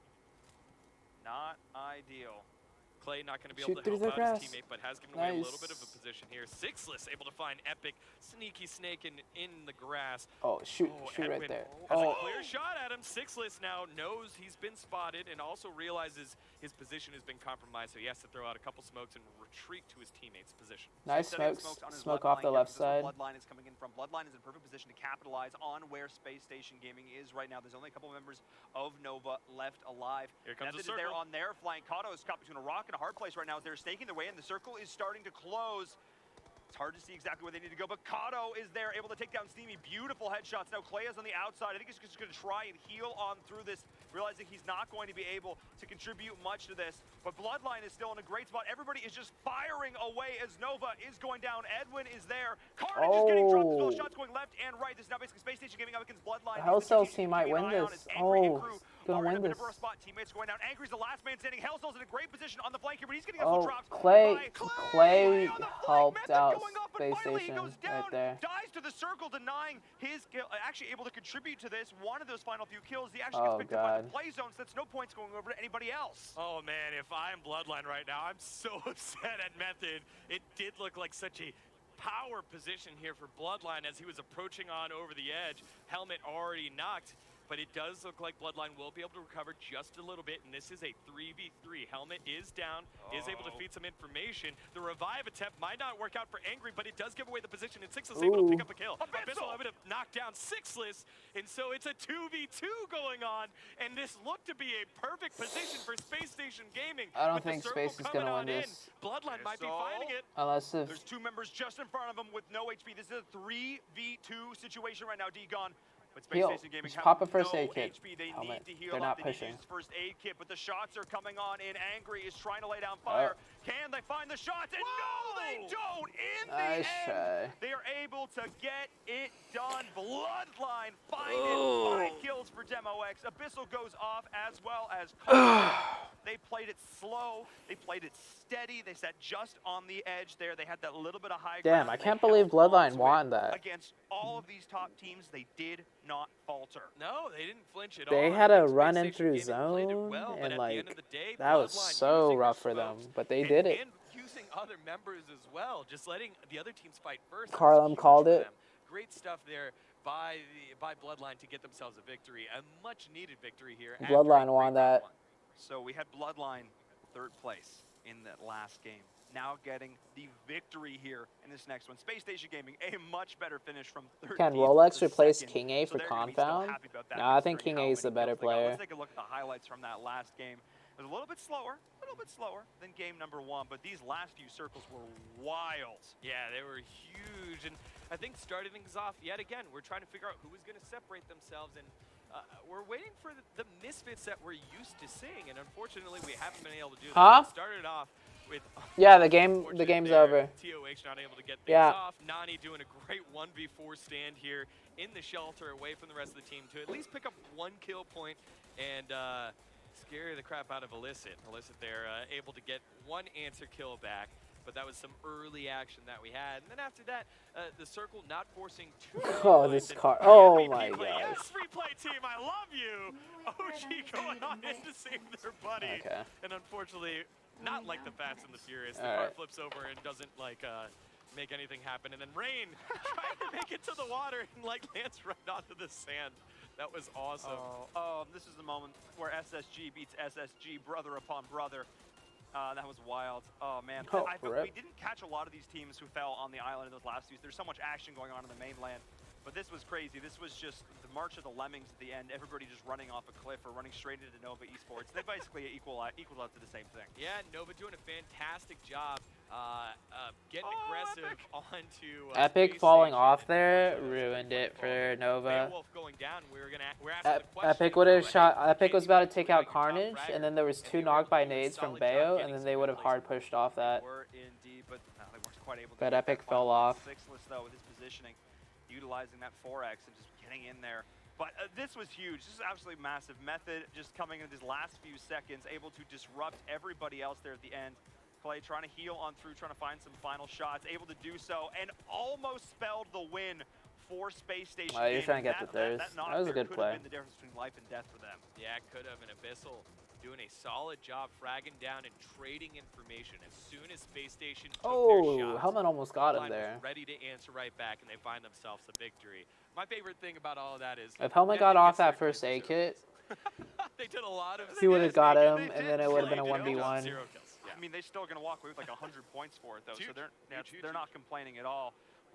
I: Not ideal.
K: Clay not going to be
B: Shoot
K: able to
B: through
K: help
B: the
K: out his
B: grass.
K: teammate, but has given away a little
B: Nice.
K: bit of a position here. Sixless able to find Epic, sneaky snake in the grass.
B: Oh, shoot right
K: Edwin
B: there.
K: has
B: Oh.
K: a clear shot at him. Sixless now knows he's been spotted and also realizes his position has been compromised, so he has to throw out a couple smokes and retreat to his teammate's position.
B: Nice
I: Setting
B: smokes.
I: on his
B: Smoke
I: left
B: off the
I: flank here,
B: left
I: because that's
B: side.
I: where Bloodline is coming in from. Bloodline is in perfect position to capitalize on where Space Station Gaming is right now. There's only a couple members of Nova left alive.
K: Here comes the
I: Method is there
K: circle.
I: on their flank. Kato is caught between a rock and a hard place right now. They're staking their way in. The circle is starting to close. It's hard to see exactly where they need to go, but Kato is there, able to take down Steamy. Beautiful headshots. Now Clay is on the outside. I think he's just going to try and heal on through this, realizing he's not going to be able to contribute much to this. But Bloodline is still in a great spot. Everybody is just firing away as Nova is going down. Edwin is there. Carnage is getting dropped as well. Shots going left and right. This is now basically Space Station Gaming up against Bloodline.
B: Hell Cells
I: He's
B: team might
I: keeping
B: win
I: an eye on
B: this.
I: as Angry and
B: Oh,
I: crew
B: gonna
I: are in
B: win
I: a bit
B: this.
I: of a rough spot. Teammates going down. Angry's the last man standing. Hell Cells in a great position on the flank here, but he's getting a full
B: Oh,
I: drops.
B: Clay
I: Clay on the flank.
B: helped
I: Method
B: out
I: going up, but
B: Space
I: finally he
B: Station
I: goes down,
B: right there.
I: dies to the circle, denying his kill, actually able to contribute to this. One of those final few kills, he actually
B: Oh,
I: gets picked up by the
B: God.
I: play zone, so that's no points going over to anybody else.
K: Oh man, if I'm Bloodline right now, I'm so upset at Method. It did look like such a power position here for Bloodline as he was approaching on over the edge. Helmet already knocked, but it does look like Bloodline will be able to recover just a little bit, and this is a 3v3. Helmet is down, is able to feed some information. The revive attempt might not work out for Angry, but it does give away the position, and Sixless able to pick up a kill. Abyssal able to knock down Sixless, and so it's a 2v2 going on, and this looked to be a perfect position for Space Station Gaming.
B: I don't
K: With the
B: think
K: circle
B: Space is
K: coming
B: gonna
K: on
B: win
K: in,
B: this.
K: Bloodline might be finding it.
B: Unless if
I: There's 2 members just in front of him with no HP. This is a 3v2 situation right now, Degon. But Space
B: Heal.
I: Station Gaming
B: Just
I: have
B: pop a first
I: no
B: aid kit.
I: HP. They
B: Helmet.
I: need to heal
B: They're
I: up.
B: not
I: They need to
B: pushing.
I: use first aid kit, but the shots are coming on in. Angry is trying to lay down
B: Oh.
I: fire. Can they find the shots? And no, they don't. In
B: Nice
I: the end,
B: try.
I: they are able to get it done. Bloodline find it. 5 kills for Demo X. Abyssal goes off as well as They played it slow. They played it steady. They sat just on the edge there. They had that little bit of high ground.
B: Damn, I
I: They
B: can't believe
I: held on
B: Bloodline
I: to
B: won
I: it.
B: that.
I: Against all of these top teams, they did not falter.
K: No, they didn't flinch at all.
B: They had a run in through zone, and like that was so rough for them, but they did it.
K: And using other members as well, just letting the other teams fight first.
B: Carlum called it.
K: Great stuff there by Bloodline to get themselves a victory, a much needed victory here.
B: Bloodline won that.
I: So we had Bloodline 3rd place in that last game. Now getting the victory here in this next one. Space Station Gaming, a much better finish from 13th.
B: Can Rolex
I: to
B: replace
I: 2nd.
B: King A
I: So
B: for
I: they're gonna be
B: Confound?
I: still happy about that,
B: No, I think
I: considering
B: King
I: how
B: A is the
I: many
B: better
I: kills they got.
B: player.
I: Let's take a look at the highlights from that last game. It was a little bit slower than game number 1, but these last few circles were wild.
K: Yeah, they were huge, and I think starting things off yet again, we're trying to figure out who is going to separate themselves, and we're waiting for the misfits that we're used to seeing, and unfortunately, we haven't been able to do that.
B: Huh?
K: It started off with
B: Yeah, the game's over.
K: TOH not able to get things
B: Yeah.
K: off. Nani doing a great 1v4 stand here in the shelter, away from the rest of the team to at least pick up 1 kill point and scare the crap out of Illicit. Illicit there able to get 1 answer kill back. But that was some early action that we had. And then after that, the circle not forcing too many
B: Oh,
K: points.
B: this
K: And
B: car. Oh
K: MVP
B: my
K: play.
B: gosh.
K: Yes, replay team, I love you. OG going on in to save their buddy.
B: Okay.
K: And unfortunately, not like the Fast and the Furious. The
B: All
K: car
B: right.
K: flips over and doesn't like make anything happen. And then Rain trying to make it to the water and like lands right onto the sand. That was awesome.
I: This is the moment where SSG beats SSG, brother upon brother. That was wild. Oh, man.
B: Oh,
I: We didn't catch a lot of these teams who fell on the island in those last 2. There's so much action going on in the mainland. But this was crazy. This was just the March of the Lemmings at the end. Everybody just running off a cliff or running straight into Nova Esports. They basically equaled out to the same thing.
K: Yeah, Nova doing a fantastic job getting aggressive onto
B: Epic
K: Space
B: falling
K: Station.
B: off there ruined it for Nova.
K: Beowulf going down. We're asking the question.
B: Epic would have shot. Epic was about to take out Carnage, and then there was 2 knocked by nades from Bayo, and then they would have hard pushed off that.
I: Were indeed, but they weren't quite able to
B: But
I: get
B: Epic
I: that
B: fell
I: final
B: off.
I: 6-less, though, with his positioning, utilizing that 4x and just getting in there. But this was huge. This is absolutely massive. Method just coming in these last few seconds, able to disrupt everybody else there at the end. Clay trying to heal on through, trying to find some final shots, able to do so, and almost spelled the win for Space Station.
B: You're trying to get the thirst. That was a good play.
I: Been the difference between life and death for them.
K: Yeah, could have. And Abyssal doing a solid job fragging down and trading information. As soon as Space Station took their shots,
B: Helmet almost got him
K: Bloodline
B: there.
K: was ready to answer right back, and they find themselves a victory. My favorite thing about all of that is
B: If Helmet got off that first aid kit,
K: they did a lot of.
B: he would have got him,
I: They
B: and
I: did
B: then it would have been a
K: Zero kills.
B: 1v1.
K: Zero kills. Yeah.
I: I mean, they're still going to walk away with like 100 points for it, though, so
K: Huge.
I: they're not complaining at all.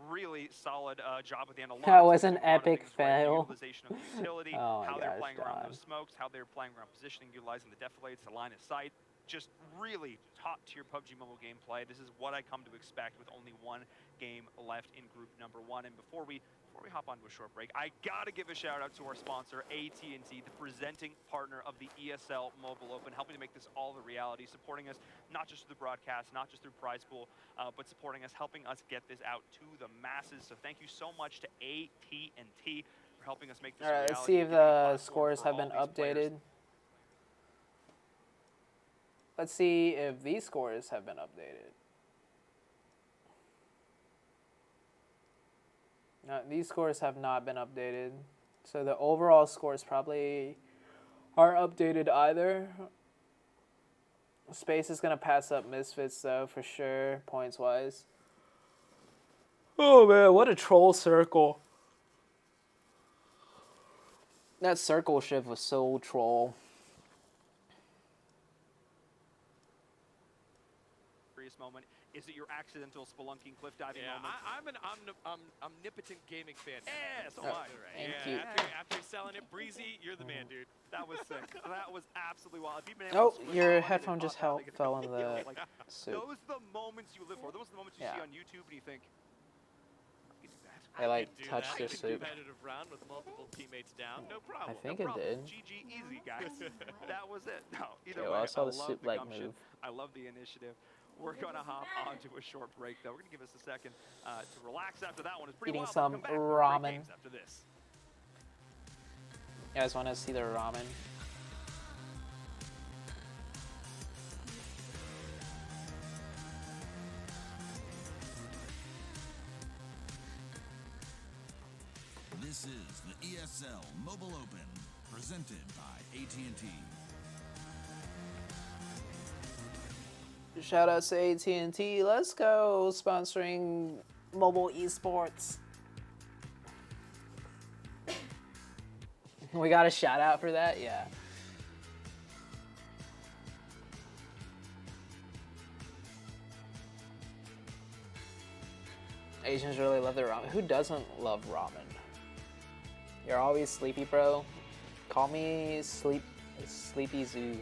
I: Really solid job at the end. A lot
B: That
I: of
B: was
I: things,
B: an
I: a lot of
B: epic
I: things right, the
B: fail.
I: Utilization of utility,
B: Oh my
I: how they're
B: gosh,
I: playing around
B: Don.
I: those smokes, how they're playing around positioning, utilizing the defilates, the line of sight. Just really top-tier PUBG Mobile gameplay. This is what I come to expect with only 1 game left in group number 1. And before we hop onto a short break, I gotta give a shout out to our sponsor, AT&T, the presenting partner of the ESL Mobile Open, helping to make this all the reality, supporting us not just through the broadcast, not just through prize pool, but supporting us, helping us get this out to the masses. So thank you so much to AT&T for helping us make this a reality.
B: Let's see if the scores have been updated. Let's see if these scores have been updated. No, these scores have not been updated. So the overall scores probably are updated either. Space is going to pass up Misfits, though, for sure, points-wise. Oh, man, what a troll circle. That circle shift was so troll.
I: Moment. Is it your accidental spelunking cliff diving
K: Yeah,
I: moment?
K: I'm an omnipotent gaming fan.
I: Yeah, so am I.
B: Thank
K: Yeah,
B: you.
K: after selling it, Breezy, you're the man, dude.
I: That was sick. That was absolutely wild. If you've been able
B: Oh,
I: to split
B: your
I: the line
B: headphone
I: and
B: just
I: pop out, they get
B: fell in
I: the
B: the
I: like,
B: soup.
I: those are the moments you live for. Those are the moments you
B: Yeah.
I: see on YouTube and you think, I can do that.
B: They like
K: Do
B: touched
K: that
B: their
K: in a
B: soup.
K: competitive round with multiple teammates down. No problem.
B: I think
I: No
B: it
I: problem.
B: did.
I: GG, easy guys. That was it. No, either
B: Okay,
I: way,
B: well, I saw
I: I
B: the
I: love
B: soup
I: the
B: like
I: gumption.
B: move.
I: I love the initiative. We're gonna hop onto a short break though. We're gonna give us a second to relax after that one. It's pretty
B: Eating
I: wild.
B: some
I: We'll come back for great
B: ramen.
I: games after this.
B: You guys want to see the ramen?
L: This is the ESL Mobile Open, presented by AT&T.
B: Shout out to AT&T. Let's go, sponsoring mobile esports. We got a shout out for that, yeah. Asians really love their ramen. Who doesn't love ramen? You're always sleepy, bro. Call me Sleepy Zoo.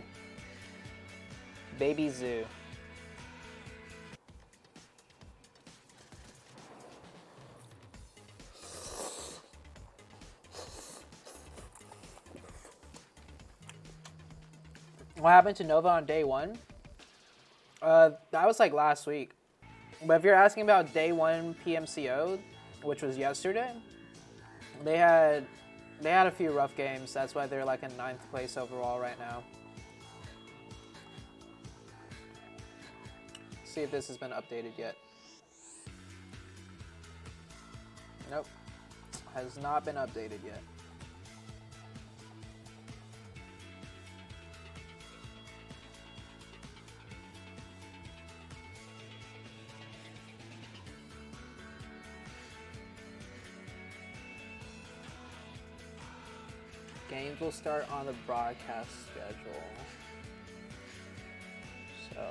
B: Baby Zoo. What happened to Nova on day one? That was like last week. But if you're asking about day one PMCO, which was yesterday, they had a few rough games. That's why they're like in 9th place overall right now. See if this has been updated yet. Nope. Has not been updated yet. Games will start on the broadcast schedule. So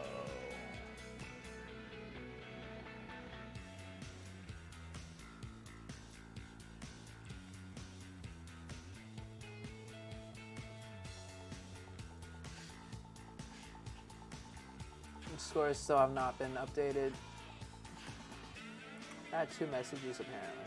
B: scores still have not been updated. I had 2 messages apparently.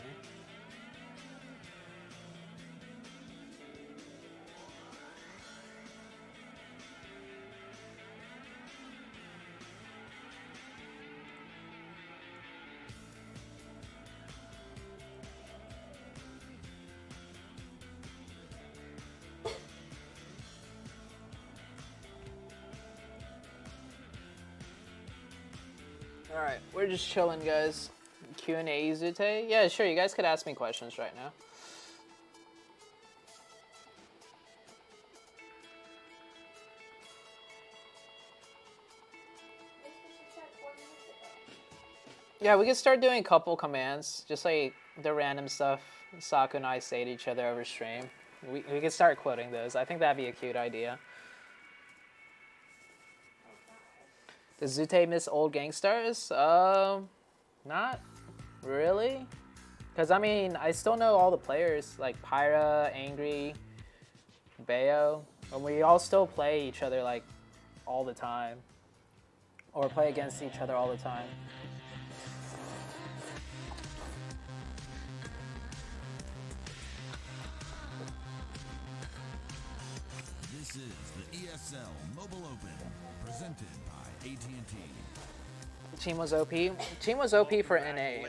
B: Alright, we're just chilling, guys. Q&A, Zute? Yeah, sure, you guys could ask me questions right now. Yeah, we could start doing a couple commands, just like the random stuff Saku and I say to each other over stream. We could start quoting those. I think that'd be a cute idea. Does Zute miss old Gangstars? Not really. Because, I mean, I still know all the players, like Pyra, Angry, Bayo. And we all still play each other, like, all the time. Or play against each other all the time.
L: This is the ESL Mobile Open, presented by AT&T.
B: Team was OP. Team was OP for NA.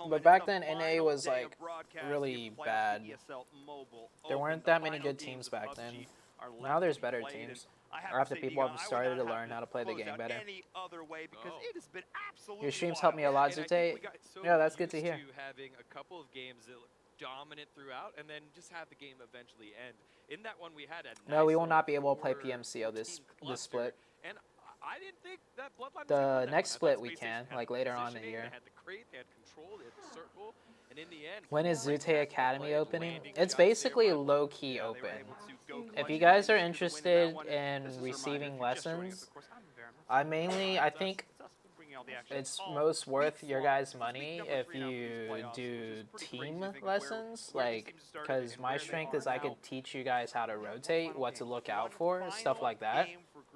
B: But back then, NA was like really bad. There weren't that many good teams back then. Now there's better teams. Or after people have started to learn how to play the game better. Your streams help me a lot, Zute. Yeah, that's good to hear.
K: Having a couple of games that look dominant throughout, and then just have the game eventually end. In that one, we had a
B: no, we will not be able to play PMCO this split.
K: And I didn't think that Bloodline
B: the next split we can, like later on in the year.
K: They had the crate, they had control, they had the circle, and in the end,
B: when is Zute Academy opening? It's basically low-key open. If you guys are interested in receiving lessons, I think it's most worth your guys' money if you do team lessons, like, because my strength is I could teach you guys how to rotate, what to look out for, stuff like that.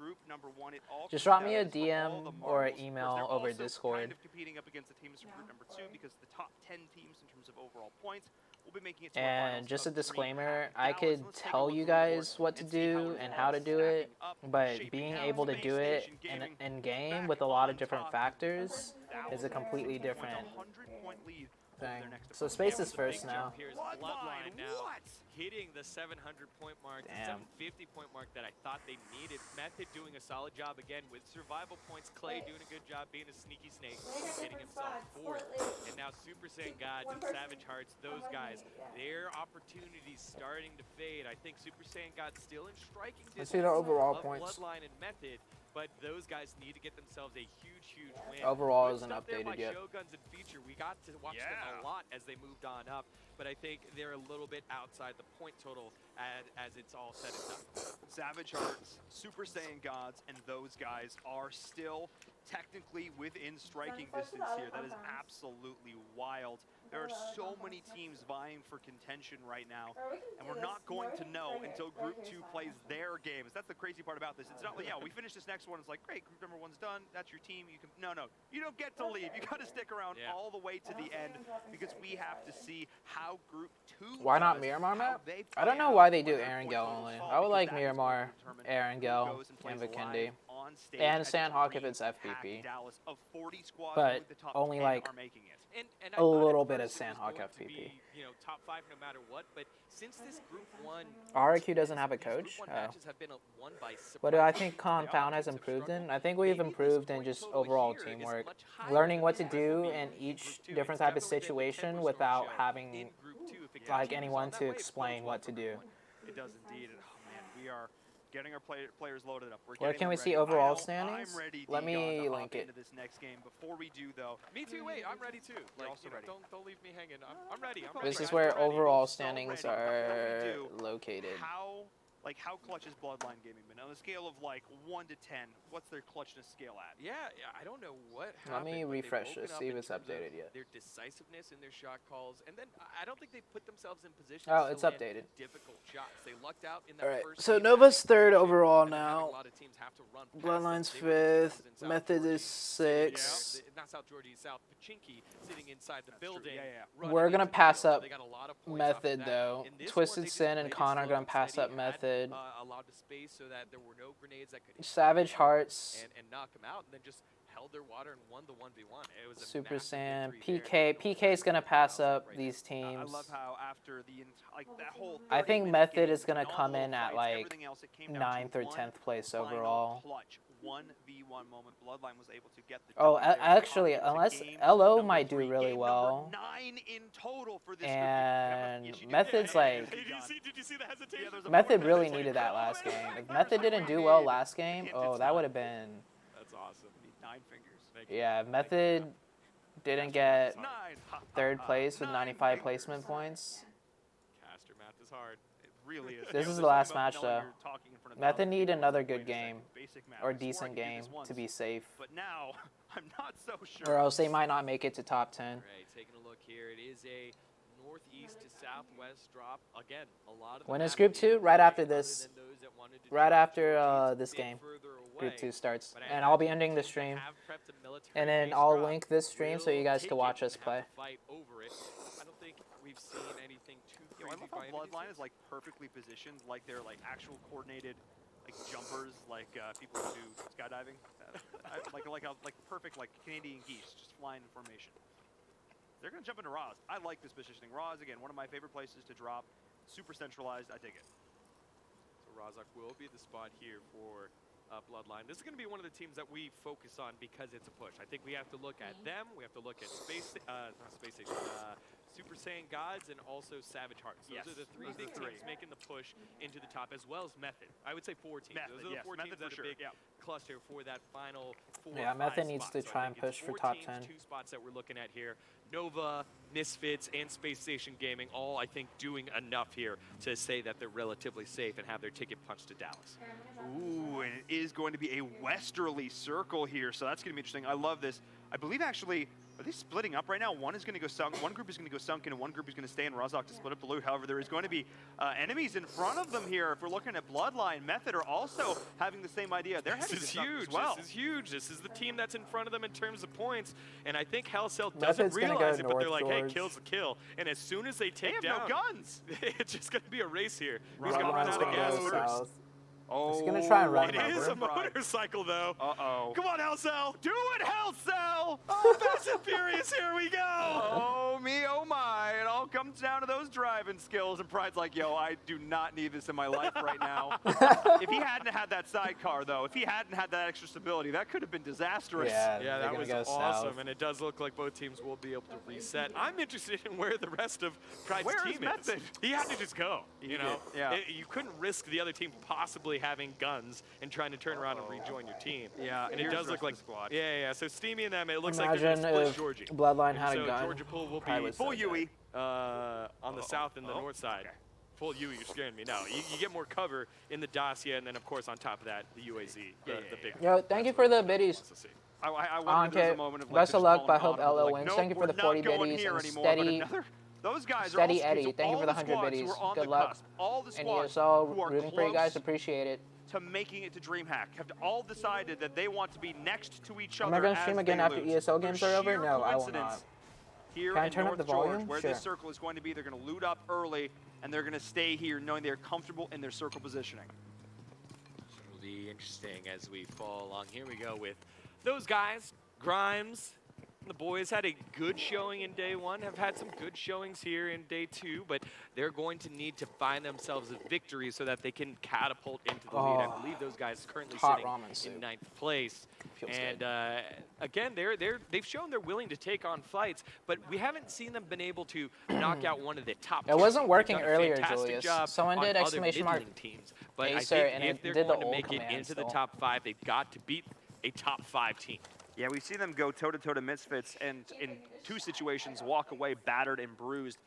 I: group number 1. It all
B: Just
I: comes
B: drop me
I: down
B: a
I: to all the
B: DM or an
I: marbles. Of course,
B: email
I: they're
B: over
I: also
B: Discord.
I: kind of competing up against the teams from group number 2 because the top 10 teams in terms of overall points will be making it to our finals
B: And just a
I: of 3
B: disclaimer,
I: at
B: I
I: Dallas.
B: could
I: Let's take a
B: tell
I: look
B: you
I: through the board
B: guys what to
I: and see how
B: do
I: it is
B: and
I: all
B: how to do it,
I: stacking up,
B: but
I: shaping
B: being
I: out.
B: able to
I: Space
B: do it
I: Station Gaming
B: in game
I: back
B: with a lot
I: on
B: of different
I: top.
B: factors is a completely
I: 1,000
B: different
I: 100-point lead over
B: thing.
I: their next
B: So
I: opponent.
B: Space
K: That
B: is
K: was a
B: first
K: big
B: now.
K: jump here as Bloodline now
I: What?
K: hitting the 700-point mark,
B: Damn.
K: the 750-point mark that I thought they needed. Method doing a solid job again with survival points. Clay doing a good job being a sneaky snake, getting himself fourth. And now Super Saiyan Gods and Savage Hearts, those guys, their opportunities starting to fade. I think Super Saiyan Gods still in striking
B: Let's
K: distance
B: see the overall
K: of
B: points.
K: Bloodline and Method, but those guys need to get themselves a huge win.
B: Overall
K: Good
B: isn't
K: stuff there by
B: updated yet.
K: Shoguns and Feature. We got to watch them a lot as they moved on up, but I think they're a little bit outside the point total as it's all said and done.
I: Savage Hearts, Super Saiyan Gods, and those guys are still technically within striking distance here. That is absolutely wild. There are so many teams vying for contention right now, and we're not going to know until Group 2 plays their games. That's the crazy part about this. It's not like, yeah, we finish this next one, it's like, great, Group number 1's done, that's your team, you can, no, you don't get to leave. You got to stick around all the way to the end because we have to see how Group 2
B: Why not
I: does,
B: Miramar
I: how
B: map?
I: they
B: I don't
I: play
B: know
I: out,
B: why they do
I: where their
B: Aaron
I: point
B: Gell
I: totals
B: only.
I: fall,
B: I would
I: because
B: like
I: that is going to
B: Miramar,
I: determine
B: Aaron
I: who
B: Gell,
I: goes and
B: and
I: plays
B: Vikendi.
I: live on stage
B: And
I: at
B: Sandhawk if it's
I: three-packed
B: FPP.
I: Dallas of 40 squads,
B: But
I: only the top
B: only
I: 10
B: like
I: are making it.
K: And
B: a
K: I thought at
B: little bit of
K: first it was
B: Sandhawk
K: going to
B: FPP.
K: be, top 5 no matter what, but since this Group 1
B: RQ doesn't have a
K: these Group
B: coach?
K: 1
B: Oh.
K: matches have been won by
B: What do I
K: surprise.
B: think
K: The
B: Compound has
K: offense have
B: improved in?
K: struggled.
B: I think we've
K: Maybe this
B: improved in
K: point
B: just
K: total
B: overall
K: here is
B: teamwork.
K: much higher
B: Learning
K: than
B: what to
K: this will
B: do
K: be
B: in
K: Group
B: each
K: 2.
B: different
K: It's
B: type of
K: definitely been the
B: situation
K: Tempo
B: without
K: Storm show
B: having
K: in Group 2. If it
B: like
K: continues
B: anyone
K: on that
B: to
K: way, it
B: explain
K: bodes
B: what
K: well
B: to
K: for Group
B: do.
K: 1.
I: It does indeed. And, oh man, we are getting our players loaded up. We're
B: Where
I: getting
B: can
I: them
B: we see
I: ready.
B: overall
I: I know
B: standings?
I: I'm ready,
B: Let me
I: D-Gon, to hop
B: link it.
I: into this next game. Before we do, though,
K: Me too. Wait, I'm ready too.
I: You're
K: Like,
I: also ready.
K: Don't leave me hanging. I'm ready. I'm
B: This
K: ready.
B: is
K: guys.
B: where
K: I'm ready.
B: overall
I: So
B: standings
I: ready.
B: are
I: Before we do,
B: located.
I: How clutch is Bloodline Gaming been? On a scale of like 1 to 10, what's their clutchness scale at?
K: Yeah, I don't know what
B: Let
K: happened.
B: me
K: but they've
B: refresh
K: woken
B: this,
K: up
B: see if
K: in
B: it's
K: terms of
B: updated yet.
K: Their decisiveness in their shot calls, and then I don't think they put themselves in positions
B: Oh,
K: to
B: it's
K: land
B: updated.
K: difficult shots. They lucked out in that
B: Alright,
K: first
B: so
K: game
B: Nova's
K: after
B: third
K: completion,
B: overall
K: and then having
B: now.
K: a lot of teams have to run past
B: Bloodline's
K: them. They were the
B: fifth.
K: ones in South
B: Method
K: Georgia
B: is
K: sitting-
B: sixth.
K: not South Georgia, South Pachinki, sitting inside the
I: That's true.
K: building.
I: Yeah.
K: running
B: We're gonna
K: into the
B: pass
K: field.
B: up
K: They got a lot of points off of
B: Method
K: that.
B: though.
K: In this one,
B: Twisted
K: they just
B: Sin and
K: played it
B: Connor
K: slow
B: gonna
K: and
B: pass
K: steady,
B: up Method.
K: had, allowed the space so that there were no grenades that could hit
B: Savage
K: them
B: Hearts.
K: and knock them out, and then just held their water and won the 1v1. It was a
B: Super
K: massive
B: Saiyan,
K: victory
B: PK.
K: there.
B: PK is gonna pass up
K: Right
B: these teams.
I: I love how after that whole
B: I think
I: 30-minute
B: Method
I: game,
B: is gonna come
I: phenomenal
B: in at
I: fights,
B: like
I: everything else, it came down to
B: 9th or
I: one
B: 10th place
I: final
B: overall.
I: Clutch 1v1 moment. Bloodline was able to get the
B: Oh,
I: W there.
B: actually,
I: It was a
B: unless
I: game
B: LO
I: number
B: might do
I: 3,
B: really
I: game
B: well.
I: number 9 in total for this
B: And
I: group.
B: Method's like
K: Did you see the hesitation?
B: Method really needed that last game. If Method didn't do well last game, oh, that would have been.
K: That's awesome.
I: 9 fingers.
B: Yeah, if Method didn't get
I: 9.
B: third place with
I: 9
B: 95
I: fingers.
B: placement points.
K: Caster math is hard.
I: It really is.
B: This
I: You
B: is
I: know,
B: the last
I: there's something
B: match
I: about
B: though.
I: knowing you're talking in front of
B: Method
I: thousands of
B: need
I: people.
B: another
I: Wait a
B: good
I: second,
B: game
I: basic math.
B: or
I: I swore I
B: decent
I: could do
B: game
I: this once,
B: to be safe,
I: But now, I'm not so sure.
B: or else they might not make it to top 10.
K: All right, taking a look here. It is a northeast to southwest drop. Again, a lot of the
B: When is
K: map
B: Group
K: is
B: 2? Right after
K: other
B: this.
K: than those that wanted to
B: Right
K: do
B: after
K: Georgia, it's a
B: this
K: bit
B: game.
K: further
B: Group
K: away,
B: 2 starts,
K: but I
B: and I'll be
K: imagine
B: ending the
K: teams that
B: stream.
K: have prepped a
B: And then
K: military-based
B: I'll
K: drop
B: link this stream so you
K: will
B: guys
K: take
B: can
K: it
B: watch
K: and
B: us
K: have
B: play.
K: to fight over it. I don't think we've seen anything too
I: Yo, I
K: crazy
I: love
K: by
I: how
K: any of these
I: Bloodline
K: teams.
I: is like perfectly positioned, like they're like actual coordinated, like jumpers, like people who do skydiving, like perfect like Canadian geese just flying in formation. They're gonna jump into Roz. I like this positioning. Roz again, one of my favorite places to drop. Super centralized. I dig it.
K: So Razak will be the spot here for Bloodline. This is going to be one of the teams that we focus on because it's a push. I think we have to look at them. We have to look at not Space Station, Super Saiyan Gods, and also Savage Hearts. Those
I: Yes,
K: are the three
I: those are
K: big
I: the three.
K: teams making the push into the top, as well as Method. I would say 4 teams.
I: Method,
K: Those are the
I: yes,
K: 4
I: Method
K: teams
I: for
K: that are
I: sure,
K: big
I: yeah.
K: cluster for that final 4
B: Yeah,
K: or 5
B: Method needs to
K: spots. So
B: try
K: I
B: and
K: think it's
B: push for
K: 4
B: top
K: teams,
B: 10.
K: 2 spots that we're looking at here. Nova, Misfits, and Space Station Gaming all, I think, doing enough here to say that they're relatively safe and have their ticket punched to Dallas.
I: Ooh, and it is going to be a westerly circle here, so that's going to be interesting. I love this. I believe actually Are they splitting up right now? One is going to go sunk. One group is going to go sunken, and one group is going to stay in Rozok to split up the loot. However, there is going to be enemies in front of them here. If we're looking at Bloodline, Method are also having the same idea. They're heading to sunk as well.
K: This is huge. This is the team that's in front of them in terms of points. And I think Hellcell
B: Method's
K: doesn't
B: gonna
K: realize
B: go
K: it, but they're
B: north,
K: like, hey,
B: George.
K: kill's a kill. And as soon as they take
I: They have
K: down,
I: no guns.
K: it's just going to be a race here. Who's going to run
B: Bloodline's
K: out of
B: gonna
K: gas
B: go
K: first?
B: south.
I: Oh,
B: He's gonna try and run
K: It
B: him
K: is
B: over.
K: a motorcycle, though.
I: Uh-oh.
K: Come on, Hellcell.
I: Do it, Hellcell!
K: Oh, Fast and Furious, here we go.
I: Oh, me, oh my. It all comes down to those driving skills. And Pride's like, yo, I do not need this in my life right now. If he hadn't had that sidecar, though, if he hadn't had that extra stability, that could have been disastrous.
B: Yeah,
K: Yeah,
B: they're
K: that
B: gonna
K: was
B: go
K: awesome,
B: south.
K: and it does look like both teams will be able to reset. I'm interested in where the rest of Pride's
I: Where
K: team
I: is Method?
K: He had to just go, you know?
I: did, yeah.
K: You couldn't risk the other team possibly having guns and trying to turn around and rejoin your team.
I: Yeah,
K: and it
I: here's
K: does
I: the
K: look
I: rest
K: like,
I: of the squad.
K: yeah. So Steamy and them, it looks like they're
B: Imagine
K: going to
B: if
K: split Georgie.
B: Bloodline had a
K: So
B: gun.
K: Georgia Pool will
B: Pride
K: be
B: would
I: Full
B: say
I: Yui.
K: on the south and the north side. Full Yui, you're scaring me. No, you get more cover in the Dacia, and then, of course, on top of that, the UAZ, the big
B: Yo, thank you for the biddies.
I: I wonder if there's a moment of like,
B: Best of
I: just
B: luck,
I: calling
B: but I hope
I: an audible,
B: LO
I: like,
B: wins.
I: nope,
B: Thank you for
I: we're
B: the
I: not
B: 40
I: going
B: biddies
I: here
B: and
I: anymore, but
B: steady.
I: another- those guys
B: Steady
I: are all,
B: Eddie,
I: so
B: thank you
I: all
B: for the
I: the
B: 100
I: squads
B: biddies.
I: who are on
B: Good
I: the
B: luck.
I: cusp, all the
B: And
I: squads
B: ESL
I: who are
B: rooting for you guys,
I: close
B: appreciate it.
I: to making it to DreamHack have all decided that they want to be next to each
B: Am
I: other.
B: I gonna
I: as
B: stream
I: they
B: again after
I: lose.
B: ESL games
I: Through
B: are over?
I: sheer
B: No, I will
I: coincidence,
B: not.
I: Here
B: Can I
I: in
B: turn up
I: North
B: the
I: George,
B: volume?
I: where
B: Sure.
I: this circle is going to be, they're going to loot up early, and they're going to stay here knowing they're comfortable in their circle positioning.
K: It'll be interesting as we fall along. Here we go with those guys. Grimes, the boys had a good showing in day one, have had some good showings here in day two, but they're going to need to find themselves a victory so that they can catapult into the lead. I believe those guys currently
B: Hot
K: sitting
B: ramen soup.
K: in 9th place.
B: Feels
K: And
B: good.
K: again, they've shown they're willing to take on fights, but we haven't seen them been able to knock out one of the top
B: It
K: teams.
B: wasn't
K: They've
B: working
K: done a
B: earlier,
K: fantastic
B: Julius.
K: job
B: Someone
K: on
B: did
K: other
B: exclamation mark
K: middling teams. But I
B: Acer,
K: think
B: and
K: if
B: it
K: they're
B: did the
K: going to
B: old
K: make it
B: command
K: into the
B: still.
K: top 5, they've got to beat a top 5 team.
I: Yeah, we've seen them go toe-to-toe to Misfits, and in 2 situations walk away battered and bruised,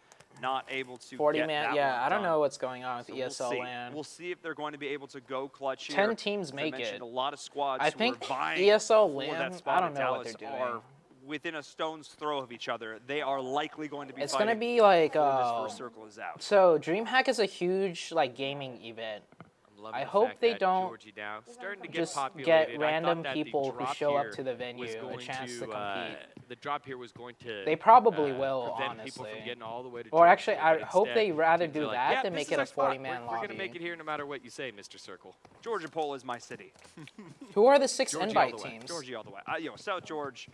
I: not able to
B: 40
I: get
B: man,
I: that
B: yeah,
I: one
B: I don't
I: done.
B: know what's going on with
I: So
B: ESL
I: we'll see.
B: LAN.
I: We'll see if they're going to be able to go clutch here.
B: 10 teams
I: As I
B: make
I: mentioned,
B: it.
I: a lot of squads
B: I
I: who
B: think
I: are vying
B: ESL
I: for
B: LAN,
I: that spot
B: I don't
I: in
B: know what
I: Dallas
B: they're doing.
I: are within a stone's throw of each other. They are likely going to be
B: It's
I: fighting
B: gonna be like
I: before this first circle is out.
B: so DreamHack is a huge like gaming event.
K: I'm loving
B: I
K: the
B: hope
K: fact
B: they
K: that
B: don't
K: Georgie now starting to get
B: just
K: populated.
B: get
K: I thought
B: random
K: that the
B: people who
K: drop
B: show up
K: here
B: to the
K: was
B: venue a
K: going
B: chance to compete.
K: The drop here was going to
B: They probably will,
K: prevent people
B: honestly.
K: from getting all the way to
B: Or
K: Georgia,
B: actually, I
K: but
B: hope
K: instead,
B: they rather
K: teams are
B: do
K: like,
B: that
K: yeah,
B: than
K: this
B: make
K: is
B: it a
K: our spot.
B: 40-man
K: We're going
B: lobby.
K: to make it here no matter what you say, Mr. Circle.
I: Georgia Pole is my city.
B: Who are the 6
I: Georgie
B: invite
I: all the way.
B: teams?
I: Georgie all the way. South George,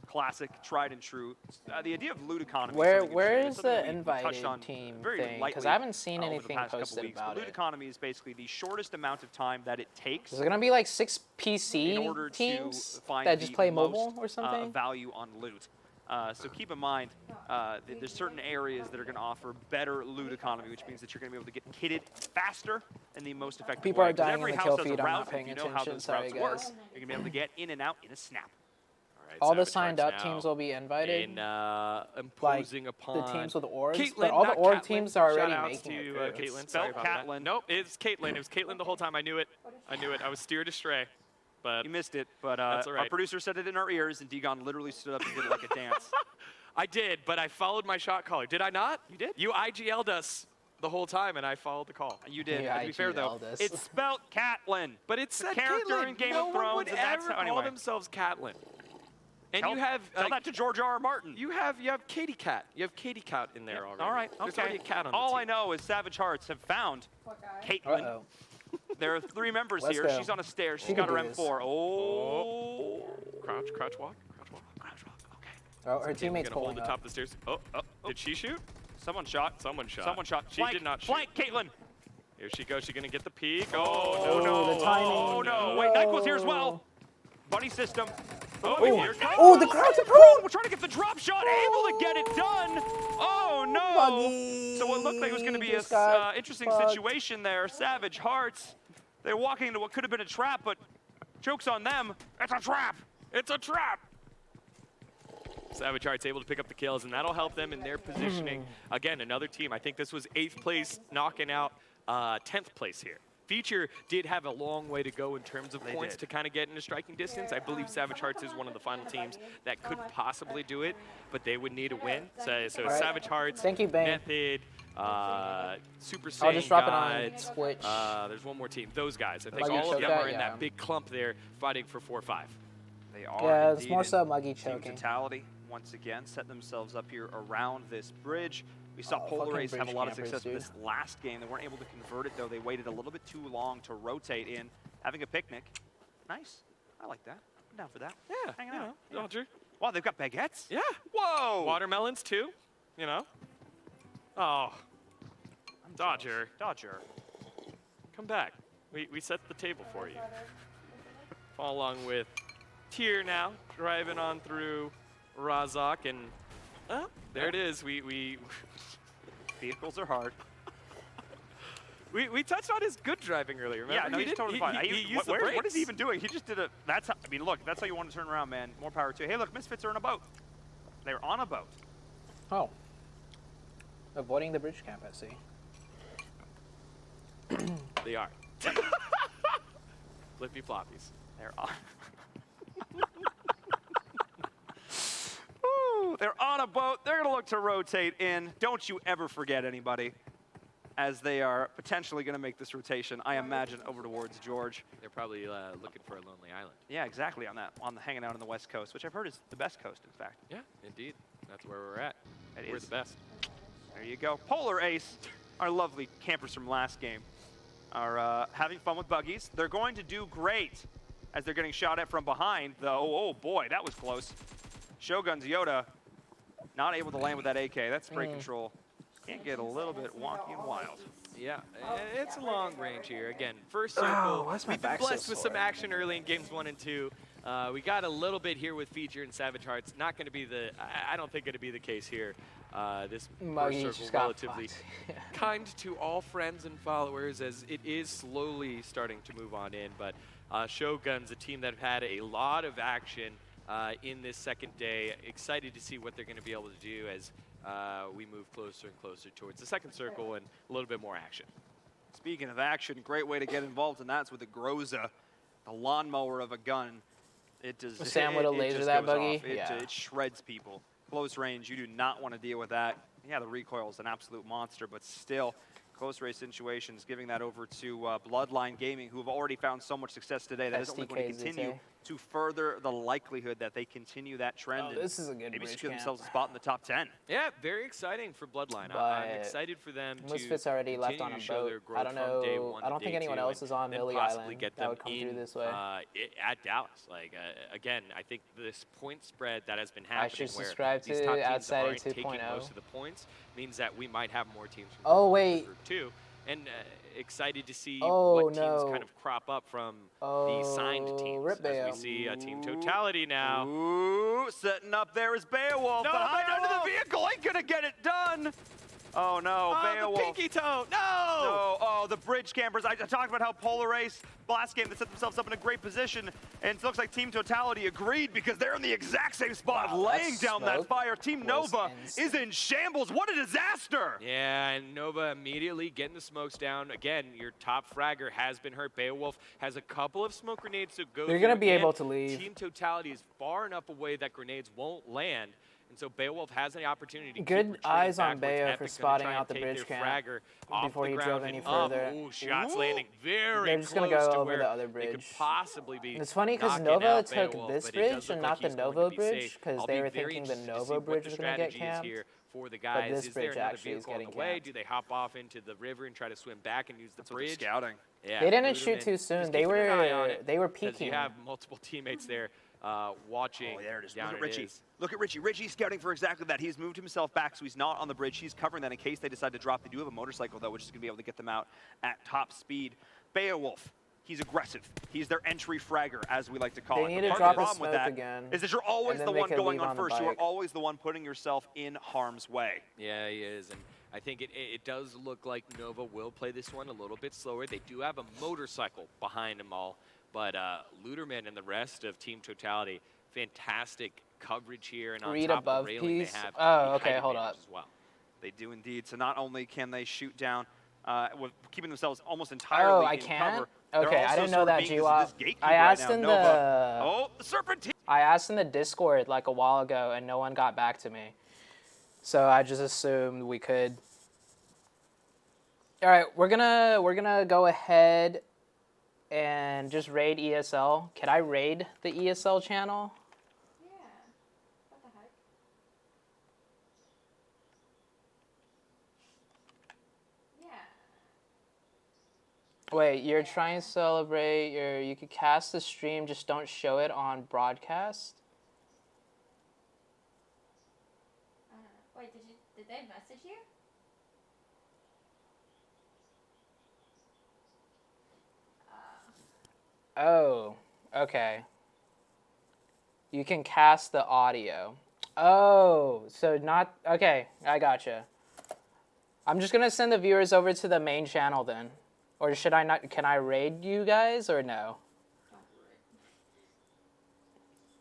I: classic, tried and true. The idea of loot economy.
B: Where
I: something
B: where
I: interesting.
B: is
I: It's something
B: the
I: we touched
B: invited
I: on
B: team
I: very
B: thing? Because
I: lightly,
B: I haven't seen
I: over the
B: anything
I: past couple
B: posted
I: weeks.
B: about
I: But loot
B: it.
I: economy is basically the shortest amount of time that it takes
B: Is it gonna be like 6
I: in
B: PC
I: order
B: teams
I: to find
B: that just
I: the
B: play
I: most,
B: mobile or something?
I: value on loot. So keep in mind, there's certain areas that are going to offer better loot economy, which means that you're going to be able to get kitted faster and the most effective
B: People
I: way.
B: are
I: 'Cause
B: dying
I: every
B: in the
I: house
B: kill
I: has a
B: feed, I'm
I: route,
B: not
I: and
B: paying
I: if you know how
B: attention,
I: those
B: sorry,
I: routes work,
B: guys.
I: you're going to be able to get in and out in a snap.
B: All the
K: Savage
B: signed
K: Hearts
B: up
K: now
B: teams will be invited.
K: in imposing upon
B: the teams with orbs,
K: Caitlyn,
B: but all the
K: not
B: orb
K: Caitlyn.
B: teams are already
K: Shout-outs
B: making
K: to
B: it.
K: Caitlyn.
I: Spelled
K: Sorry about that.
I: Catlin.
K: Nope, it's Caitlyn. It was Caitlyn the whole time. I knew it. I was steered astray. But
I: You missed it, but
K: That's all
I: our
K: right.
I: producer said it in our ears, and Degon literally stood up and did it like a dance.
K: I did, but I followed my shot caller. Did I not?
I: You did.
K: You IGL'd us the whole time, and I followed the call.
I: You did.
B: You
I: To be fair, though,
B: IGL'd us.
I: it's spelled Catlin.
K: But it's
I: a
K: a
I: character
K: Caitlyn.
I: in Game
K: no
I: of
K: one
I: Thrones,
K: would
I: and that's
K: ever
I: how,
K: call
I: anyway.
K: themselves Caitlyn. And
I: Tell-
K: you have
I: Tell that to George R. R. Martin.
K: you have Katie Cat. You have Katie Cat in there already.
I: All right,
K: There's
I: okay.
K: already a cat on
I: All
K: the
I: I
K: team.
I: know is Savage Hearts have found Caitlyn.
B: Uh-oh.
I: There are 3 members
B: Let's
I: here.
B: go.
I: She's on a stair. She's
B: She
I: got
B: can
I: her
B: do this.
I: M4. Oh.
K: Crouch walk. Crouch walk.
B: Oh, her
K: Okay, we're
B: teammate's
K: gonna hold
B: pulling
K: the
B: up.
K: top of the stairs. Oh, did she shoot?
I: Someone shot.
K: Someone shot.
I: Someone shot.
K: She
I: Flank,
K: did not shoot.
I: Flank, Caitlyn.
K: Here she goes. She's gonna get the peek. Oh,
B: Oh,
K: no.
B: the timing.
I: Oh, no. Wait, Nyquil's here as well. Bunny system.
K: Oh,
I: here
K: here
I: it
K: comes.
B: Oh, the crowd's approved!
I: We're trying to get the drop shot. Able to get it done. Oh, no.
B: Buggy
I: So it looked like it was going to be
B: just
I: a
B: got
I: interesting
B: fucked.
I: situation there. Savage Hearts. They're walking into what could have been a trap, but joke's on them. It's a trap.
K: It's a trap. Savage Hearts able to pick up the kills, and that'll help them in their positioning. Again, another team. I think this was 8th place, knocking out 10th place here. Feature did have a long way to go in terms of points
I: did.
K: to kind of get into striking distance. I believe Savage Hearts is one of the final teams that could possibly do it, but they would need a win. So Savage Hearts,
B: Thank you, Bane.
K: Method, Super Saiyan
B: I'll just drop it on
K: Guides,
B: Twitch.
K: there's one more team. Those guys. I think
B: Muggy
K: all of them
B: Choka,
K: are in
B: yeah.
K: that big clump there fighting for 4-5.
I: They are.
B: Yeah, it's
I: indeed
B: more
I: in
B: so Muggy
I: Team
B: choking.
I: Totality once again set themselves up here around this bridge. We saw
B: Oh,
I: Polar
B: fucking
I: Race have a
B: bridge
I: lot of
B: campers,
I: success with
B: dude.
I: this last game. They weren't able to convert it though. They waited a little bit too long to rotate in, having a picnic. Nice. I like that. I'm down for that.
K: Yeah,
I: hanging
K: you
I: out.
K: know, Dodger.
I: Wow, they've got baguettes.
K: Yeah.
I: Whoa.
K: Watermelons too, you know. Oh, Dodger.
I: Dodger.
K: Come back. We set the table for you. Follow along with Tier now, driving on through Razak, and there it is. We
I: Vehicles are hard.
K: we touched on his good driving earlier. Remember?
I: Yeah, no, he's totally fine.
K: He used the
I: What is
K: brakes.
I: he even doing? He just did a. That's how, I mean, look, that's how you want to turn around, man. More power to you. Hey, look, Misfits are in a boat. They're on a boat.
B: Oh. Avoiding the bridge camp, I see.
K: They are. Flippy floppies.
I: They're on. Ooh, they're on a boat. They're going to look to rotate in. Don't you ever forget anybody, as they are potentially going to make this rotation, I imagine, over towards George.
K: They're probably looking for a lonely island.
I: Yeah, exactly, on the hanging out on the West Coast, which I've heard is the best coast, in fact.
K: Yeah, indeed. That's where we're at. We're
I: is.
K: the best.
I: There you go. Polar Ace, our lovely campers from last game, are having fun with buggies. They're going to do great as they're getting shot at from behind, though. Oh, boy, that was close. Shogun's Yoda not able to land with that AK. That's spray control. Can get a little bit wonky and wild.
K: Yeah, it's a long range here. Again, first circle,
B: why is my
K: we've been
B: back so
K: blessed with some
B: sore?
K: action early in games 1 and 2. We got a little bit here with Feature and Savage Hearts. Not going to be the, I don't think it'll be the case here. This
B: Muggy
K: first
B: just
K: circle
B: got
K: relatively
B: fucked.
K: kind to all friends and followers as it is slowly starting to move on in. But Shogun's a team that have had a lot of action in this second day. Excited to see what they're going to be able to do as we move closer and closer towards the second circle and a little bit more action.
I: Speaking of action, great way to get involved in that's with the Groza, the lawnmower of a gun. It does.
B: Sam would have
I: it
B: lasered
I: just
B: that
I: goes
B: buggy?
I: off. It,
B: Yeah.
I: it shreds people. Close range, you do not want to deal with that. Yeah, the recoil is an absolute monster, but still, close range situations, giving that over to Bloodline Gaming, who have already found so much success today. That is only going to
B: SDKs,
I: continue
B: ZT.
I: to further the likelihood that they continue that trend.
B: Oh,
I: and
B: this is a good
I: maybe
B: bridge
I: secure
B: camp.
I: themselves a spot in the top 10.
K: Yeah, very exciting for Bloodline. I'm
B: But
K: excited for them to
B: Misfits already left on
K: continue
B: a
K: to show their
B: boat.
K: growth
B: I don't
K: from day
B: know.
K: 1
B: I don't
K: to
B: think
K: day
B: anyone
K: 2
B: else is on
K: and then
B: Millie
K: possibly
B: Island
K: get
B: that
K: them
B: would come
K: in,
B: through this way.
K: at Dallas. Like again, I think this point spread that has been
B: I
K: happening
B: should
K: where
B: subscribe
K: these
B: to
K: top teams
B: Outsider
K: aren't taking
B: 2.0.
K: most of the points means that we might have more teams from
B: Oh, wait.
K: Group 2. And excited to see
B: Oh,
K: what teams
B: no.
K: kind of crop up from the signed teams.
B: Rip
K: As
B: Bayo.
K: we see Team Totality now.
I: Ooh, setting up there is Beowulf.
K: No,
I: Behind under
K: Beowulf!
I: the vehicle, ain't gonna get it done. Oh no,
K: Oh,
I: Beowulf.
K: the pinky toe! No!
I: No, oh, the bridge campers. I talked about how Polar Ace last game that set themselves up in a great position, and it looks like Team Totality agreed because they're in the exact same spot,
B: Wow,
I: laying
B: that
I: down that
B: smoke
I: fire. Team
B: was
I: Nova
B: insane.
I: is in shambles. What a disaster!
K: Yeah, and Nova immediately getting the smokes down. Again, your top fragger has been hurt. Beowulf has a couple of smoke grenades to go
B: They're gonna
K: through,
B: be
K: and
B: able to leave.
K: Team Totality is far enough away that grenades won't land. And so Beowulf has an opportunity to
B: Good
K: keep retreating
B: eyes on
K: backwards.
B: Bayo for
K: Epic gonna
B: spotting
K: try and
B: out the
K: take
B: bridge
K: their
B: camp
K: fragger off
B: before
K: the
B: he
K: ground
B: drove any
K: and up.
B: further.
K: Ooh, shots
B: Ooh.
K: landing very
B: They're just
K: close
B: gonna go
K: to
B: over
K: where
B: the other
K: they could
B: bridge.
K: possibly be.
B: It's funny because
K: knocking
B: Nova
K: out
B: took
K: Beowulf,
B: this
K: but it does
B: bridge
K: look
B: and
K: like
B: not the
K: he's going to
B: Nova
K: be
B: bridge
K: safe.
B: because
K: I'll
B: they
K: be
B: were
K: very
B: thinking the
K: interested to see
B: Nova
K: what
B: bridge
K: the
B: was going to get
K: strategy is
B: camped.
K: here for the guys.
B: this
K: Is there
B: bridge
K: another
B: actually is
K: vehicle on the
B: getting
K: way?
B: camped.
K: Do they hop off into the river and try to swim back and use the
I: That's what they're
K: bridge?
I: scouting.
K: Yeah,
B: They didn't shoot
K: Luderman
B: too
K: is
B: soon.
K: keeping an eye on
B: They were
K: it, 'cause
B: peeking.
K: You have multiple teammates there watching.
I: Oh, there it is.
K: Down
I: Look at
K: it
I: Richie.
K: is.
I: Look at Richie. Richie's scouting for exactly that. He's moved himself back, so he's not on the bridge. He's covering that in case they decide to drop. They do have a motorcycle, though, which is going to be able to get them out at top speed. Beowulf, he's aggressive. He's their entry fragger, as we like to call
B: They
I: it.
B: need
I: But
B: to
I: part
B: drop
I: of the
B: a
I: problem with
B: smoke
I: that
B: again,
I: is that you're always
B: and then
I: the
B: they
I: one
B: can
I: going
B: leave
I: on
B: on the
I: first. You are
B: bike.
I: always the one putting yourself in harm's way.
K: Yeah, he is, and I think it does look like Nova will play this one a little bit slower. They do have a motorcycle behind them all, but Luderman and the rest of Team Totality, fantastic coverage here, and on
B: Read
K: top
B: above
K: of the railing
B: piece.
K: they have
B: Oh,
K: the
B: okay,
K: height
B: hold
K: advantage
B: up.
K: as well.
I: They do indeed. So not only can they shoot down with keeping themselves almost entirely
B: I
I: in
B: can't?
I: cover.
B: Okay,
I: They're
B: I
I: also
B: didn't know
I: sort of
B: that,
I: being this
B: GWAP.
I: gatekeeper
B: I asked
I: right
B: in
I: now. Nova.
B: the...
I: Oh, the Serpentine!
B: I asked in the Discord like a while ago, and no one got back to me. So I just assumed we could. All right, we're gonna go ahead and just raid ESL. Can I raid the ESL channel?
E: Yeah. What the heck? Yeah.
B: Wait, you're trying to celebrate your... You could cast the stream, just don't show it on broadcast?
E: Wait, did they message you?
B: Oh, okay. You can cast the audio. Oh, so not... Okay, I gotcha. I'm just gonna send the viewers over to the main channel then. Or should I not... Can I raid you guys or no?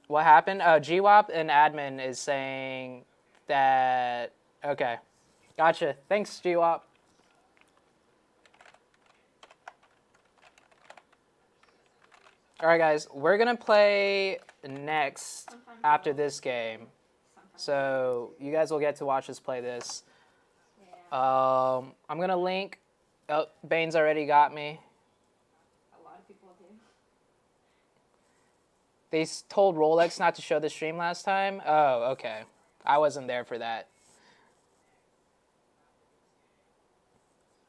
B: What happened? GWAP and admin is saying that... Okay. Gotcha. Thanks, GWAP. Alright, guys. We're going to play next after this game. So, you guys will get to watch us play this. I'm going to link... Oh, Bane's already got me.
E: A lot of people do.
B: They told Rolex not to show the stream last time? Oh, okay. I wasn't there for that.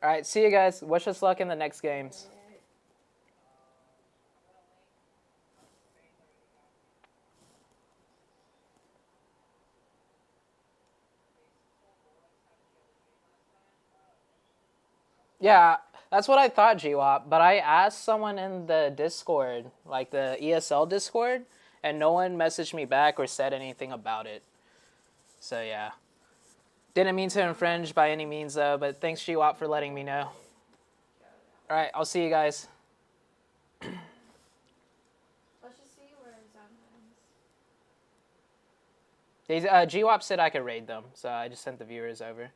B: Alright, see you guys. Wish us luck in the next games. Yeah, that's what I thought, GWAP. But I asked someone in the Discord, like the ESL Discord, and no one messaged me back or said anything about it. So, yeah. Didn't mean to infringe by any means, though, but thanks, GWAP, for letting me know. Alright, I'll see you guys.
E: Let's just see where Zone is.
B: GWAP said I could raid them, so I just sent the viewers over.